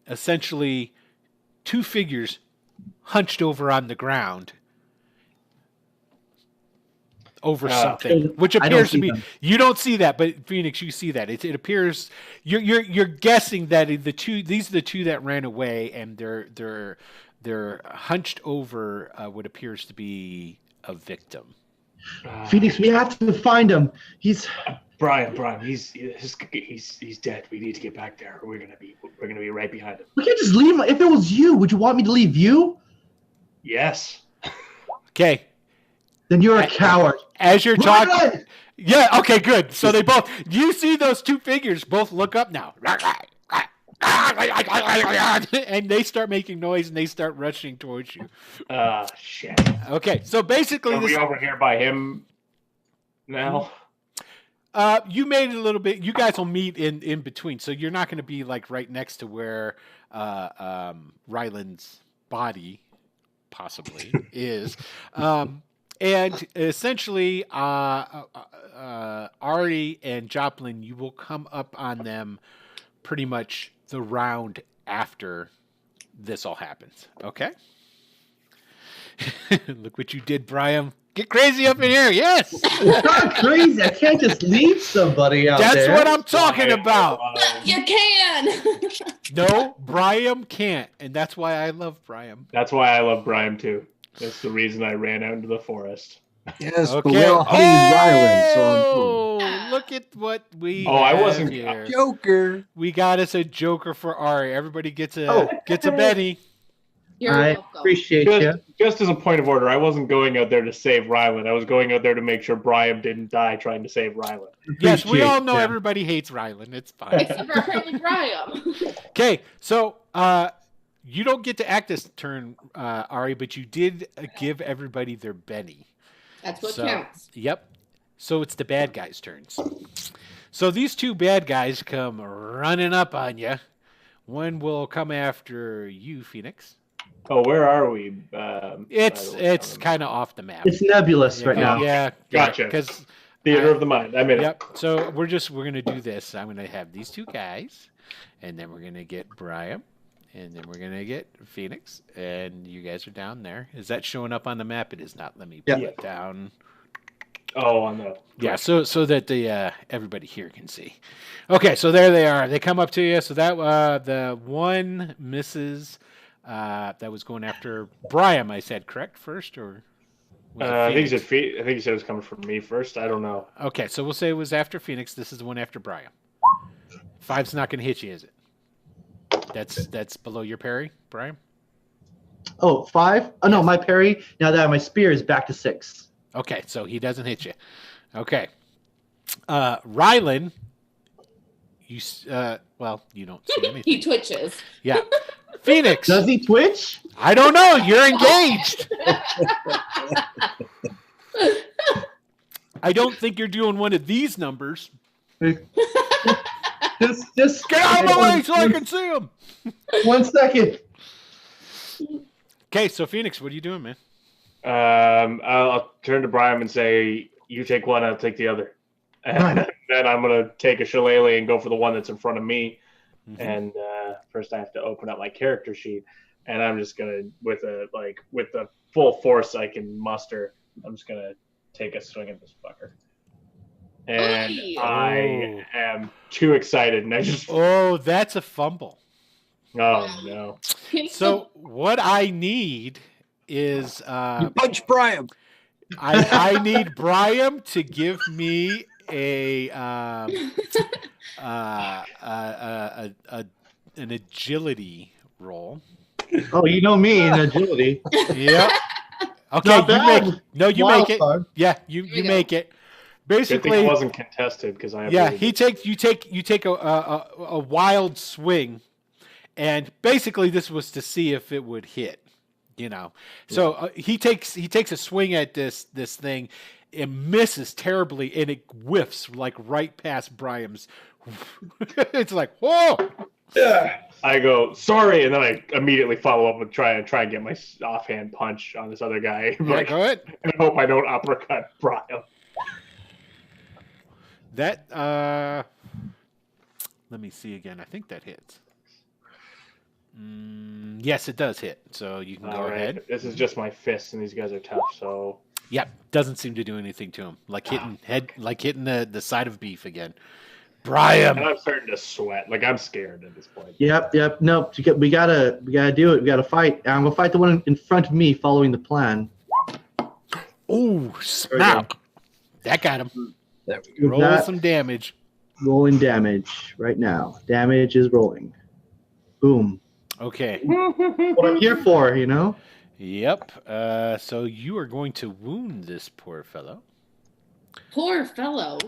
essentially two figures hunched over on the ground over something, which appears to be them. You don't see that, but Phoenix, you see that. It appears you're guessing that these are the two that ran away, and they're hunched over what appears to be a victim. Phoenix, we have to find him. He's Brian. He's dead. We need to get back there. We're gonna be right behind him. We can't just leave him. If it was you, would you want me to leave you? Yes. Okay. Then you're a coward. As you're talking. Yeah. Okay. Good. So they both. You see those two figures both look up now. And they start making noise and they start rushing towards you. Shit. Okay, so basically, are we over here by him now? You made it a little bit. You guys will meet in between, so you're not going to be like right next to where Ryland's body possibly is. And essentially, Ari and Joplin, you will come up on them pretty much the round after this all happens. Okay? Look what you did, Brian. Get crazy up in here. Yes. It's not crazy. I can't just leave somebody out That's there. what I'm talking about. You can. No, Brian can't. And that's why I love Brian. That's why I love Brian, too. That's the reason I ran out into the forest. Yes, Okay. but we all hated Ryland, so I'm Oh, cool. look at what we I have wasn't- here. Joker. We got us a Joker for Ari. Everybody gets a Benny. You're I welcome. appreciate you. Just as a point of order, I wasn't going out there to save Ryland. I was going out there to make sure Brian didn't die trying to save Ryland. Yes, we all know you. everybody hates Ryland. It's fine. Except for apparently Brian. Okay, so you don't get to act this turn, Ari, but you did give everybody their Benny. That's what So, counts. Yep. So it's the bad guys' turns. So these two bad guys come running up on you. One will come after you, Phoenix. Oh, where are we? It's kind of off the map. It's nebulous right now. Yeah, Gotcha. Because Theater of the Mind. I'm in it. yep. So we're gonna do this. I'm gonna have these two guys, and then we're gonna get Brian, and then we're gonna get Phoenix, and you guys are down there. Is that showing up on the map? It is not. Let me put it down. Oh, on the... Yeah, so that the everybody here can see. Okay, so there they are. They come up to you. So that the one misses. That was going after Brian. I said correct first, or was it I think Phoenix? he said it was coming from me first. I don't know. Okay, so we'll say it was after Phoenix. This is the one after Brian. 5's not going to hit you, is it? That's below your parry, Brian. Oh, 5? Oh no, my parry. Now that my spear is back to 6. Okay, so he doesn't hit you. Okay, Rylan. You you don't see anything. He twitches. Yeah. Phoenix. Does he twitch? I don't know. You're engaged. I don't think you're doing one of these numbers. Just Get out of the way so I can see him. 1 second. Okay, so Phoenix, what are you doing, man? I'll turn to Brian and say, "You take one, I'll take the other." And then I'm gonna take a shillelagh and go for the one that's in front of me. Mhm. And first, I have to open up my character sheet, and I'm just gonna, with the full force I can muster, I'm just gonna take a swing at this fucker. And Oy. I am too excited, and I just Oh, that's a fumble. oh no. So what I need is You punch Brian. I need Brian to give me a an agility roll. Oh, you know me in agility. Yep. Okay, Not bad. you Wild make it. card. Yeah, you make it. Good thing Basically, it wasn't contested because I have yeah, really you take a wild swing, and basically this was to see if it would hit. So he takes a swing at this thing, and misses terribly, and it whiffs like right past Brian's. It's like, whoa! I go sorry, and then I immediately follow up with try and get my offhand punch on this other guy. Yeah, go ahead. I hope I don't uppercut Brian. That let me see again. I think that hits. Yes, it does hit. So you can go ahead. This is just my fists, and these guys are tough. So yep, doesn't seem to do anything to him. Like hitting the side of beef again. Brian, and I'm starting to sweat. Like I'm scared at this point. Yep. No, we gotta do it. We gotta fight. I'm gonna fight the one in front of me, following the plan. Oh, smack! That got him. Roll some damage. Rolling damage right now. Damage is rolling. Boom. Okay. What I'm here for, Yep. So you are going to wound this poor fellow. Poor fellow.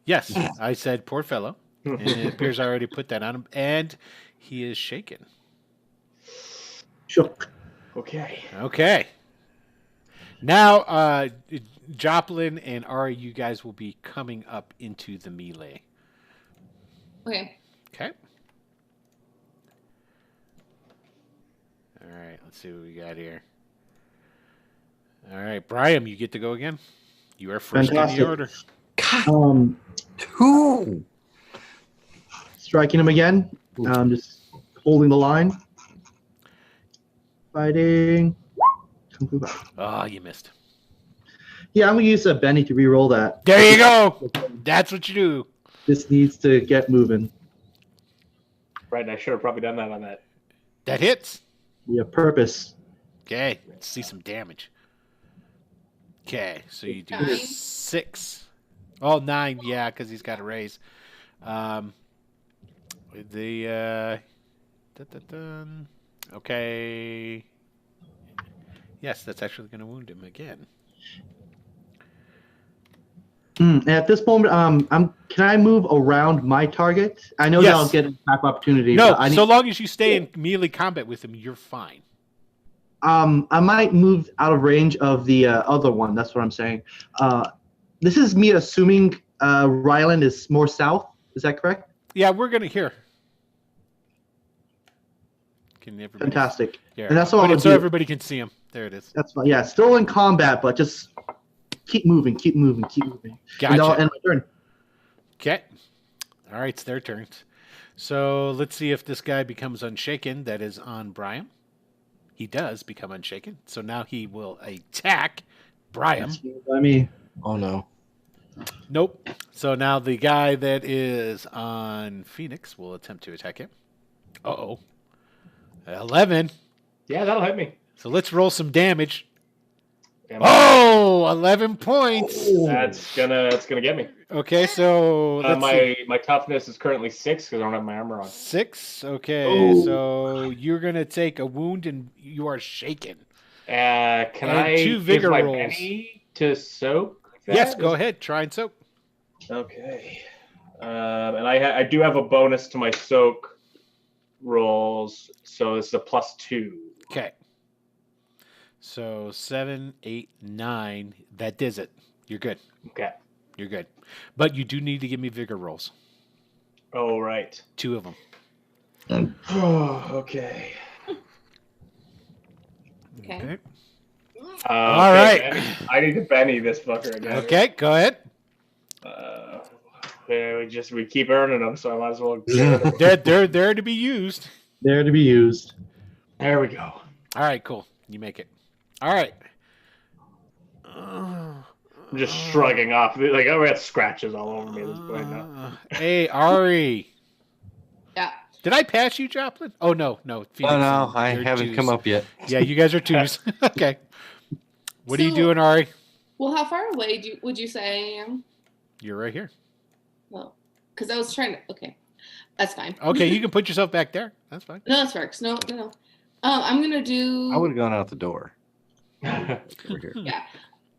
Yes, I said poor fellow. And it appears I already put that on him. And he is shaken. Shook. Okay. Now, Joplin and Ari, you guys will be coming up into the melee. Okay. All right, let's see what we got here. All right, Brian, you get to go again. You are first Fantastic. in the order. 2. Striking him again. Just holding the line. Fighting. Oh, you missed. Yeah, I'm gonna use a Benny to re-roll that. There you go. That's what you do. This needs to get moving. Right, and I should have probably done that on that. That hits. We have purpose. Okay, let's see some damage. Okay, so you do 9. 6. Oh, 9, yeah, because he's got a raise. Okay. Yes, that's actually going to wound him again. At this moment, can I move around my target? I know Yes. that I'll get an attack opportunity. No, but I need, so long as you stay in melee combat with him, you're fine. I might move out of range of the other one. That's what I'm saying. This is me assuming Ryland is more south. Is that correct? Yeah, we're going to hear. Can everybody Fantastic. Yeah. And that's all Put I'll it so do. everybody can see him. There it is. That's fine. Yeah, still in combat, but just keep moving. Gotcha. And I'll end my turn. Okay. All right, it's their turns. So let's see if this guy becomes unshaken. That is on Brian. He does become unshaken. So now he will attack Brian. By me. Oh no. Nope. So now the guy that is on Phoenix will attempt to attack him. Uh-oh. 11. Yeah, that'll hit me. So let's roll some damage. Damn. Oh, 11 points. That's gonna get me. Okay, so let's see. My toughness is currently 6 because I don't have my armor on. 6. Okay, Oh. so you're gonna take a wound and you are shaken. Can And I 2 use vigor my rolls. penny to soak? That? Yes, go ahead. Try and soak. Okay. And I do have a bonus to my soak rolls, so it's a +2. Okay. So 7, 8, 9. That does it. You're good. Okay. You're good. But you do need to give me vigor rolls. Oh, right. 2 of them. Oh, okay. Okay. All right. Benny. I need to Benny this fucker again. Okay, go ahead. We keep earning them, so I might as well. They're there to be used. There to be used. There we go. All right, cool. You make it. All right. I'm just shrugging off. Like I got scratches all over me at this point now. Hey, Ari. Yeah. Did I pass you, Joplin? Oh, no. Phoenix, Oh no, I you're haven't twos. come up yet. Yeah, you guys are 2s. Okay. What are you So- doing, Ari? Well, how far away would you say I am? You're right here. Well, because I was trying to. Okay. That's fine. Okay, you can put yourself back there. That's fine. No, that works. No. I'm gonna do. I would have gone out the door. Over here. Yeah,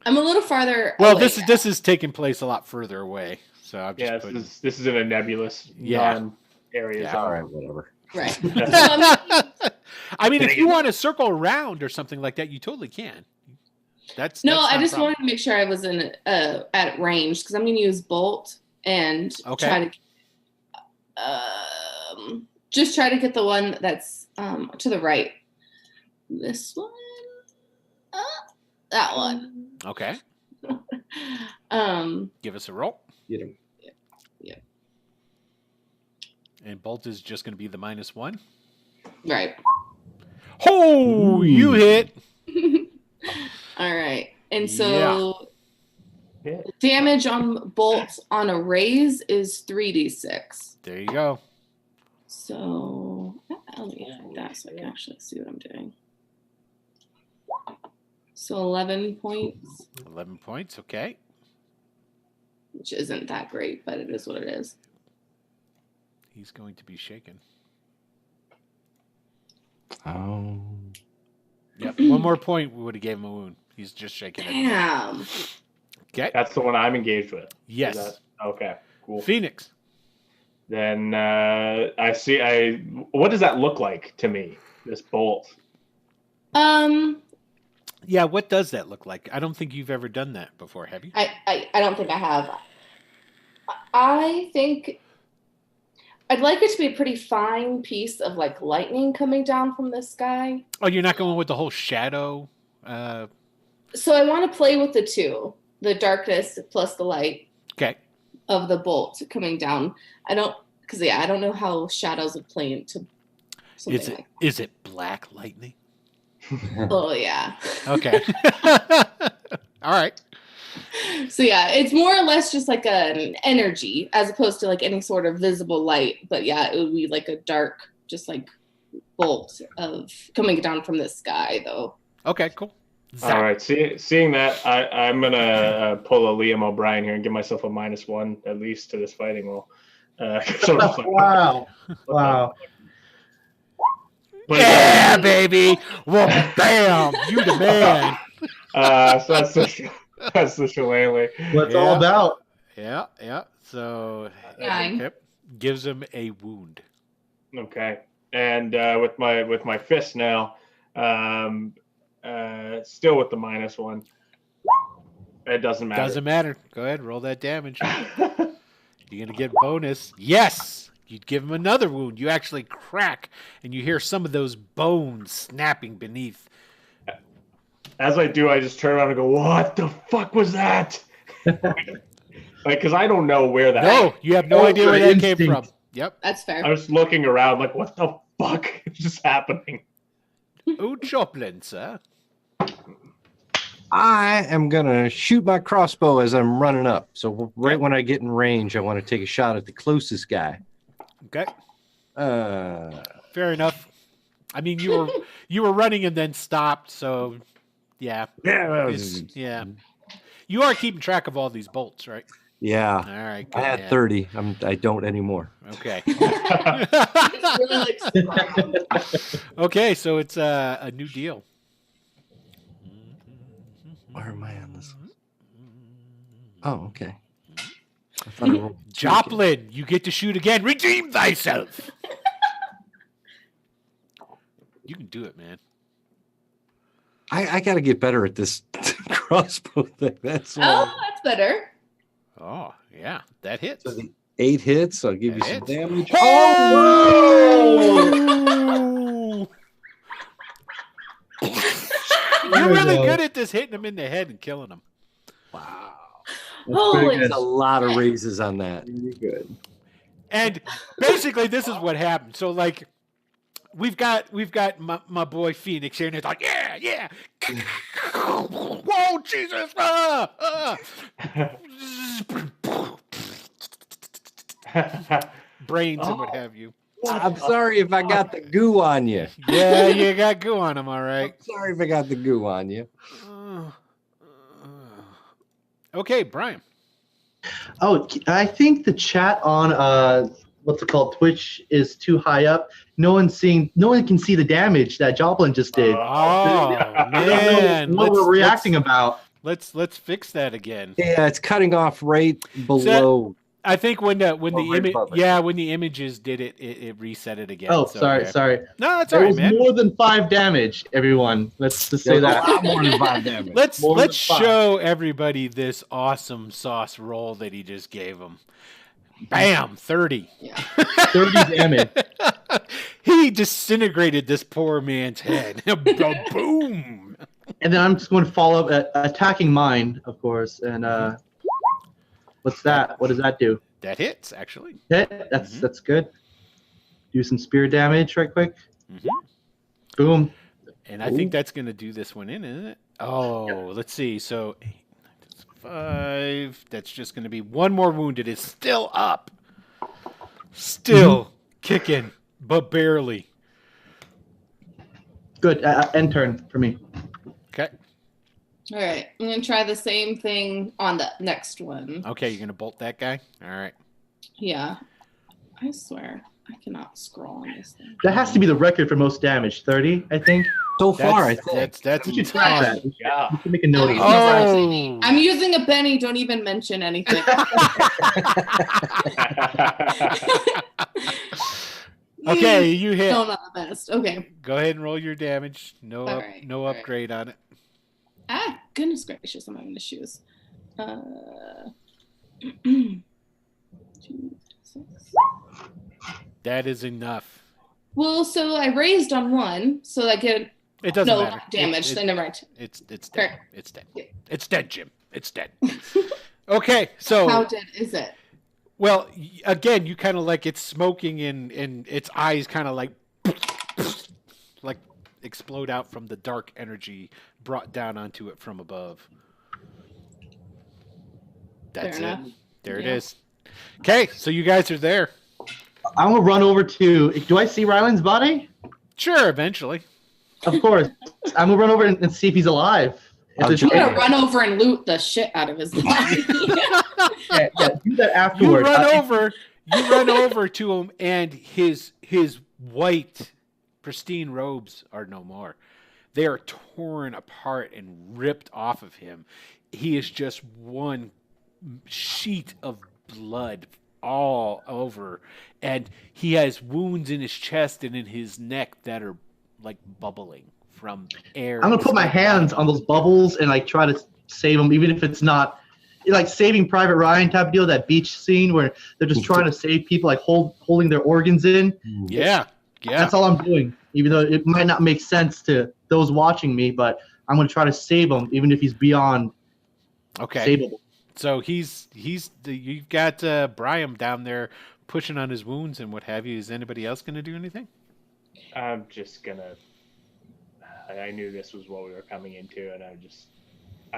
I'm a little farther. Well, away this is taking place a lot further away. So I'm just Yeah, putting... this is in a nebulous area. Yeah. All right, whatever. Right. So I mean, if you want to circle around or something like that, you totally can. That's I just wanted to make sure I was in at range because I'm going to use bolt and try to just try to get the one that's to the right. This one, that one. Okay. Give us a roll. Get him. Yeah. And bolt is just going to be the -1. Right. Oh, you hit. All right. And so damage on bolts on a raise is 3d6. There you go. So let me hide that so I can actually see what I'm doing. So 11 points. 11 points, okay. Which isn't that great, but it is what it is. He's going to be shaken. Oh. Yep. One more point, we would have gave him a wound. He's just shaking it. Damn. Okay. That's the one I'm engaged with. Yes. Okay. Cool. Phoenix. Then I see. What does that look like to me? This bolt. Yeah. What does that look like? I don't think you've ever done that before, have you? I don't think I have. I think I'd like it to be a pretty fine piece of like lightning coming down from the sky. Oh, you're not going with the whole shadow? So I want to play with the two, the darkness plus the light. Okay. Of the bolt coming down. I don't know how shadows would play into something Is it black lightning? Oh yeah. Okay. All right. So yeah, it's more or less just like an energy as opposed to like any sort of visible light. But yeah, it would be like a dark, just like bolt of coming down from the sky though. Okay, cool. Zach. All right. Seeing that, I'm gonna pull a Liam O'Brien here and give myself a -1 at least to this fighting roll. Wow. Wow. But, Yeah, baby. Well, bam, you the man. So that's the shillelagh. What it's all about. Yeah. So Nine. gives him a wound. Okay. And with my fist now, still with the -1. It doesn't matter. Doesn't matter. Go ahead, roll that damage. You're gonna get bonus. Yes. You'd give him another wound. You actually crack, and you hear some of those bones snapping beneath. As I do, I just turn around and go, "What the fuck was that?" Because I don't know where that. No, you have no idea where that came from. Yep. That's fair. I was looking around, like, "What the fuck is just happening?" Oh, Joplin, sir. I am gonna shoot my crossbow as I'm running up. So right when I get in range, I want to take a shot at the closest guy. Okay. Fair enough. I mean, you were running and then stopped, so yeah. Yeah. You are keeping track of all these bolts, right? Yeah. All right. I had 30. I don't anymore. Okay. It's really like Okay, so it's a new deal. Where am I on this? Oh, okay. Joplin, you get to shoot again. Redeem thyself. You can do it, man. I got to get better at this crossbow thing. That's that's better. Oh, yeah. That hits. So the 8 hits. I'll give That you some hits. damage. Oh! You're really good at this, hitting him in the head and killing him. Wow. Holy There's a lot of raises on that. Really good. And basically, this is what happened. So, like, we've got my boy Phoenix here, and it's like, yeah. Whoa, Jesus! Brains and what have you. I'm sorry if I got the goo on you. Yeah, you got goo on him, all right. Sorry if I got the goo on you. Okay, Brian. Oh, I think the chat on what's it called? Twitch is too high up. No one can see the damage that Joplin just did. Oh man, what we're reacting about. Let's fix that again. Yeah, it's cutting off right below. I think when the images did it reset it again. Oh, so, sorry. No, that's all right, man. More than 5 damage, everyone. Let's just say that. A lot more than 5 damage. Let's show everybody this awesome sauce roll that he just gave him. Bam, 30. Yeah. 30 damage. He disintegrated this poor man's head. Boom. And then I'm just going to follow up attacking mine, of course. And what's that? What does that do? That hits, actually. Hit? That's good. Do some spear damage right quick. Mm-hmm. Boom. And I think that's going to do this one in, isn't it? Oh, Let's see. So 8, 5. That's just going to be one more wound. It is still up. Still kicking, but barely. Good. End turn for me. Okay. All right. I'm going to try the same thing on the next one. Okay, you're going to bolt that guy? All right. Yeah. I swear, I cannot scroll on this thing. That has to be the record for most damage. 30, I think. So far, I think. That's We should track that. Yeah. We should make a note of it. Oh. I'm using a penny. Don't even mention anything. Okay, you hit. No, not the best. Okay. Go ahead and roll your damage. No All right, no all right. upgrade on it. Ah, goodness gracious, I'm having issues. 2, 6. That is enough. Well, so I raised on 1, so I get It doesn't no matter. damage. So never mind. It's dead. Fair. It's dead. Yeah. It's dead, Jim. It's dead. Okay, so How dead is it? well, again, you kind of like it's smoking and its eyes kind of like explode out from the dark energy brought down onto it from above. That's Fair it. enough. There it Yeah. is. Okay, so you guys are there. I'm going to run over to... Do I see Ryland's body? Sure, eventually. Of course. I'm going to run over and see if he's alive. If there's I'm gonna any- run over and loot the shit out of his body. yeah, do that You afterward. run over to him, and his white, pristine robes are no more. They are torn apart and ripped off of him. He is just one sheet of blood all over, and he has wounds in his chest and in his neck that are like bubbling from air. I'm gonna put my hands on those bubbles and like try to save them, even if it's not like Saving Private Ryan type of deal. That beach scene where they're just trying to save people, like holding their organs in. Yeah. That's all I'm doing, even though it might not make sense to those watching me. But I'm gonna try to save him, even if he's beyond savable. So you've got Brian down there pushing on his wounds and what have you. Is anybody else gonna do anything? I'm just gonna. I knew this was what we were coming into, and I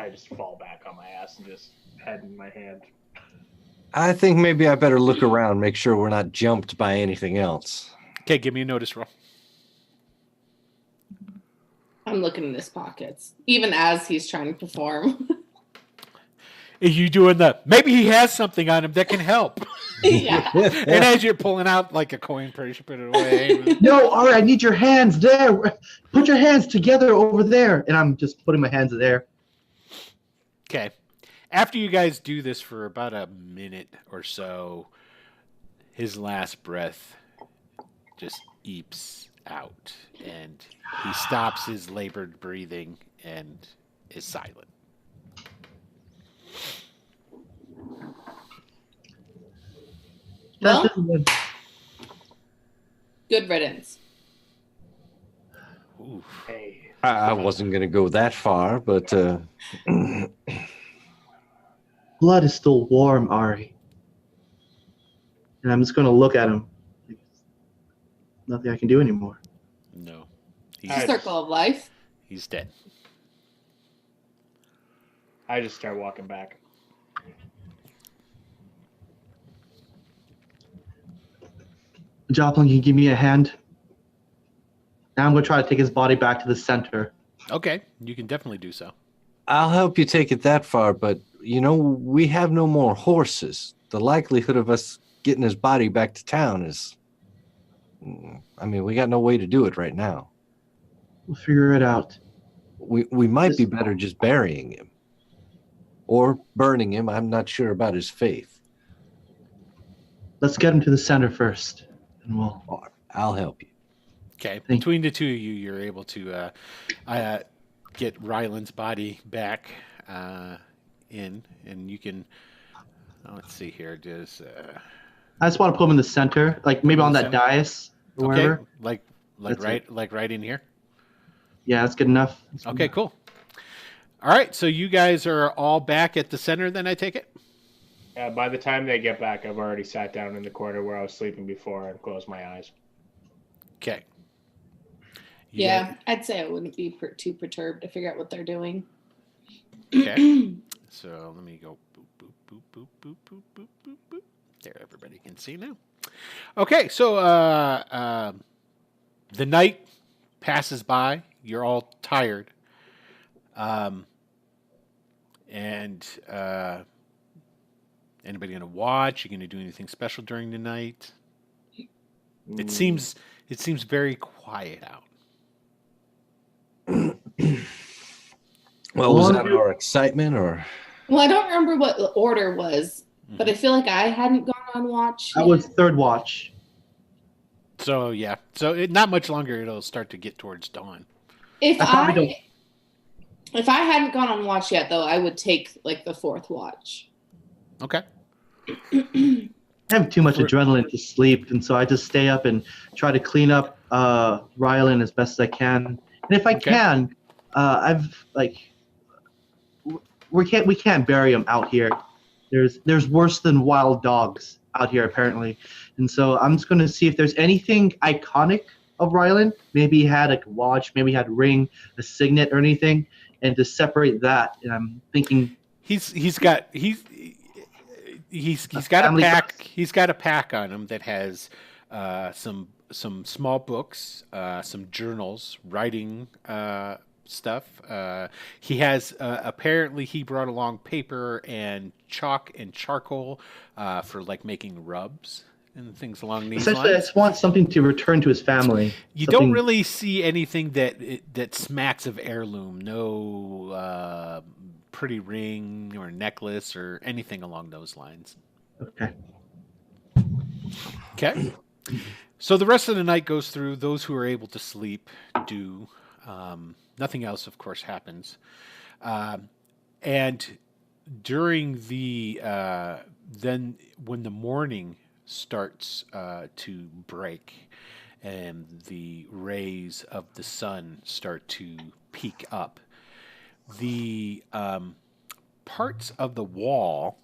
just fall back on my ass and just head in my hand. I think maybe I better look around, make sure we're not jumped by anything else. Okay, give me a notice roll. I'm looking in his pockets, even as he's trying to perform. Are you doing maybe he has something on him that can help? Yeah. And as you're pulling out like a coin purse, you put it away. No, all right, I need your hands there. Put your hands together over there. And I'm just putting my hands there. Okay. After you guys do this for about a minute or so, his last breath just eeps out, and he stops his labored breathing and is silent. Well, good riddance. Ooh. Hey, I wasn't going to go that far, but Blood is still warm, Ari. And I'm just going to look at him. Nothing I can do anymore. No. It's a circle of life. He's dead. I just start walking back. Joplin, can you give me a hand? Now I'm going to try to take his body back to the center. Okay, you can definitely do so. I'll help you take it that far. But, we have no more horses. The likelihood of us getting his body back to town is. I mean, we got no way to do it right now. We'll figure it out. We might be better just burying him. Or burning him. I'm not sure about his faith. Let's get him to the center first, and I'll help you. Okay. Between the two of you, you're able to get Ryland's body back in, and you can. Let's see here. I just want to put him in the center, like maybe on that dais or okay. wherever. Like right in here. Yeah, that's good enough. Okay, cool. All right, so you guys are all back at the center then, I take it? By the time they get back, I've already sat down in the corner where I was sleeping before and closed my eyes. Okay. I'd say I wouldn't be too perturbed to figure out what they're doing. Okay. So let me go boop, boop, boop, boop, boop, boop, boop, boop, boop. There, everybody can see now. Okay, so the night passes by. You're all tired. Anybody gonna watch? You gonna do anything special during the night? It seems very quiet out. Well, was that our excitement or? Well, I don't remember what the order was, but I feel like I hadn't gone on watch. That was third watch. So yeah, not much longer. It'll start to get towards dawn. If I hadn't gone on watch yet, though, I would take like the fourth watch. Okay. I have too much adrenaline to sleep, and so I just stay up and try to clean up Ryland as best as I can. And if I can, we can't bury him out here. There's worse than wild dogs out here apparently, and so I'm just going to see if there's anything iconic of Ryland. Maybe he had a watch, maybe he had a ring, a signet, or anything, and to separate that. And I'm thinking he's got a pack. He's got a pack on him that has some small books, some journals, writing stuff. He has apparently he brought along paper and chalk and charcoal for like making rubs and things along these lines. I just want something to return to his family. You don't really see anything that smacks of heirloom. No pretty ring or necklace or anything along those lines. Okay. So the rest of the night goes through. Those who are able to sleep do. Nothing else, of course, happens. And during the then when the morning starts to break and the rays of the sun start to peek up, the parts of the wall,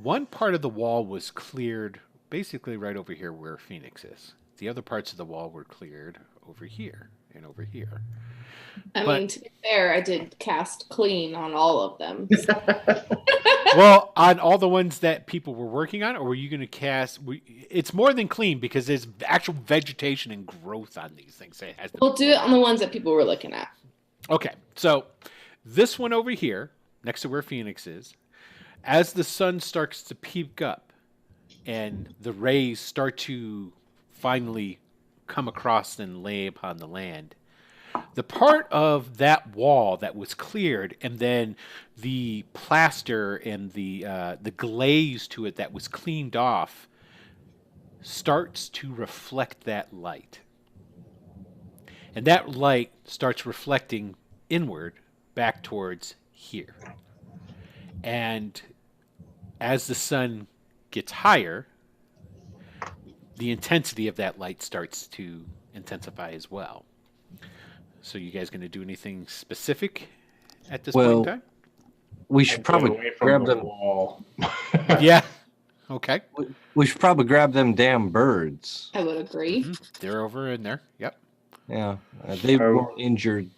one part of the wall was cleared basically right over here where Phoenix is. The other parts of the wall were cleared over here and over here. I mean, to be fair, I did cast clean on all of them. Well, on all the ones that people were working on, or were you going to cast? It's more than clean because there's actual vegetation and growth on these things. We'll do it on the ones that people were looking at. Okay, so this one over here, next to where Phoenix is, as the sun starts to peak up and the rays start to finally come across and lay upon the land, the part of that wall that was cleared and then the plaster and the glaze to it that was cleaned off starts to reflect that light. And that light starts reflecting inward back towards here. And as the sun gets higher, the intensity of that light starts to intensify as well. So you guys going to do anything specific at this point in time? We should probably grab them. Wall. Yeah. Okay. We should probably grab them damn birds. I would agree. Mm-hmm. They're over in there. Yep. Yeah. They were injured.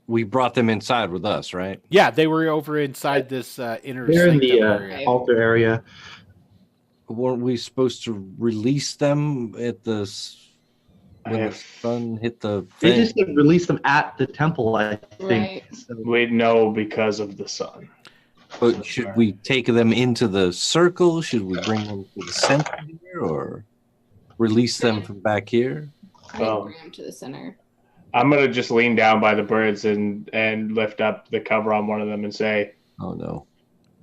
We brought them inside with us, right? Yeah, they were over inside this inner They're in the area. altar area. Weren't we supposed to release them at the when the sun hit the thing? They just released them at the temple, I think. Right. So, We know because of the sun. But should we take them into the circle? Should we bring them to the center here, or release them from back here? I think bring them to the center. I'm gonna just lean down by the birds and lift up the cover on one of them and say, "Oh no!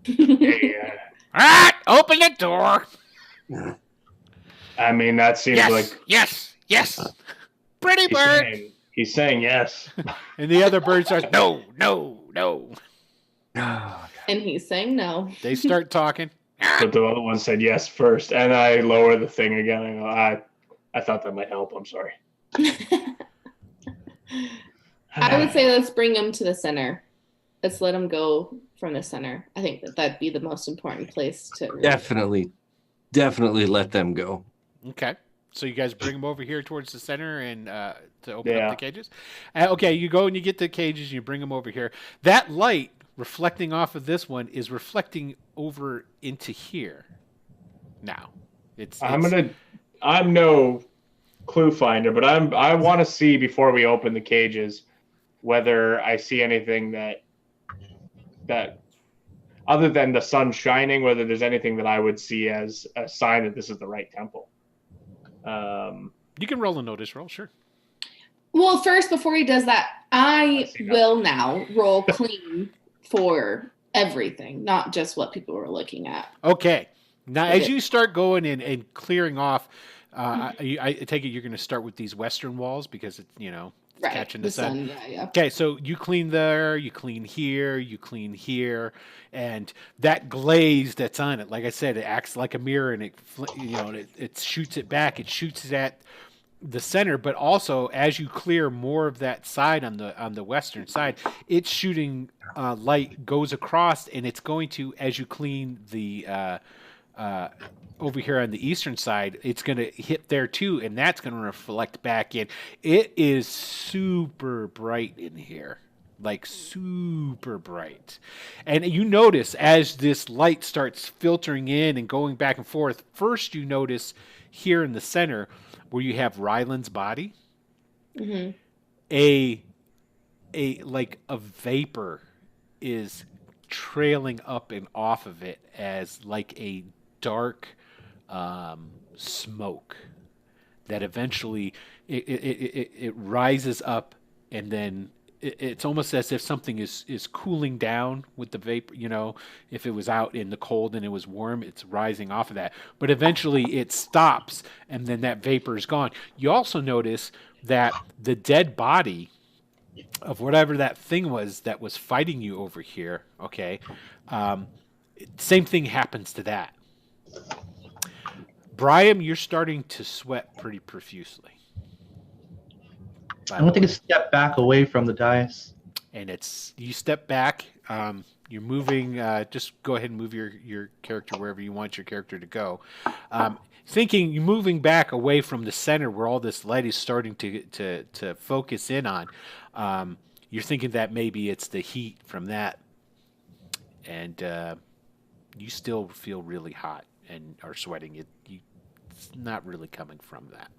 Hey, open the door." I mean, that seems like yes. Pretty bird. He's saying yes. And the other bird starts, no. And he's saying no. They start talking. But the other one said yes first, and I lower the thing again. I go, I thought that might help. I'm sorry. I would say let's bring him to the center. Let's let him go from the center. I think that'd be the most important place to definitely let them go. Okay, so you guys bring them over here towards the center and to open up the cages. Okay, you go and you get the cages and you bring them over here. That light reflecting off of this one is reflecting over into here. Now, I'm no clue finder, but I want to see before we open the cages whether I see anything that other than the sun shining, whether there's anything that I would see as a sign that this is the right temple. You can roll a notice roll, sure. Well, first, before he does that, I will now roll clean for everything, not just what people were looking at. Okay. Now, as you start going and clearing off, I take it you're going to start with these western walls because it's, catching the sun. Yeah. Okay, so you clean there, you clean here, and that glaze that's on it, like I said, it acts like a mirror, and it shoots it back. It shoots it at the center, but also as you clear more of that side on the western side, it's shooting light goes across, and it's going to, as you clean the over here on the eastern side, it's going to hit there too, and that's going to reflect back in. It is super bright in here, like super bright. And you notice as this light starts filtering in and going back and forth, first you notice here in the center where you have Ryland's body, a vapor is trailing up and off of it as like a dark smoke that eventually it rises up, and then it's almost as if something is cooling down with the vapor. If it was out in the cold and it was warm, it's rising off of that. But eventually it stops, and then that vapor is gone. You also notice that the dead body of whatever that thing was that was fighting you over here, same thing happens to that. Brian, you're starting to sweat pretty profusely. I want to take a step back away from the dais. And you step back. You're moving. Just go ahead and move your character wherever you want your character to go. Thinking you're moving back away from the center where all this light is starting to focus in on. You're thinking that maybe it's the heat from that, and you still feel really hot and are sweating. It's not really coming from that.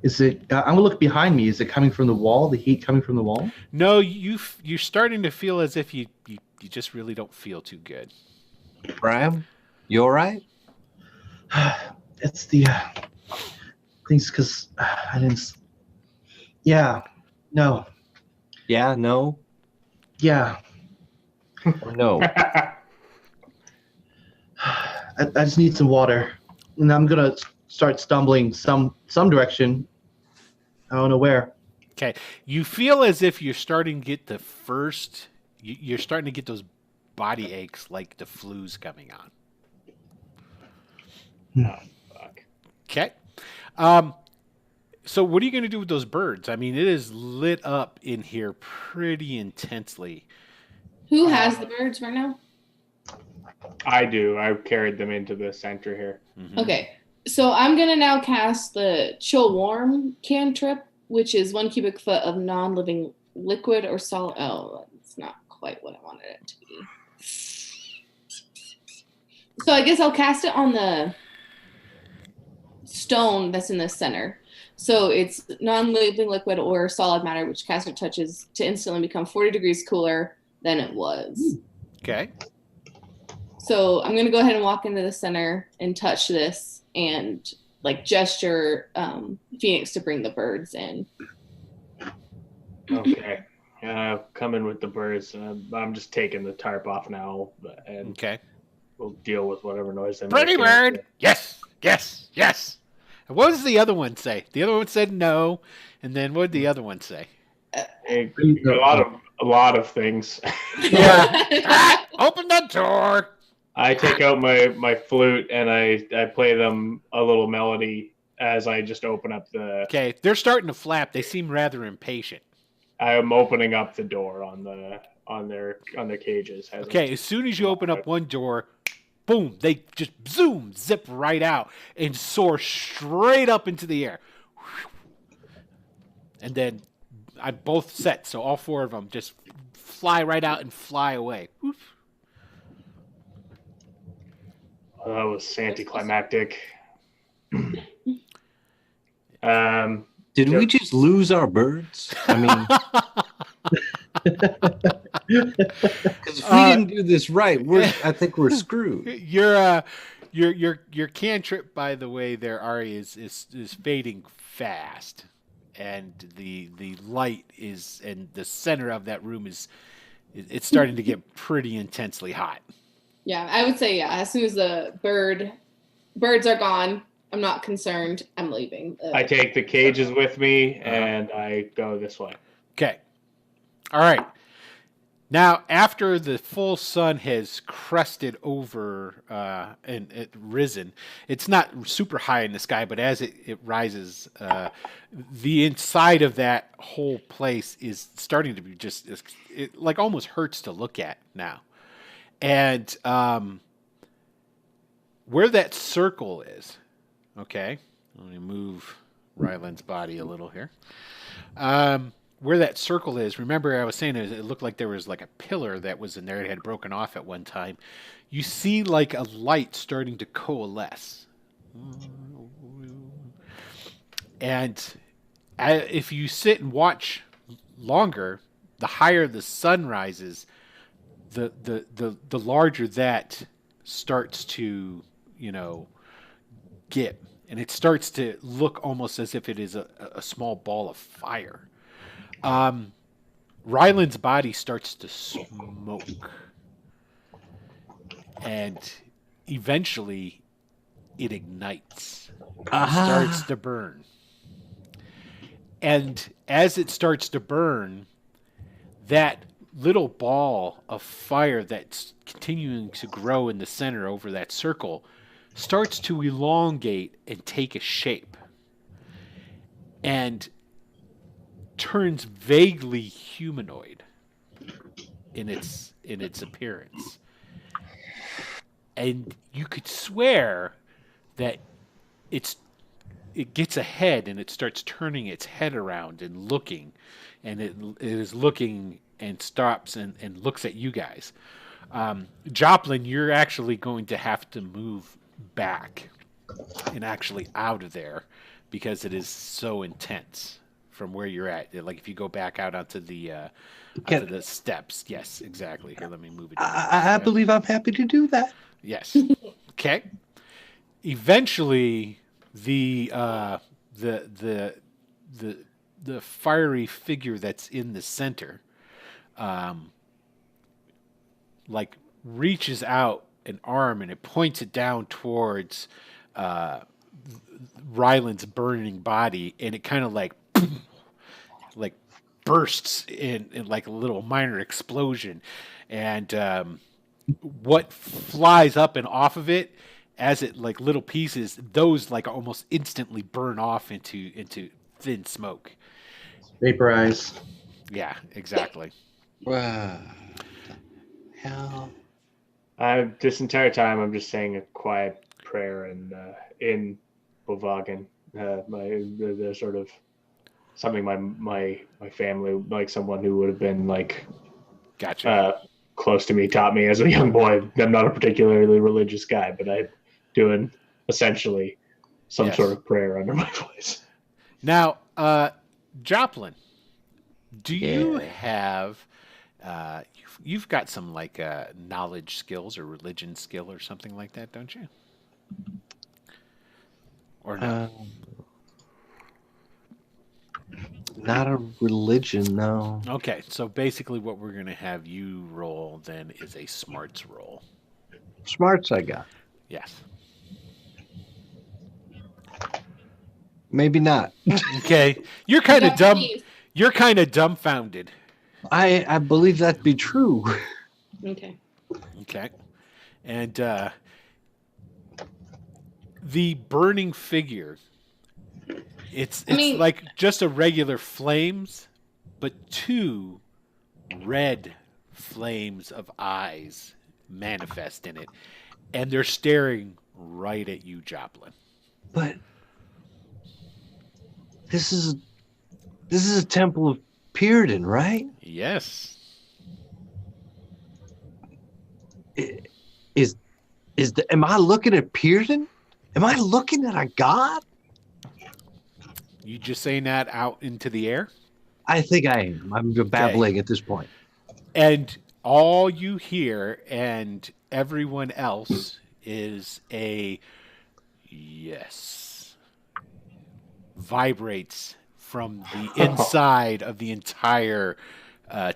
Is it? I'm gonna look behind me. Is it coming from the wall? The heat coming from the wall? No, you're starting to feel as if you just really don't feel too good. Brian, you all right? It's the things because I didn't. Yeah. No. Yeah. No. Yeah. Or no. I just need some water, and I'm gonna start stumbling some direction. I don't know where. Okay, you feel as if you're starting to get you're starting to get those body aches, like the flu's coming on. Oh, fuck. Okay. So what are you going to do with those birds? I mean, it is lit up in here pretty intensely. Who has the birds right now? I do. I carried them into the center here. Mm-hmm. Okay. So I'm going to now cast the Chill Warm cantrip, which is 1 cubic foot of non-living liquid or solid. Oh, it's not quite what I wanted it to be. So I guess I'll cast it on the stone that's in the center. So it's non-living liquid or solid matter, which caster touches to instantly become 40 degrees cooler, than it was. Okay. So I'm going to go ahead and walk into the center and touch this and like gesture Phoenix to bring the birds in. Okay. Come in with the birds. I'm just taking the tarp off now, and Okay. we'll deal with whatever noise they Pretty make. bird. Yes. Yes. Yes. And what does the other one say? The other one said no. And then what did the other one say? A lot of things. Yeah. Open the door. I take out my flute and I play them a little melody as I just open up the. Okay, they're starting to flap. They seem rather impatient. I am opening up the door on their cages. Okay, as soon as you open up one door, boom, they just zip right out and soar straight up into the air. And then I'm both set, so all four of them just fly right out and fly away. Woof. That was anticlimactic. Did we just lose our birds? I mean, because if we didn't do this right, I think we're screwed. Your cantrip, by the way, there, Ari, is fading fast, and the light is, and the center of that room it's starting to get pretty intensely hot. Yeah, I would say, as soon as the birds are gone, I'm not concerned. I'm leaving. I take the cages with me, and I go this way. Okay. All right. Now, after the full sun has crested over and risen, it's not super high in the sky, but as it rises, the inside of that whole place is starting to be just, it like almost hurts to look at now. And where that circle is, okay, let me move Ryland's body a little here. Where that circle is, remember I was saying it looked like there was like a pillar that was in there. It had broken off at one time. You see like a light starting to coalesce. And if you sit and watch longer, the higher the sun rises, the larger that starts to, get. And it starts to look almost as if it is a small ball of fire. Ryland's body starts to smoke. And eventually it ignites. It starts to burn. And as it starts to burn, that little ball of fire that's continuing to grow in the center over that circle starts to elongate and take a shape and turns vaguely humanoid in its appearance. And you could swear that it gets ahead and it starts turning its head around and looking, and it is looking and stops and looks at you guys. Joplin, you're actually going to have to move back and actually out of there because it is so intense from where you're at. Like if you go back out onto the steps. Yes, exactly. Here, let me move it. I believe I'm happy to do that. Yes. Okay. Eventually, the fiery figure that's in the center, like reaches out an arm and it points it down towards Ryland's burning body, and it kind of like bursts in like a little minor explosion, and what flies up and off of it as it like little pieces, those like almost instantly burn off into thin smoke. Vaporize. Yeah, exactly. Wow. Hell. This entire time, I'm just saying a quiet prayer in Bovagan. The sort of something my family, like someone who would have been like, gotcha, close to me, taught me as a young boy. I'm not a particularly religious guy, but I'm doing essentially some sort of prayer under my voice. Now, Joplin, do you have You've got some like knowledge skills or religion skill or something like that, don't you? Or no? Not a religion, no. Okay, so basically what we're going to have you roll then is a smarts roll. Smarts I got. Yes. Maybe not. Okay. You're kind of dumb. You're kind of dumbfounded. I believe that to be true. Okay. Okay. And the burning figure, it's like just a regular flames, but 2 red flames of eyes manifest in it, and they're staring right at you, Joplin. But this is a temple of Pyrrhon, right? Yes. Am I looking at Pyrrhon? Am I looking at a god? You just saying that out into the air? I think I am. I'm babbling at this point. And all you hear and everyone else is a yes. Vibrates from the inside of the entire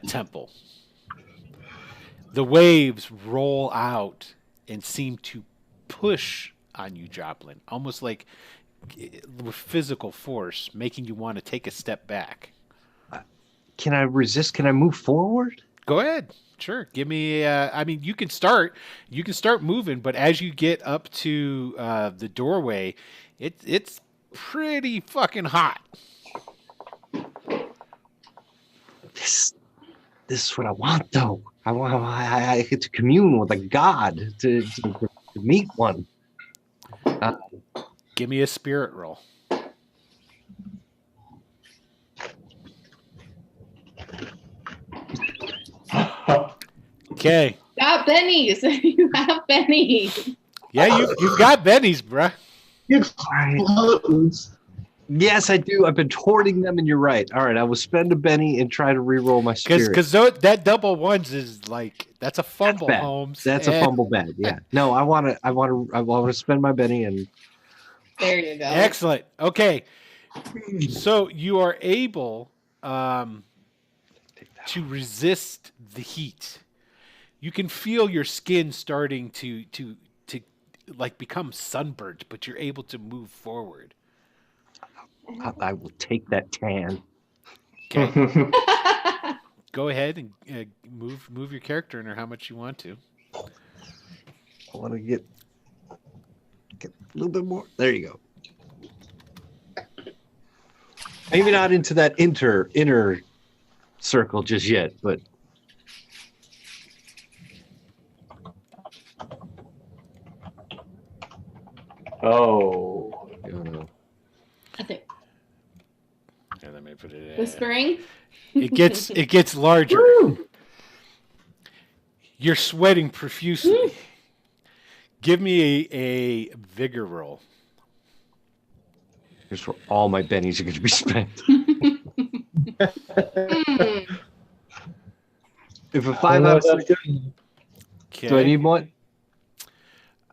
temple. The waves roll out and seem to push on you, Joplin, almost like with physical force, making you want to take a step back. Can I resist? Can I move forward? Go ahead. Sure. Give me. I mean, you can start. You can start moving, but as you get up to the doorway, it's pretty fucking hot. This is what I want, though. I get to commune with a god, to meet one. Give me a spirit roll. Okay. Got bennies. You have bennies. Yeah, you've got bennies, bruh. Yes, I do. I've been hoarding them, and you're right. All right, I will spend a Benny and try to re-roll my spirit. Because that double ones is like that's a fumble, Holmes. That's a fumble bad. Yeah. No, I want to spend my Benny and. There you go. Excellent. Okay, so you are able to resist the heat. You can feel your skin starting to like become sunburnt, but you're able to move forward. I will take that tan. Okay. Go ahead and move your character in or how much you want to. I want to get a little bit more. There you go. Maybe not into that inner circle just yet, but. Oh. I think. Yeah, let me put it in. Whispering. It gets larger. You're sweating profusely. Give me a vigor roll. Here's where all my bennies are going to be spent. If a 5 out of 6. Okay. Do I need one?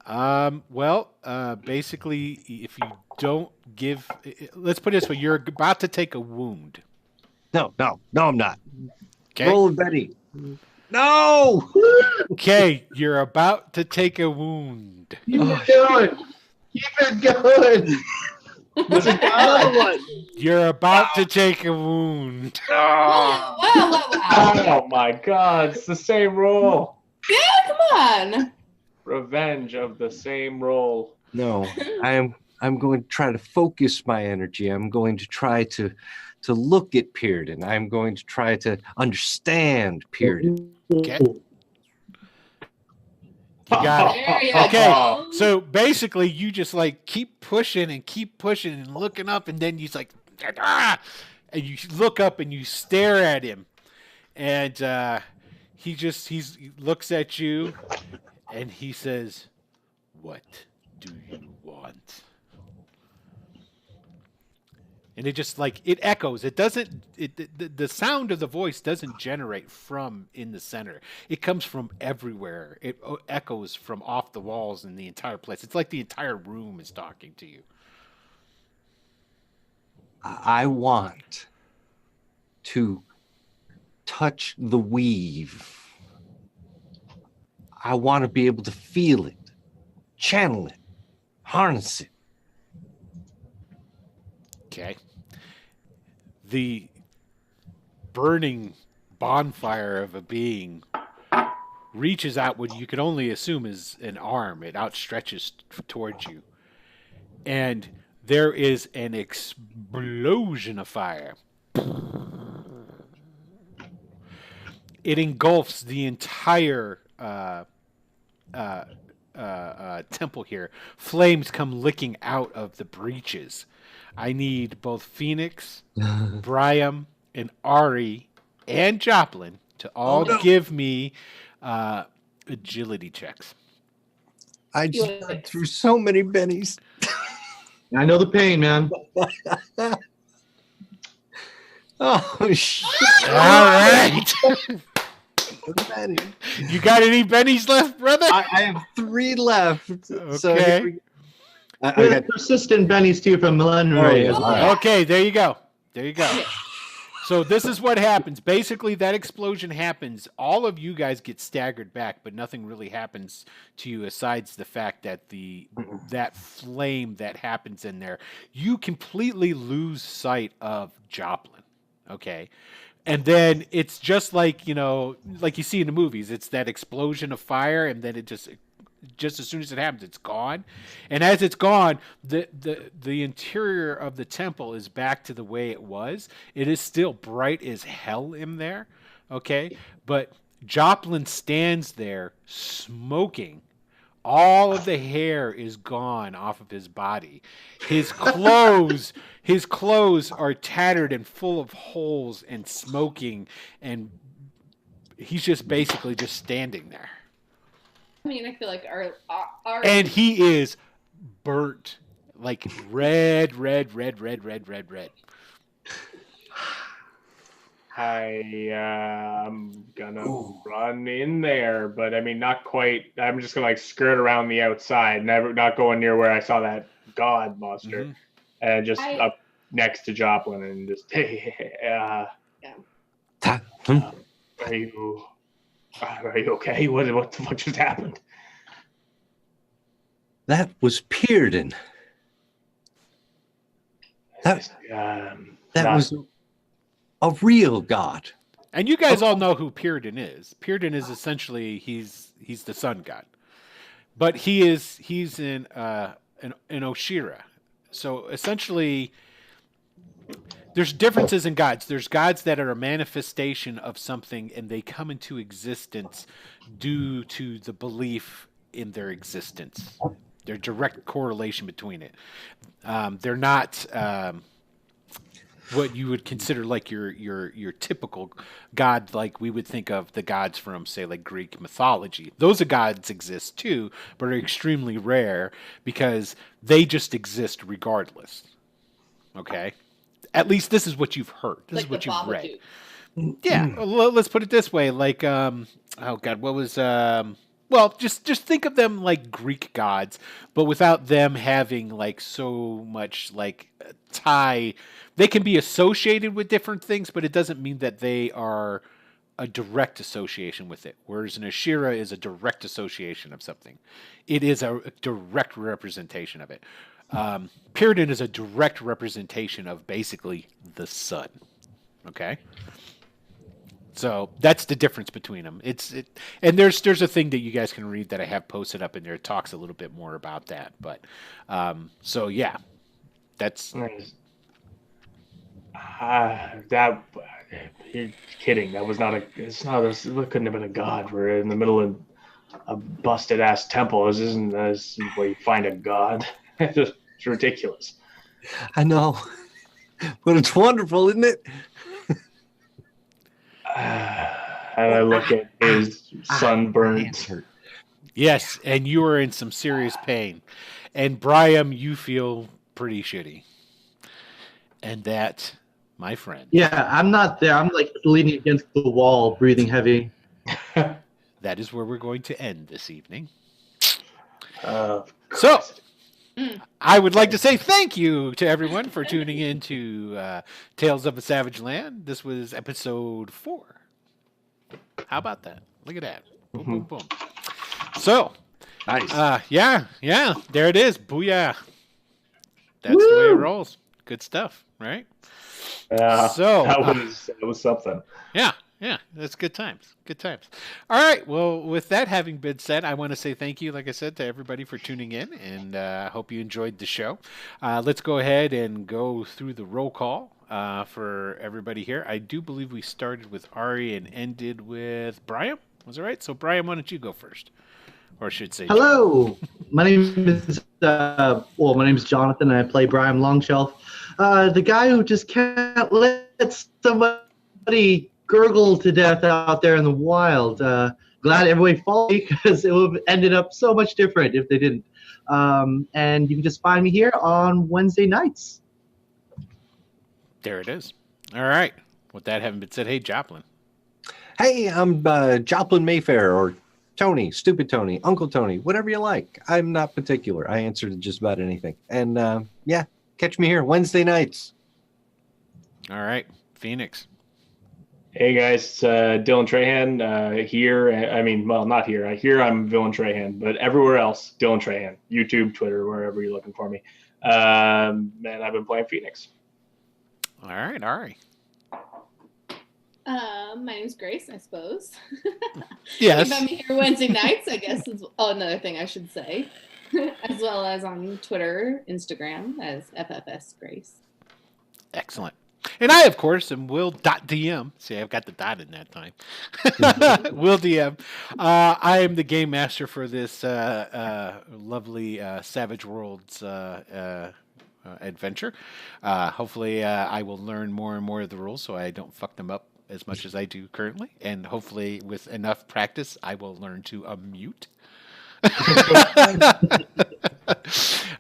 Well, basically, if you don't give, let's put it this way: you're about to take a wound. No, I'm not. Okay. Roll a Benny. No. Okay, you're about to take a wound. Keep it going. Keep it going. What's it got? You're about to take a wound. Wow. Oh my God! It's the same roll. Yeah, come on. Revenge of the same roll. No, I'm going to try to focus my energy. I'm going to try to look at Pyrrhon. I'm going to try to understand Pyrrhon. Okay. You got it. There you Okay, go. so basically, you just like keep pushing and looking up, and then you like, ah! And you look up and you stare at him, and he looks at you, and he says, "What do you want?" And it just like it echoes. It doesn't. The sound of the voice doesn't generate from in the center. It comes from everywhere. It echoes from off the walls in the entire place. It's like the entire room is talking to you. I want to touch the weave. I want to be able to feel it, channel it, harness it. Okay. The burning bonfire of a being reaches out what you can only assume is an arm. It outstretches towards you. And there is an explosion of fire. It engulfs the entire temple here. Flames come licking out of the breaches. I need both Phoenix, Briam, and Ari, and Joplin to all give me agility checks. I just went through so many bennies. I know the pain, man. Oh, shit. All right. You got any bennies left, brother? I have 3 left. Okay. So here I got persistent bennies too from Millennium Ray as well. Okay, there you go. There you go. So this is what happens. Basically, that explosion happens. All of you guys get staggered back, but nothing really happens to you aside the fact that that flame that happens in there, you completely lose sight of Joplin. Okay. And then it's just like, like you see in the movies, it's that explosion of fire, and then it just as soon as it happens, it's gone. And as it's gone, the interior of the temple is back to the way it was. It is still bright as hell in there, okay? But Joplin stands there smoking. All of the hair is gone off of his body. His clothes are tattered and full of holes and smoking, and he's just basically just standing there. I mean, I feel like our and he is burnt, like red. I'm gonna run in there, but I mean, not quite. I'm just gonna like skirt around the outside, not going near where I saw that god monster, and just up next to Joplin and just are you okay? What the fuck just happened? That was Pearden. That was a real god. And you guys all know who Pearden is. Pearden is essentially he's the sun god, but he's in Oshira. So essentially, there's differences in gods. There's gods that are a manifestation of something, and they come into existence due to the belief in their existence. There's direct correlation between it. They're not what you would consider like your typical god, like we would think of the gods from, say, like Greek mythology. Those gods exist too, but are extremely rare because they just exist regardless. Okay? At least this is what you've heard. This is what you've read. Yeah. Well, let's put it this way. Like, oh God, what was, well, just think of them like Greek gods, but without them having like so much like tie. They can be associated with different things, but it doesn't mean that they are a direct association with it. Whereas an Ashira is a direct association of something. It is a direct representation of it. Pearden is a direct representation of basically the sun. Okay, so that's the difference between them. And there's a thing that you guys can read that I have posted up in there. It talks a little bit more about that. But so yeah, that's that. You're kidding. That was not a. It couldn't have been a god. We're in the middle of a busted ass temple. This isn't where you find a god. It's ridiculous. I know, but it's wonderful, isn't it? And I look at his sunburnt. Yes, and you are in some serious pain. And Briam, you feel pretty shitty. And that, my friend. Yeah, I'm not there. I'm like leaning against the wall, breathing heavy. That is where we're going to end this evening. So, I would like to say thank you to everyone for tuning in to Tales of a Savage Land. This was episode 4. How about that? Look at that. Boom, boom, boom. So, Nice. yeah, there it is. Booyah. That's the way it rolls. Good stuff, right? So that was something. Yeah, that's good times. Good times. All right. Well, with that having been said, I want to say thank you, like I said, to everybody for tuning in, and I hope you enjoyed the show. Let's go ahead and go through the roll call for everybody here. I do believe we started with Ari and ended with Brian. Was that right? So, Brian, why don't you go first? Or I should say, hello. My name is my name is Jonathan, and I play Brian Longshelf, the guy who just can't let somebody gurgle to death out there in the wild. Glad everybody followed me because it would have ended up so much different if they didn't. And you can just find me here on Wednesday nights. there it is. All right. With that having been said, hey, Joplin. Hey, I'm Joplin Mayfair, or Tony, Stupid Tony, Uncle Tony, whatever you like. I'm not particular. I answer to just about anything. And catch me here Wednesday nights. All right. Phoenix. Hey guys, it's Dylan Trahan here. I mean, well, not here. Here I'm Dylan Trahan, but everywhere else, Dylan Trahan. YouTube, Twitter, wherever you're looking for me. And I've been playing Phoenix. All right, Ari. My name's Grace, I suppose. Yes. You found me here Wednesday nights, I guess is another thing I should say. As well as on Twitter, Instagram as FFS Grace. Excellent. And I, of course, am Will.dm. See, I've got the dot in that time. Will DM. I am the game master for this lovely Savage Worlds adventure. Hopefully, I will learn more and more of the rules so I don't fuck them up as much as I do currently. And hopefully, with enough practice, I will learn to unmute.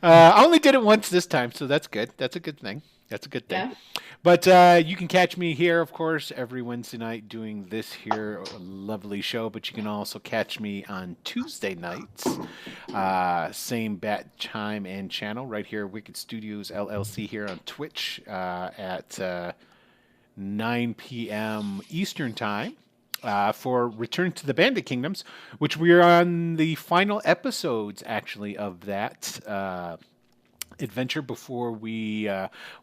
I only did it once this time, so that's good. That's a good thing. That's a good thing. Yeah. But you can catch me here, of course, every Wednesday night doing this here lovely show. But you can also catch me on Tuesday nights, same bat time and channel right here, Wicked Studios LLC here on Twitch at 9 p.m. Eastern Time. For Return to the Bandit Kingdoms, which we are on the final episodes, actually, of that adventure before we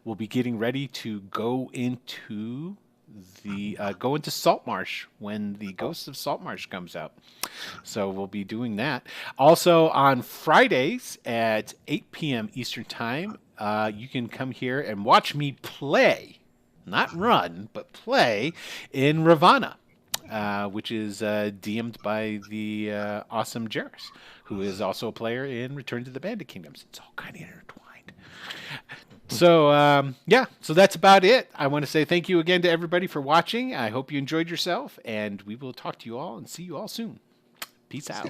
will be getting ready to go into Saltmarsh when the Ghosts of Saltmarsh comes out. So we'll be doing that. Also on Fridays at 8 p.m. Eastern Time, you can come here and watch me play, not run, but play in Ravana. Which is DM'd by the awesome Jairus, who is also a player in Return to the Bandit Kingdoms. It's all kind of intertwined. So, so that's about it. I want to say thank you again to everybody for watching. I hope you enjoyed yourself, and we will talk to you all and see you all soon. Peace out.